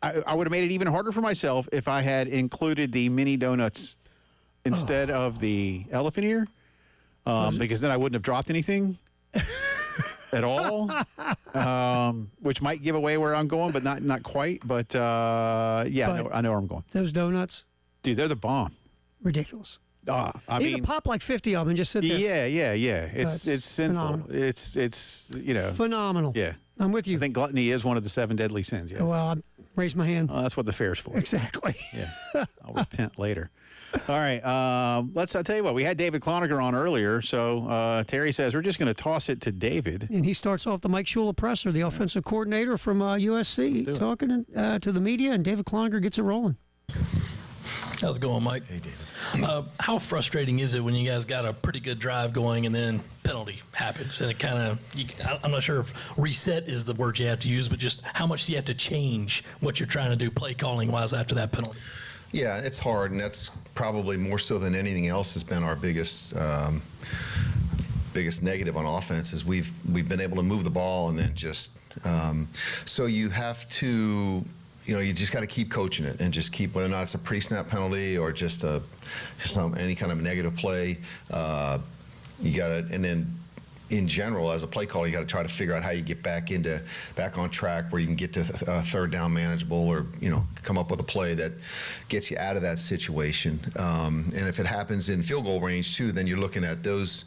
I would have made it even harder for myself if I had included the mini donuts instead of the elephant ear, because then I wouldn't have dropped anything at all, which might give away where I'm going, but not quite. But yeah, I know where I'm going. Those donuts, dude, they're the bomb. Ridiculous. I you mean, can pop like 50 of them and just sit there. Yeah. It's sinful. Phenomenal. It's phenomenal. Yeah, I'm with you. I think gluttony is one of the 7 deadly sins. Yes. Well, I raised my hand. That's what the fair's for. Exactly. Yeah, I'll repent later. All right, I'll tell you what. We had David Cloninger on earlier, so Terry says we're just going to toss it to David. And he starts off the Mike Shula presser, the offensive coordinator from USC, talking to the media, and David Cloninger gets it rolling. How's it going, Mike? Hey, David. How frustrating is it when you guys got a pretty good drive going and then penalty happens and it kind of, I'm not sure if reset is the word you have to use, but just how much do you have to change what you're trying to do play calling wise after that penalty? Yeah, it's hard, and that's probably more so than anything else has been our biggest negative on offense is we've been able to move the ball and then just so you have to. You just got to keep coaching it and just keep, whether or not it's a pre-snap penalty or just any kind of negative play, you got to, and then in general, as a play caller, you got to try to figure out how you get back on track where you can get to third down manageable or, come up with a play that gets you out of that situation. And if it happens in field goal range too, then you're looking at those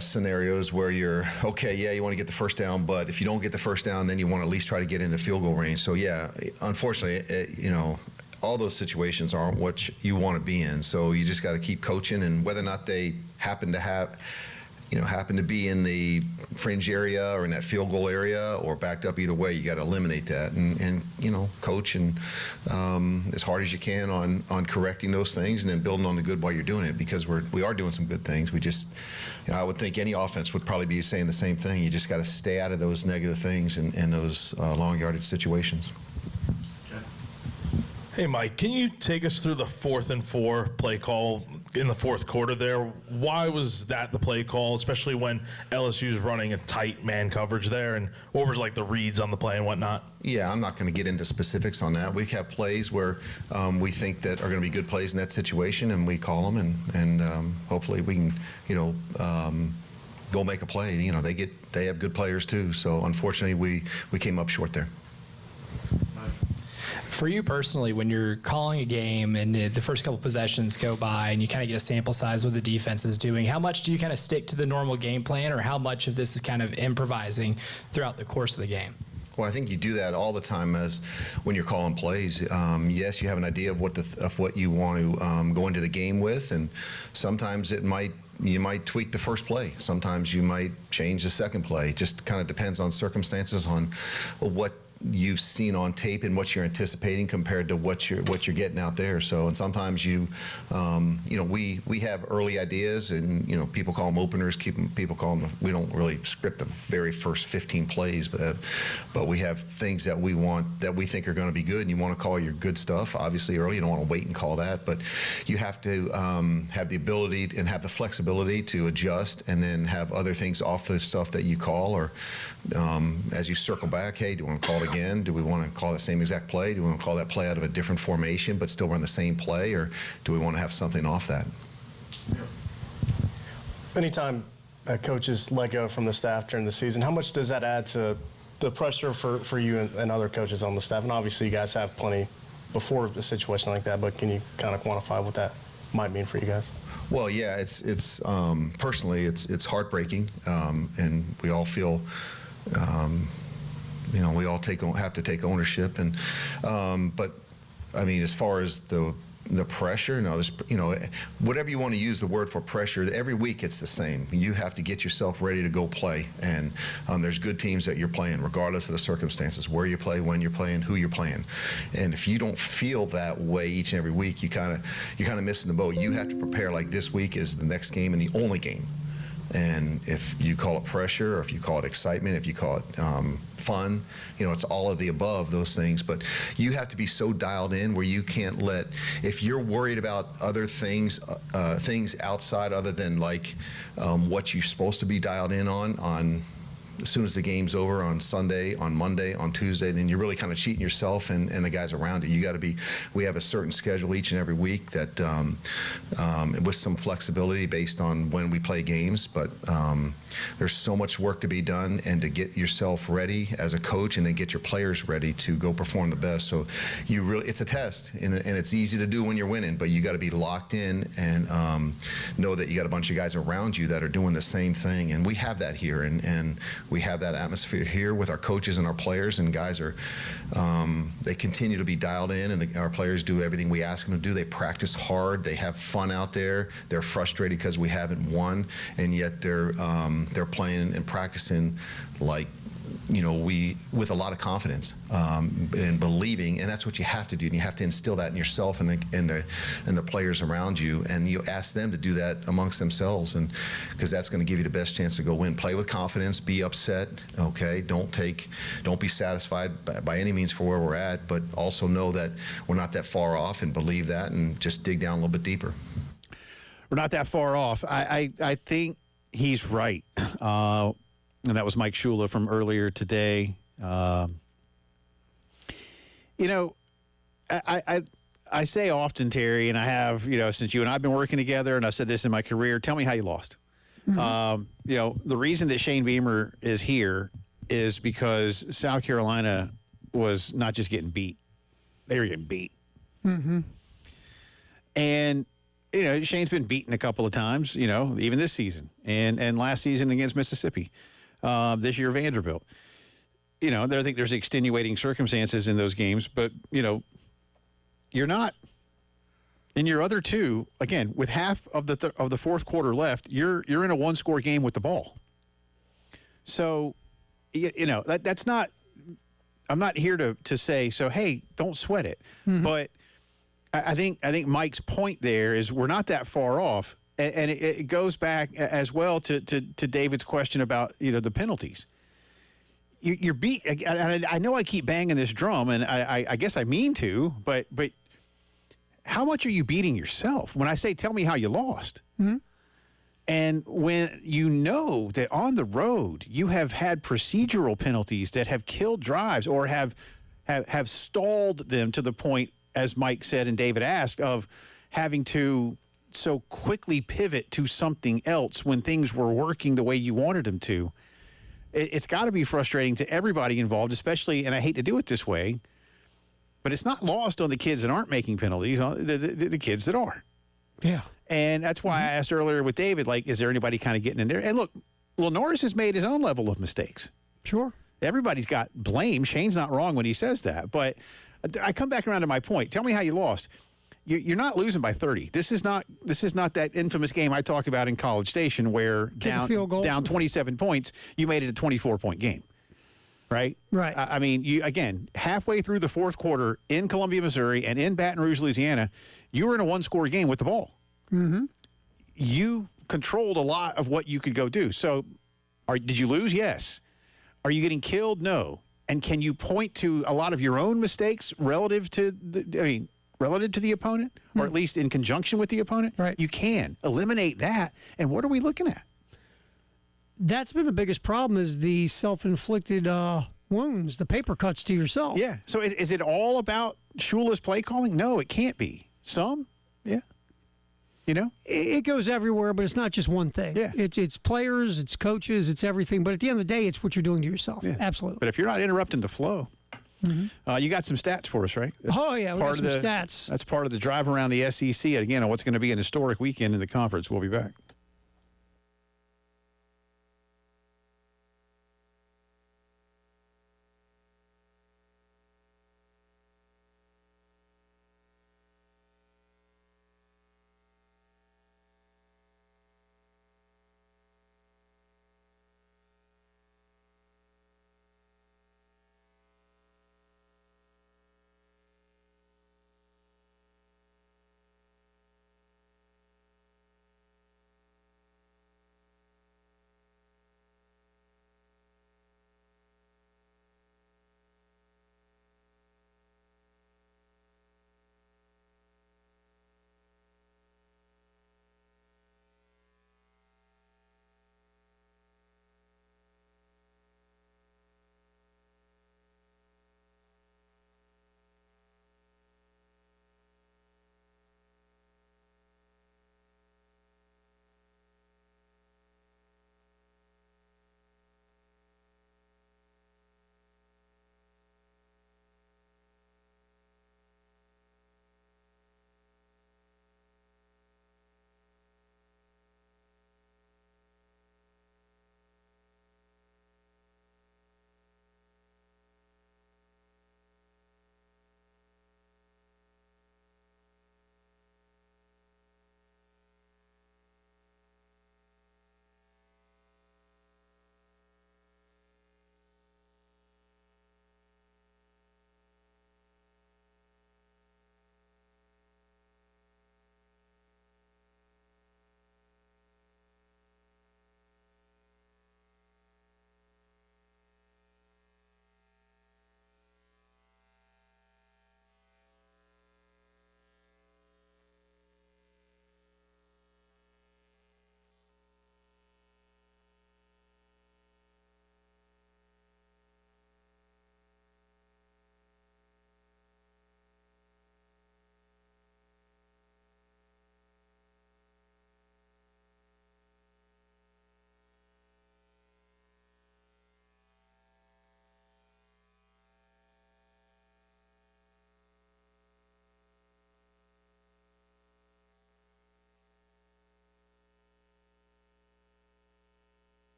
scenarios where you're okay, yeah, you want to get the first down, but if you don't get the first down, then you want to at least try to get into field goal range. So yeah, unfortunately, all those situations aren't what you want to be in. So you just got to keep coaching, and whether or not they happen to be in the fringe area or in that field goal area or backed up, either way, you got to eliminate that and coach and as hard as you can on correcting those things and then building on the good while you're doing it, because we are doing some good things. We just, I would think any offense would probably be saying the same thing. You just got to stay out of those negative things and those long yardage situations. Hey, Mike, can you take us through the 4th and 4 play call in the fourth quarter there? Why was that the play call, especially when LSU's running a tight man coverage there? And what was like the reads on the play and whatnot? Yeah, I'm not going to get into specifics on that. We have plays where we think that are going to be good plays in that situation, and we call them, and hopefully we can, go make a play. They have good players too. So unfortunately, we came up short there. For you personally, when you're calling a game and the first couple possessions go by and you kind of get a sample size what the defense is doing, how much do you kind of stick to the normal game plan, or how much of this is kind of improvising throughout the course of the game? Well, I think you do that all the time as when you're calling plays. Yes, you have an idea of what you want to go into the game with, and sometimes you might tweak the first play. Sometimes you might change the second play. It just kind of depends on circumstances, on what you've seen on tape and what you're anticipating compared to what you're getting out there. So, and sometimes we have early ideas, and people call them openers. People call them. We don't really script the very first 15 plays, but we have things that we think are going to be good, and you want to call your good stuff. Obviously, early, you don't want to wait and call that, but you have to have the ability and have the flexibility to adjust, and then have other things off the stuff that you call, or as you circle back, hey, do you want to call it again? Do we want to call the same exact play? Do we want to call that play out of a different formation but still run the same play, or do we want to have something off that? Anytime coaches let go from the staff during the season, how much does that add to the pressure for you and other coaches on the staff? And obviously you guys have plenty before a situation like that, but can you kind of quantify what that might mean for you guys? Well, yeah, it's personally it's heartbreaking, and we all feel we all have to take ownership, and but I mean, as far as the the pressure, no, there's, whatever you want to use the word for pressure, every week it's the same. You have to get yourself ready to go play. And there's good teams that you're playing, regardless of the circumstances, where you play, when you're playing, who you're playing. And if you don't feel that way each and every week, you're kind of missing the boat. You have to prepare like this week is the next game and the only game. And if you call it pressure, or if you call it excitement, if you call it fun, it's all of the above, those things. But you have to be so dialed in where you can't let, if you're worried about other things, things outside other than like what you're supposed to be dialed in on as soon as the game's over on Sunday, on Monday, on Tuesday, then you're really kind of cheating yourself and the guys around you. You got to be, we have a certain schedule each and every week that with some flexibility based on when we play games, but there's so much work to be done and to get yourself ready as a coach and then get your players ready to go perform the best. So you really, it's a test and it's easy to do when you're winning, but you got to be locked in and know that you got a bunch of guys around you that are doing the same thing. And we have that here and we have that atmosphere here with our coaches and our players, and guys are, they continue to be dialed in, and our players do everything we ask them to do. They practice hard. They have fun out there. They're frustrated because we haven't won, and yet they're playing and practicing like, with a lot of confidence and believing, and that's what you have to do. And you have to instill that in yourself and the players around you, and you ask them to do that amongst themselves, and because that's going to give you the best chance to go win. Play with confidence. Be upset. Okay, don't be satisfied by any means for where we're at, but also know that we're not that far off, and believe that, and just dig down a little bit deeper. We're not that far off. I think he's right. And that was Mike Shula from earlier today. I say often, Terry, and I have, since you and I have been working together, and I've said this in my career, tell me how you lost. Mm-hmm. The reason that Shane Beamer is here is because South Carolina was not just getting beat. They were getting beat. Mm-hmm. And Shane's been beaten a couple of times, even this season and last season against Mississippi. This year, Vanderbilt. I think there's extenuating circumstances in those games, but, you're not. In your other two, again, with half of the fourth quarter left, you're in a one-score game with the ball. So, that's not – I'm not here to say, so, hey, don't sweat it. Mm-hmm. But I think Mike's point there is we're not that far off. And it goes back as well to David's question about, the penalties. You're beat. I know I keep banging this drum, and I guess I mean to, but how much are you beating yourself? When I say, tell me how you lost. Mm-hmm. And when you know that on the road you have had procedural penalties that have killed drives or have stalled them to the point, as Mike said and David asked, of having to so quickly pivot to something else when things were working the way you wanted them to. It's got to be frustrating to everybody involved, especially, and I hate to do it this way, but it's not lost on the kids that aren't making penalties, on the kids that are. Yeah. And that's why I asked earlier with David, like, is there anybody kind of getting in there? And look, Norris has made his own level of mistakes. Sure. Everybody's got blame. Shane's not wrong when he says that. But I come back around to my point. Tell me how you lost. You're not losing by 30. This is not that infamous game I talk about in College Station where down 27 points, you made it a 24-point game, right? Right. I mean, you again, halfway through the fourth quarter in Columbia, Missouri, and in Baton Rouge, Louisiana, you were in a one-score game with the ball. Mm-hmm. You controlled a lot of what you could go do. So, did you lose? Yes. Are you getting killed? No. And can you point to a lot of your own mistakes relative to the opponent, or at least in conjunction with the opponent? Right. You can eliminate that. And what are we looking at? That's been the biggest problem, is the self-inflicted wounds, the paper cuts to yourself. Yeah. So is it all about Shula's play calling? No, it can't be. Some, yeah. It goes everywhere, but it's not just one thing. Yeah. It's players, it's coaches, it's everything. But at the end of the day, it's what you're doing to yourself. Yeah. Absolutely. But if you're not interrupting the flow, you got some stats for us, right? That's we got some stats. That's part of the drive around the SEC. Again, on what's going to be an historic weekend in the conference. We'll be back.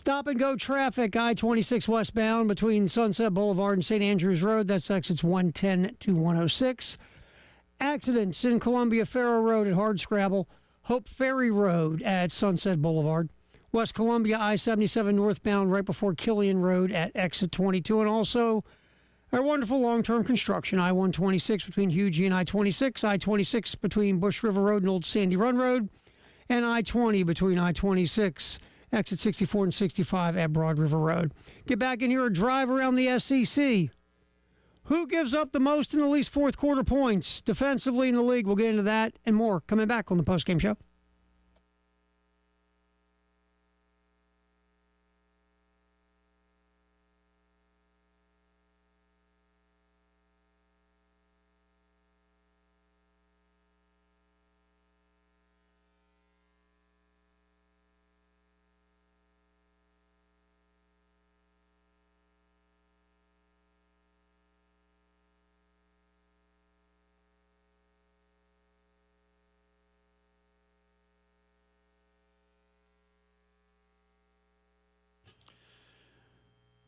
Stop-and-go traffic, I-26 westbound between Sunset Boulevard and St. Andrews Road. That's exits 110 to 106. Accidents in Columbia Faro Road at Hardscrabble. Hope Ferry Road at Sunset Boulevard. West Columbia, I-77 northbound right before Killian Road at exit 22. And also our wonderful long-term construction, I-126 between Hugie and I-26. I-26 between Bush River Road and Old Sandy Run Road. And I-20 between I-26 exit 64 and 65 at Broad River Road. Get back in here and drive around the SEC. Who gives up the most in the least fourth quarter points defensively in the league? We'll get into that and more coming back on the postgame show.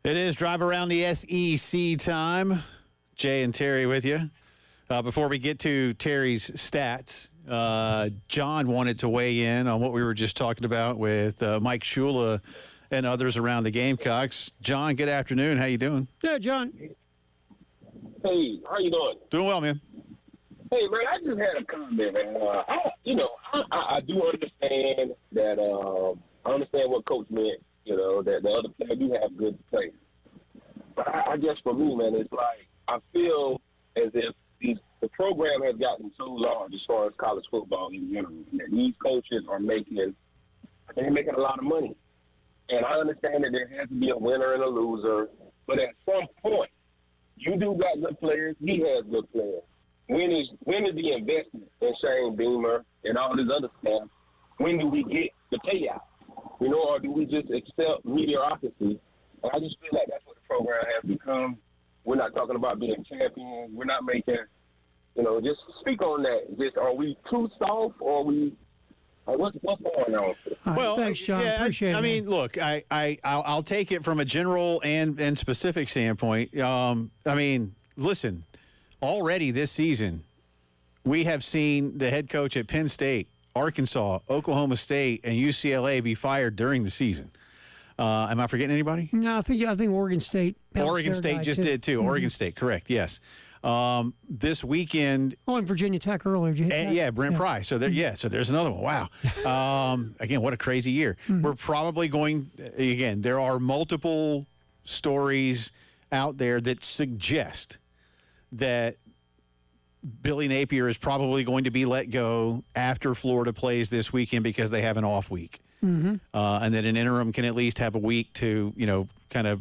It is Drive Around the SEC time. Jay and Terry with you. Before we get to Terry's stats, John wanted to weigh in on what we were just talking about with Mike Shula and others around the Gamecocks. John, good afternoon. How you doing? Yeah, John. Hey, how you doing? Doing well, man. Hey, man, I just had a comment, man. I do understand that. I understand what Coach meant. That the other players do have good play. But I guess for me, man, it's like I feel as if the program has gotten so large as far as college football in general, that these coaches are making a lot of money. And I understand that there has to be a winner and a loser, but at some point, you do got good players. He has good players. When is the investment in Shane Beamer and all this other stuff? When do we get the payout? Or do we just accept mediocrity? And I just feel like that's what the program has become. We're not talking about being champions. We're not making, just speak on that. Just, are we too soft, or are we, what's going on? Well, thanks, John. Yeah, Appreciate it. I mean, look, I'll take it from a general and specific standpoint. Listen, already this season, we have seen the head coach at Penn State, Arkansas, Oklahoma State, and UCLA be fired during the season. Am I forgetting anybody? No, I think Oregon State. Oregon State just did too. Mm-hmm. Oregon State, correct? Yes. This weekend. Oh, and Virginia Tech earlier. Did you hit that? Yeah, Brent Pry. So so there's another one. Wow. Again, what a crazy year. Mm-hmm. We're probably going. Again, there are multiple stories out there that suggest that Billy Napier is probably going to be let go after Florida plays this weekend because they have an off week. Mm-hmm. And that an interim can at least have a week to, kind of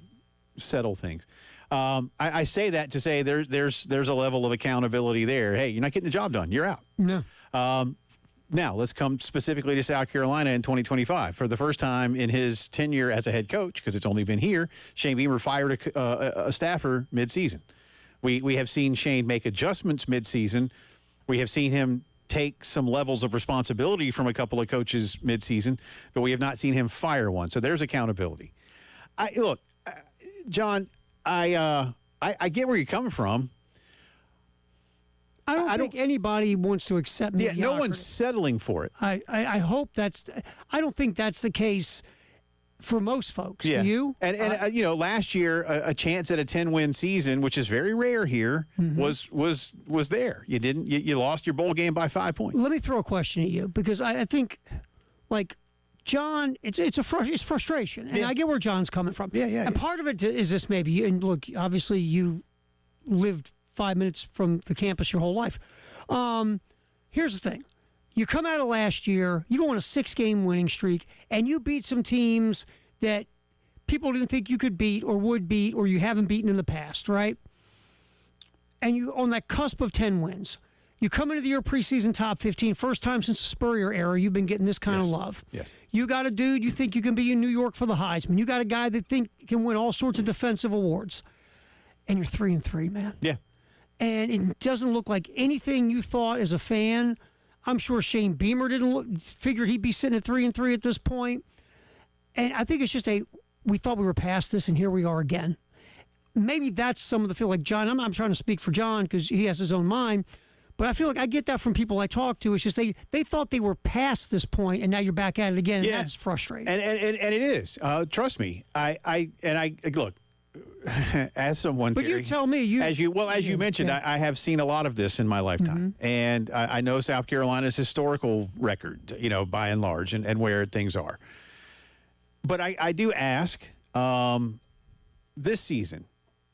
settle things. I say that to say there's a level of accountability there. Hey, you're not getting the job done. You're out. No. Now, let's come specifically to South Carolina in 2025. For the first time in his tenure as a head coach, because it's only been here, Shane Beamer fired a staffer midseason. We have seen Shane make adjustments midseason. We have seen him take some levels of responsibility from a couple of coaches midseason, but we have not seen him fire one. So there's accountability. John, I get where you're coming from. I don't think anybody wants to accept mediocrity. Yeah, no one's settling for it. I hope I don't think that's the case for most folks. Yeah. Do you? And last year, a chance at a 10-win season, which is very rare here, mm-hmm. was there. You lost your bowl game by 5 points. Let me throw a question at you, because I think, like, John, it's frustration, and I get where John's coming from. Yeah. And part of it is this maybe, and look, obviously you lived 5 minutes from the campus your whole life. Here's the thing. You come out of last year, you go on a 6-game winning streak, and you beat some teams that people didn't think you could beat or would beat or you haven't beaten in the past, right? And you on that cusp of 10 wins. You come into the year preseason top 15, first time since the Spurrier era, you've been getting this kind of love. Yes. You got a dude you think you can be in New York for the Heisman. You got a guy that think can win all sorts of defensive awards. And you're 3-3, man. Yeah. And it doesn't look like anything you thought as a fan. I'm sure Shane Beamer figured he'd be sitting at 3-3 at this point. And I think it's just we thought we were past this, and here we are again. Maybe that's some of the feel like John. I'm trying to speak for John because he has his own mind, but I feel like I get that from people I talk to. It's just they thought they were past this point, and now you're back at it again, and that's frustrating. And it is. Trust me. I look. As someone, but Terry, you tell me, as you mentioned, I have seen a lot of this in my lifetime, and I know South Carolina's historical record, by and large, and where things are. But I do ask this season,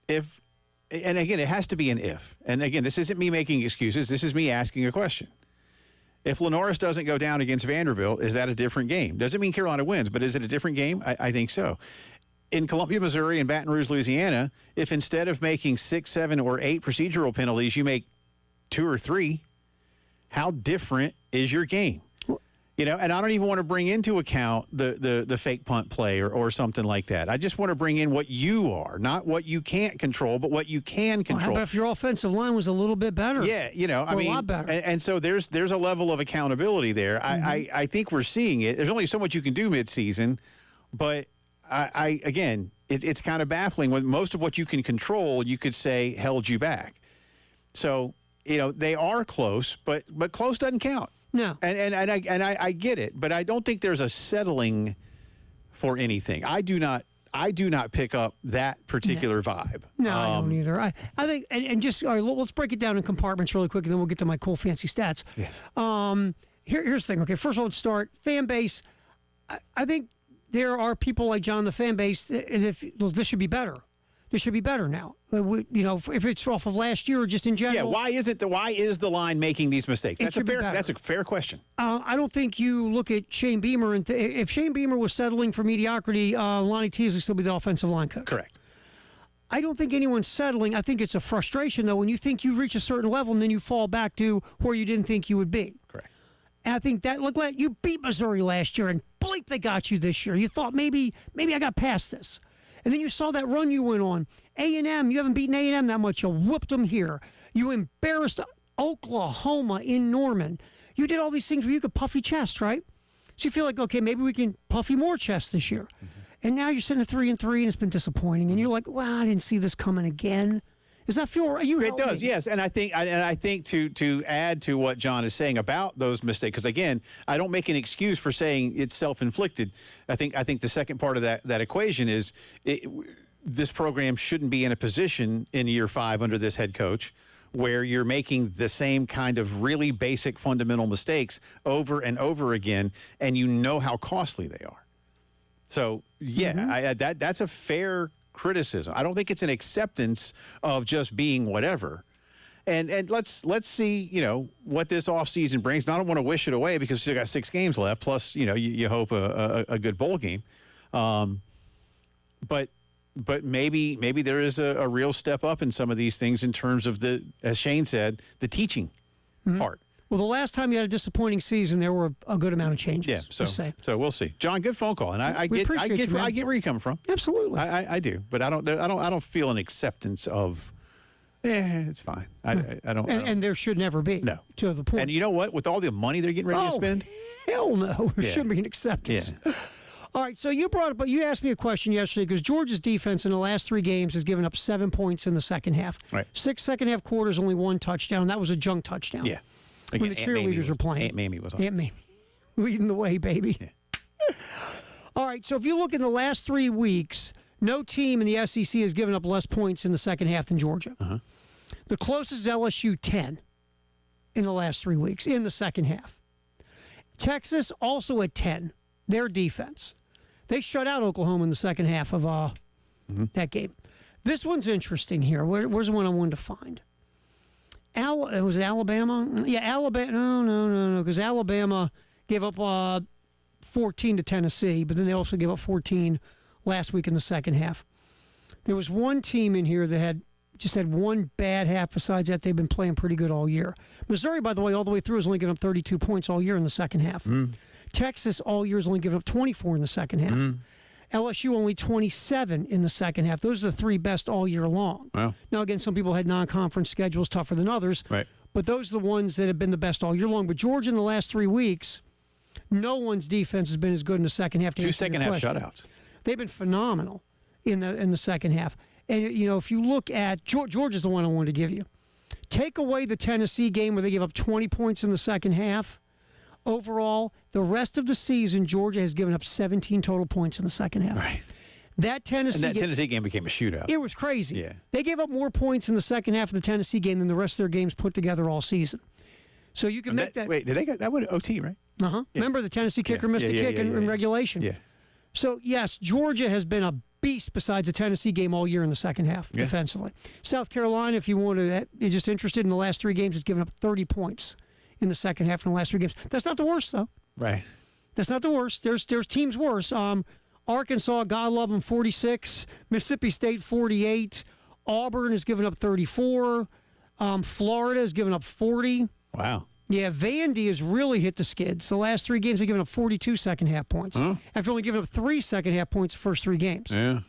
if, and again, it has to be an if, and again, this isn't me making excuses. This is me asking a question. If Lenoris doesn't go down against Vanderbilt, is that a different game? Doesn't mean Carolina wins, but is it a different game? I think so. In Columbia, Missouri, and Baton Rouge, Louisiana, if instead of making 6, 7, or 8 procedural penalties, you make 2 or 3, how different is your game? And I don't even want to bring into account the fake punt play or something like that. I just want to bring in what you are, not what you can't control, but what you can control. But if your offensive line was a little bit better, a lot better. And so there's a level of accountability there. I think we're seeing it. There's only so much you can do midseason, but again, it's kind of baffling when most of what you can control, you could say, held you back. So, they are close, but close doesn't count. No. And I get it, but I don't think there's a settling for anything. I do not pick up that particular vibe. No, I don't either. I think, and just, all right, let's break it down in compartments really quick, and then we'll get to my cool, fancy stats. Yes. Here's the thing. Okay, first of all, let's start. Fan base, I think there are people like John, the fan base, this should be better. This should be better now. If it's off of last year or just in general. Yeah, why is the line making these mistakes? That's a fair question. I don't think you look at Shane Beamer and if Shane Beamer was settling for mediocrity, Lonnie Teasley would still be the offensive line coach. Correct. I don't think anyone's settling. I think it's a frustration though when you think you reach a certain level and then you fall back to where you didn't think you would be. Correct. And I think that look like you beat Missouri last year and bleep they got you this year. You thought maybe I got past this. And then you saw that run you went on. A&M, you haven't beaten A&M that much. You whooped them here. You embarrassed Oklahoma in Norman. You did all these things where you could puff your chest, right? So you feel like, okay, maybe we can puff you more chest this year. And now you're sitting at 3-3, and it's been disappointing. And you're like, well, I didn't see this coming again. Does that feel right? It does, yes. And I think to add to what John is saying about those mistakes, because again, I don't make an excuse for saying it's self-inflicted. I think the second part of that equation is this program shouldn't be in a position in year 5 under this head coach where you're making the same kind of really basic fundamental mistakes over and over again, and you know how costly they are. So that's a fair criticism. I don't think it's an acceptance of just being whatever. And let's see, what this offseason brings. And I don't want to wish it away because we still got 6 games left. Plus, you hope a good bowl game. But maybe there is a real step up in some of these things in terms of as Shane said, the teaching part. Well, the last time you had a disappointing season, there were a good amount of changes. Yeah, so we'll see. John, good phone call, and I get where you're coming from. Absolutely, I do, but I don't feel an acceptance of. It's fine. I don't. And there should never be. No, to the point. And you know what? With all the money they're getting ready to spend, hell no, there shouldn't be an acceptance. Yeah. All right, so you brought up, but you asked me a question yesterday because Georgia's defense in the last 3 games has given up 7 points in the second half. Right. 6 second half quarters, only 1 touchdown. That was a junk touchdown. Yeah. Again, when the cheerleaders are playing. Aunt Mamie was on. Aunt Mamie. Leading the way, baby. Yeah. All right, so if you look in the last 3 weeks, no team in the SEC has given up less points in the second half than Georgia. Uh-huh. The closest is LSU, 10 in the last 3 weeks in the second half. Texas also at 10, their defense. They shut out Oklahoma in the second half of that game. This one's interesting here. Where's the one I wanted to find? Was it Alabama? Yeah, Alabama. No, because Alabama gave up 14 to Tennessee, but then they also gave up 14 last week in the second half. There was one team in here that had one bad half. Besides that, they've been playing pretty good all year. Missouri, by the way, all the way through has only given up 32 points all year in the second half. Texas all year has only given up 24 in the second half. LSU only 27 in the second half. Those are the 3 best all year long. Wow. Now, again, some people had non-conference schedules tougher than others. Right. But those are the ones that have been the best all year long. But Georgia in the last 3 weeks, no one's defense has been as good in the second half. 2 second half shutouts. They've been phenomenal in the second half. And, if you look at Georgia's the one I wanted to give you. Take away the Tennessee game where they gave up 20 points in the second half. Overall, the rest of the season, Georgia has given up 17 total points in the second half. Right. That Tennessee game became a shootout. It was crazy. Yeah. They gave up more points in the second half of the Tennessee game than the rest of their games put together all season. So you can make that. Wait, did they get that one OT, right? Yeah. Remember the Tennessee kicker missed a kick in regulation. Yeah. So yes, Georgia has been a beast besides the Tennessee game all year in the second half defensively. South Carolina, if you're just interested in the last 3 games, has given up 30 points in the second half in the last 3 games. That's not the worst though. Right. That's not the worst. There's teams worse. Arkansas, God love them, 46. Mississippi State, 48. Auburn has given up 34. Florida has given up 40. Wow. Yeah, Vandy has really hit the skids. The last 3 games, they've given up 42 second half points. After only giving up 3 second half points the first 3 games. Yeah.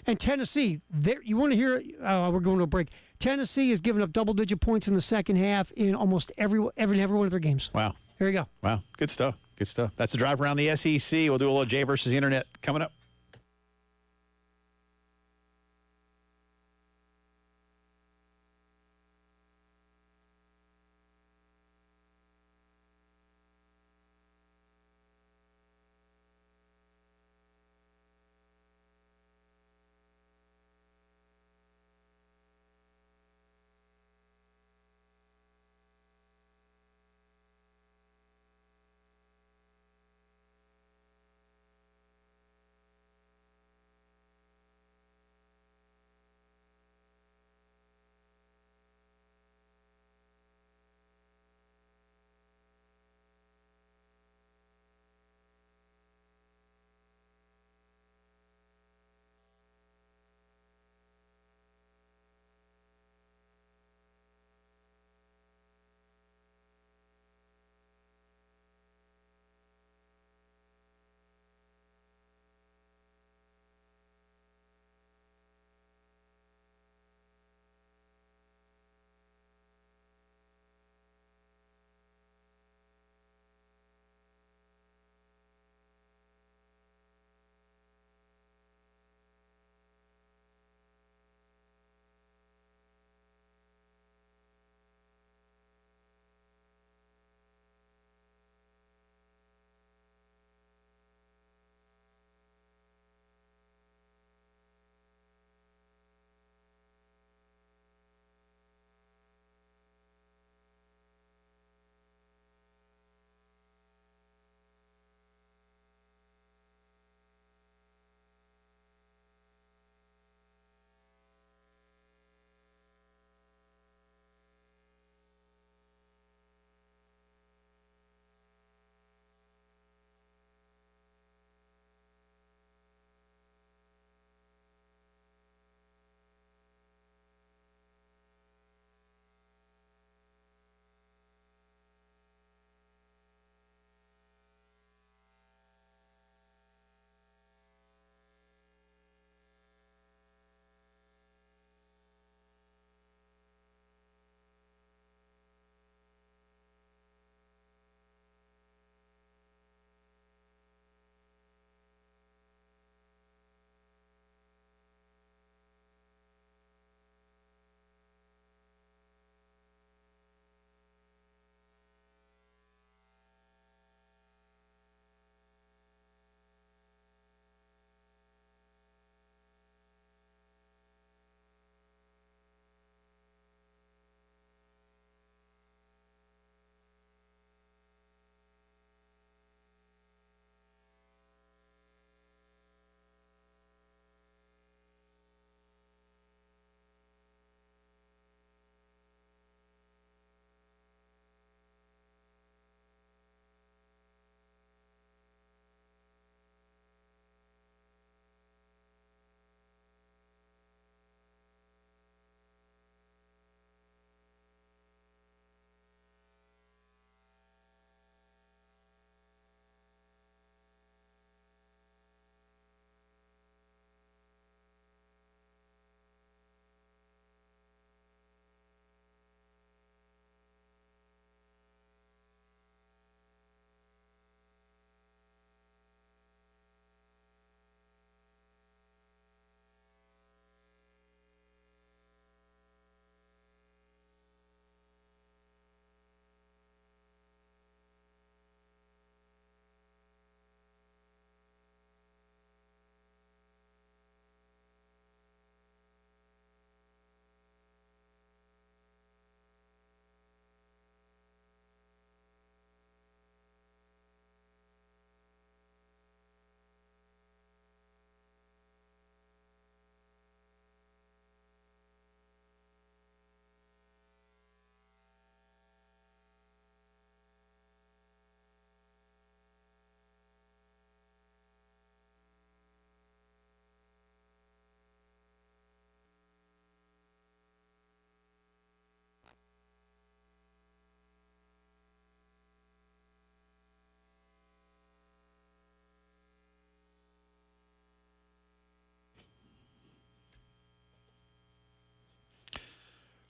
And Tennessee, you want to hear it? We're going to a break. Tennessee has given up double-digit points in the second half in almost every one of their games. Wow. Here you go. Wow. Good stuff. Good stuff. That's the drive around the SEC. We'll do a little Jay versus the Internet coming up.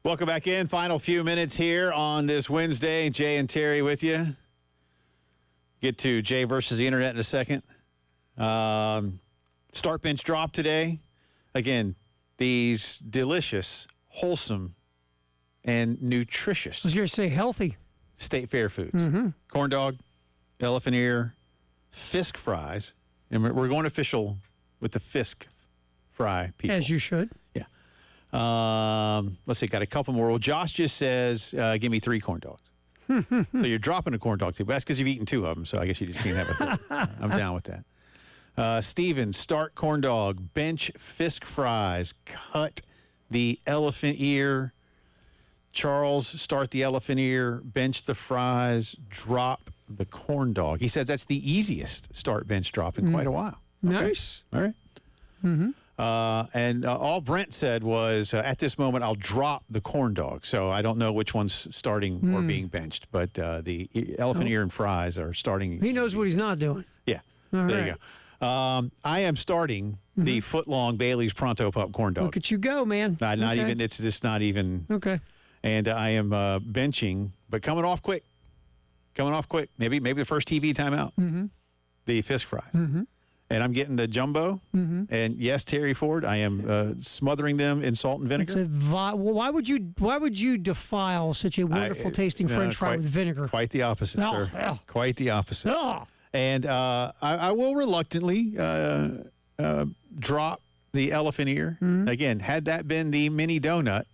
Welcome back in. Final few minutes here on this Wednesday. Jay and Terry with you. Get to Jay versus the internet in a second. Start bench drop today. Again, these delicious, wholesome, and nutritious. I was going to say healthy. State Fair foods. Corn dog, elephant ear, Fisk fries. And we're going official with the Fisk fry people. As you should. Yeah. Let's see, got a couple more. Well, Josh just says, give me 3 corn dogs. So you're dropping a corn dog too. But that's because you've eaten 2 of them, so I guess you just can't have a third. I'm down with that. Steven, start corn dog, bench Fisk fries, cut the elephant ear. Charles, start the elephant ear, bench the fries, drop the corn dog. He says that's the easiest start bench drop in quite a while. Okay. Nice. All right. And all Brent said was, at this moment, I'll drop the corn dog. So I don't know which one's starting or being benched, but the elephant ear and fries are starting. He knows what he's not doing. Yeah. All there right. you go. I am starting the foot-long Bailey's Pronto Pup corn dog. Look at you go, man. Not Okay. even. It's just not even. Okay. And I am benching, but coming off quick. Maybe the first TV timeout. The Fisk fries. And I'm getting the jumbo. And yes, Terry Ford, I am smothering them in salt and vinegar. Why would you defile such a wonderful tasting French fry with vinegar? Quite the opposite, Oh, sir. yeah. Quite the opposite. Oh. And I will reluctantly drop the elephant ear. Again, had that been the mini donut,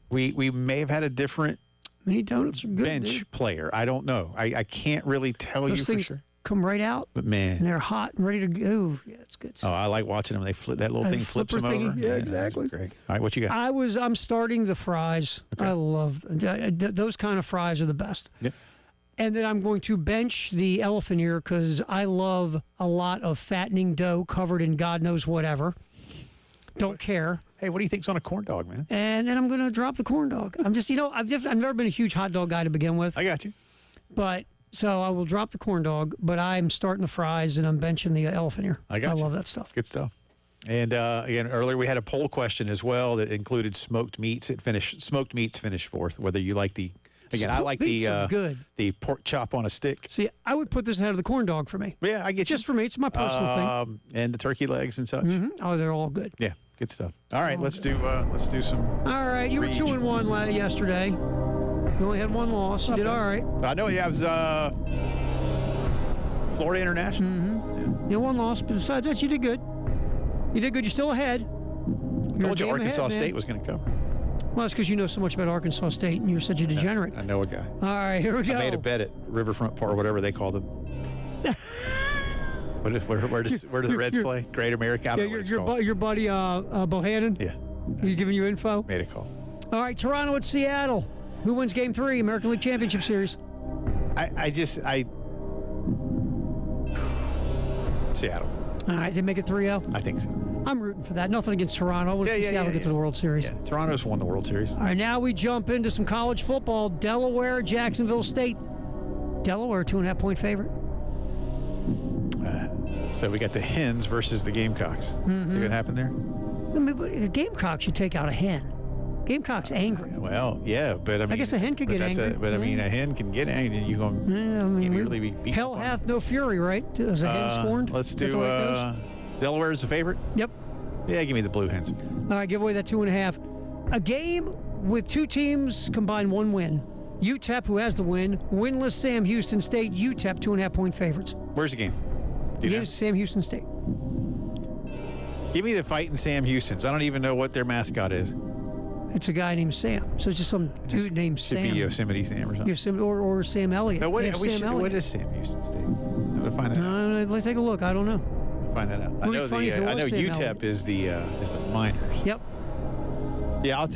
we may have had a different Mini donuts are good. bench Dude. player. I don't know. I can't really tell Those you for things sure. come right out, But and man, they're hot and ready to go. Ooh, yeah, it's good. oh, I like watching them. They flip that little That thing, flips them flipper over. thingy. Yeah, exactly. Great. All right, what you got? I'm starting the fries. Okay. I love those kind of fries are the best. Yep. And then I'm going to bench the elephant ear because I love a lot of fattening dough covered in God knows whatever. Don't care. Hey, what do you think's on a corn dog, man? And then I'm going to drop the corn dog. I'm just, I've never been a huge hot dog guy to begin with. I got you. But so I will drop the corn dog, but I'm starting the fries and I'm benching the elephant ear. I got you. love that stuff. Good stuff. And again, earlier we had a poll question as well that included smoked meats. Smoked meats finished fourth. Whether you like the, again, I Smoked like meats are the good. the pork chop on a stick. See, I would put this ahead of the corn dog for me. Yeah, I get you. Just for me, it's my personal thing. And the turkey legs and such. Oh, they're all good. Yeah, good stuff. All right, let's do some. All right, you were Reach. 2-1 yesterday. You only had 1 loss. You did all right. I know. Yeah, it was Florida International. You had 1 loss, but besides that, you did good. You did good. You're still ahead. Told you game Arkansas ahead, State man. was going to cover. Well, it's because you know so much about Arkansas State, and you're such a degenerate. I know a guy. All right, here we go. I made a bet at Riverfront Park, or whatever they call them. Where do the Reds play? Great America. I don't know what it's called. Your buddy Bohannon? Yeah. He giving you info? Made a call. All right, Toronto at Seattle. Who wins Game 3, American League Championship Series? Seattle. All right, they make it 3-0? I think so. I'm rooting for that. Nothing against Toronto. I want to see Seattle get to the World Series. Yeah, Toronto's won the World Series. All right, now we jump into some college football. Delaware, Jacksonville State. Delaware, 2.5-point favorite. So we got the Hens versus the Gamecocks. See what happened there? I mean, but a Gamecock should take out a hen. Gamecock's angry. Well, yeah, but I mean, guess a hen could get angry. But I mean, a hen can get angry, and you going can't really be beat. Hell hath no fury, right? Is a hen scorned? Let's Is that do the way it goes? Delaware as a favorite. Yep. Yeah, give me the Blue Hens. All right, give away that 2.5. A game with 2 teams combined 1 win. UTEP, who has the win, winless Sam Houston State. UTEP 2.5-point favorites. Where's the game? The game is Sam Houston State. Give me the fighting Sam Houstons. I don't even know what their mascot is. It's a guy named Sam. So it's just some dude named Should Sam. be Yosemite Sam or something. Or Sam Elliott. No, what, They have Sam Elliott. what is Sam Houston State? I'm gonna find that out. Let's take a look. I don't know. Find that out. I Would be know funny if it I was know Sam UTEP Elliott. is the Miners. Yep. Yeah, I'll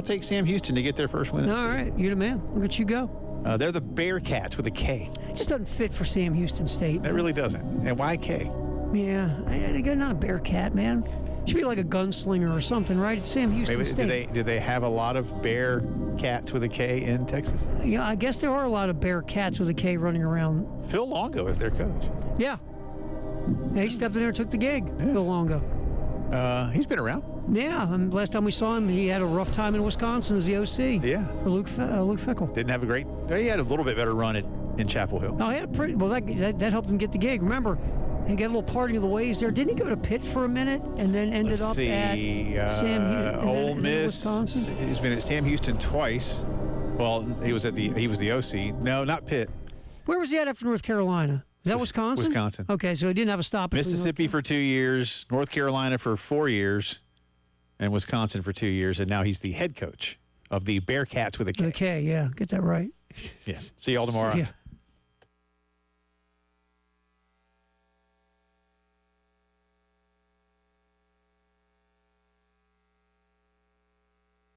take Sam Houston to get their first win. All right, you're the man. Look at you go. They're the Bearcats with a K. It just doesn't fit for Sam Houston State. That really doesn't. And why K? Yeah, they're not a Bearcat, man. Should be like a gunslinger or something, right? It's Sam Houston Maybe, State. do they have a lot of Bearcats with a K in Texas? Yeah, I guess there are a lot of Bearcats with a K running around. Phil Longo is their coach. Yeah. He stepped in there and took the gig, Phil Longo. He's been around. Yeah, and last time we saw him, he had a rough time in Wisconsin as the OC. Yeah. For Luke Fickle. Didn't have a great. He had a little bit better run in Chapel Hill. Oh, he had pretty well. That helped him get the gig. Remember, he got a little parting of the waves there. Didn't he go to Pitt for a minute and then ended Let's up see, at Sam Ole Miss. Wisconsin? He's been at Sam Houston twice. Well, he was the OC. No, not Pitt. Where was he at after North Carolina? Is that Wisconsin? Wisconsin. Okay, so he didn't have a stop. Mississippi for 2 years, North Carolina for 4 years, and Wisconsin for 2 years, and now he's the head coach of the Bearcats with a K. With a K, yeah. Get that right. Yeah. See y'all tomorrow. Yeah.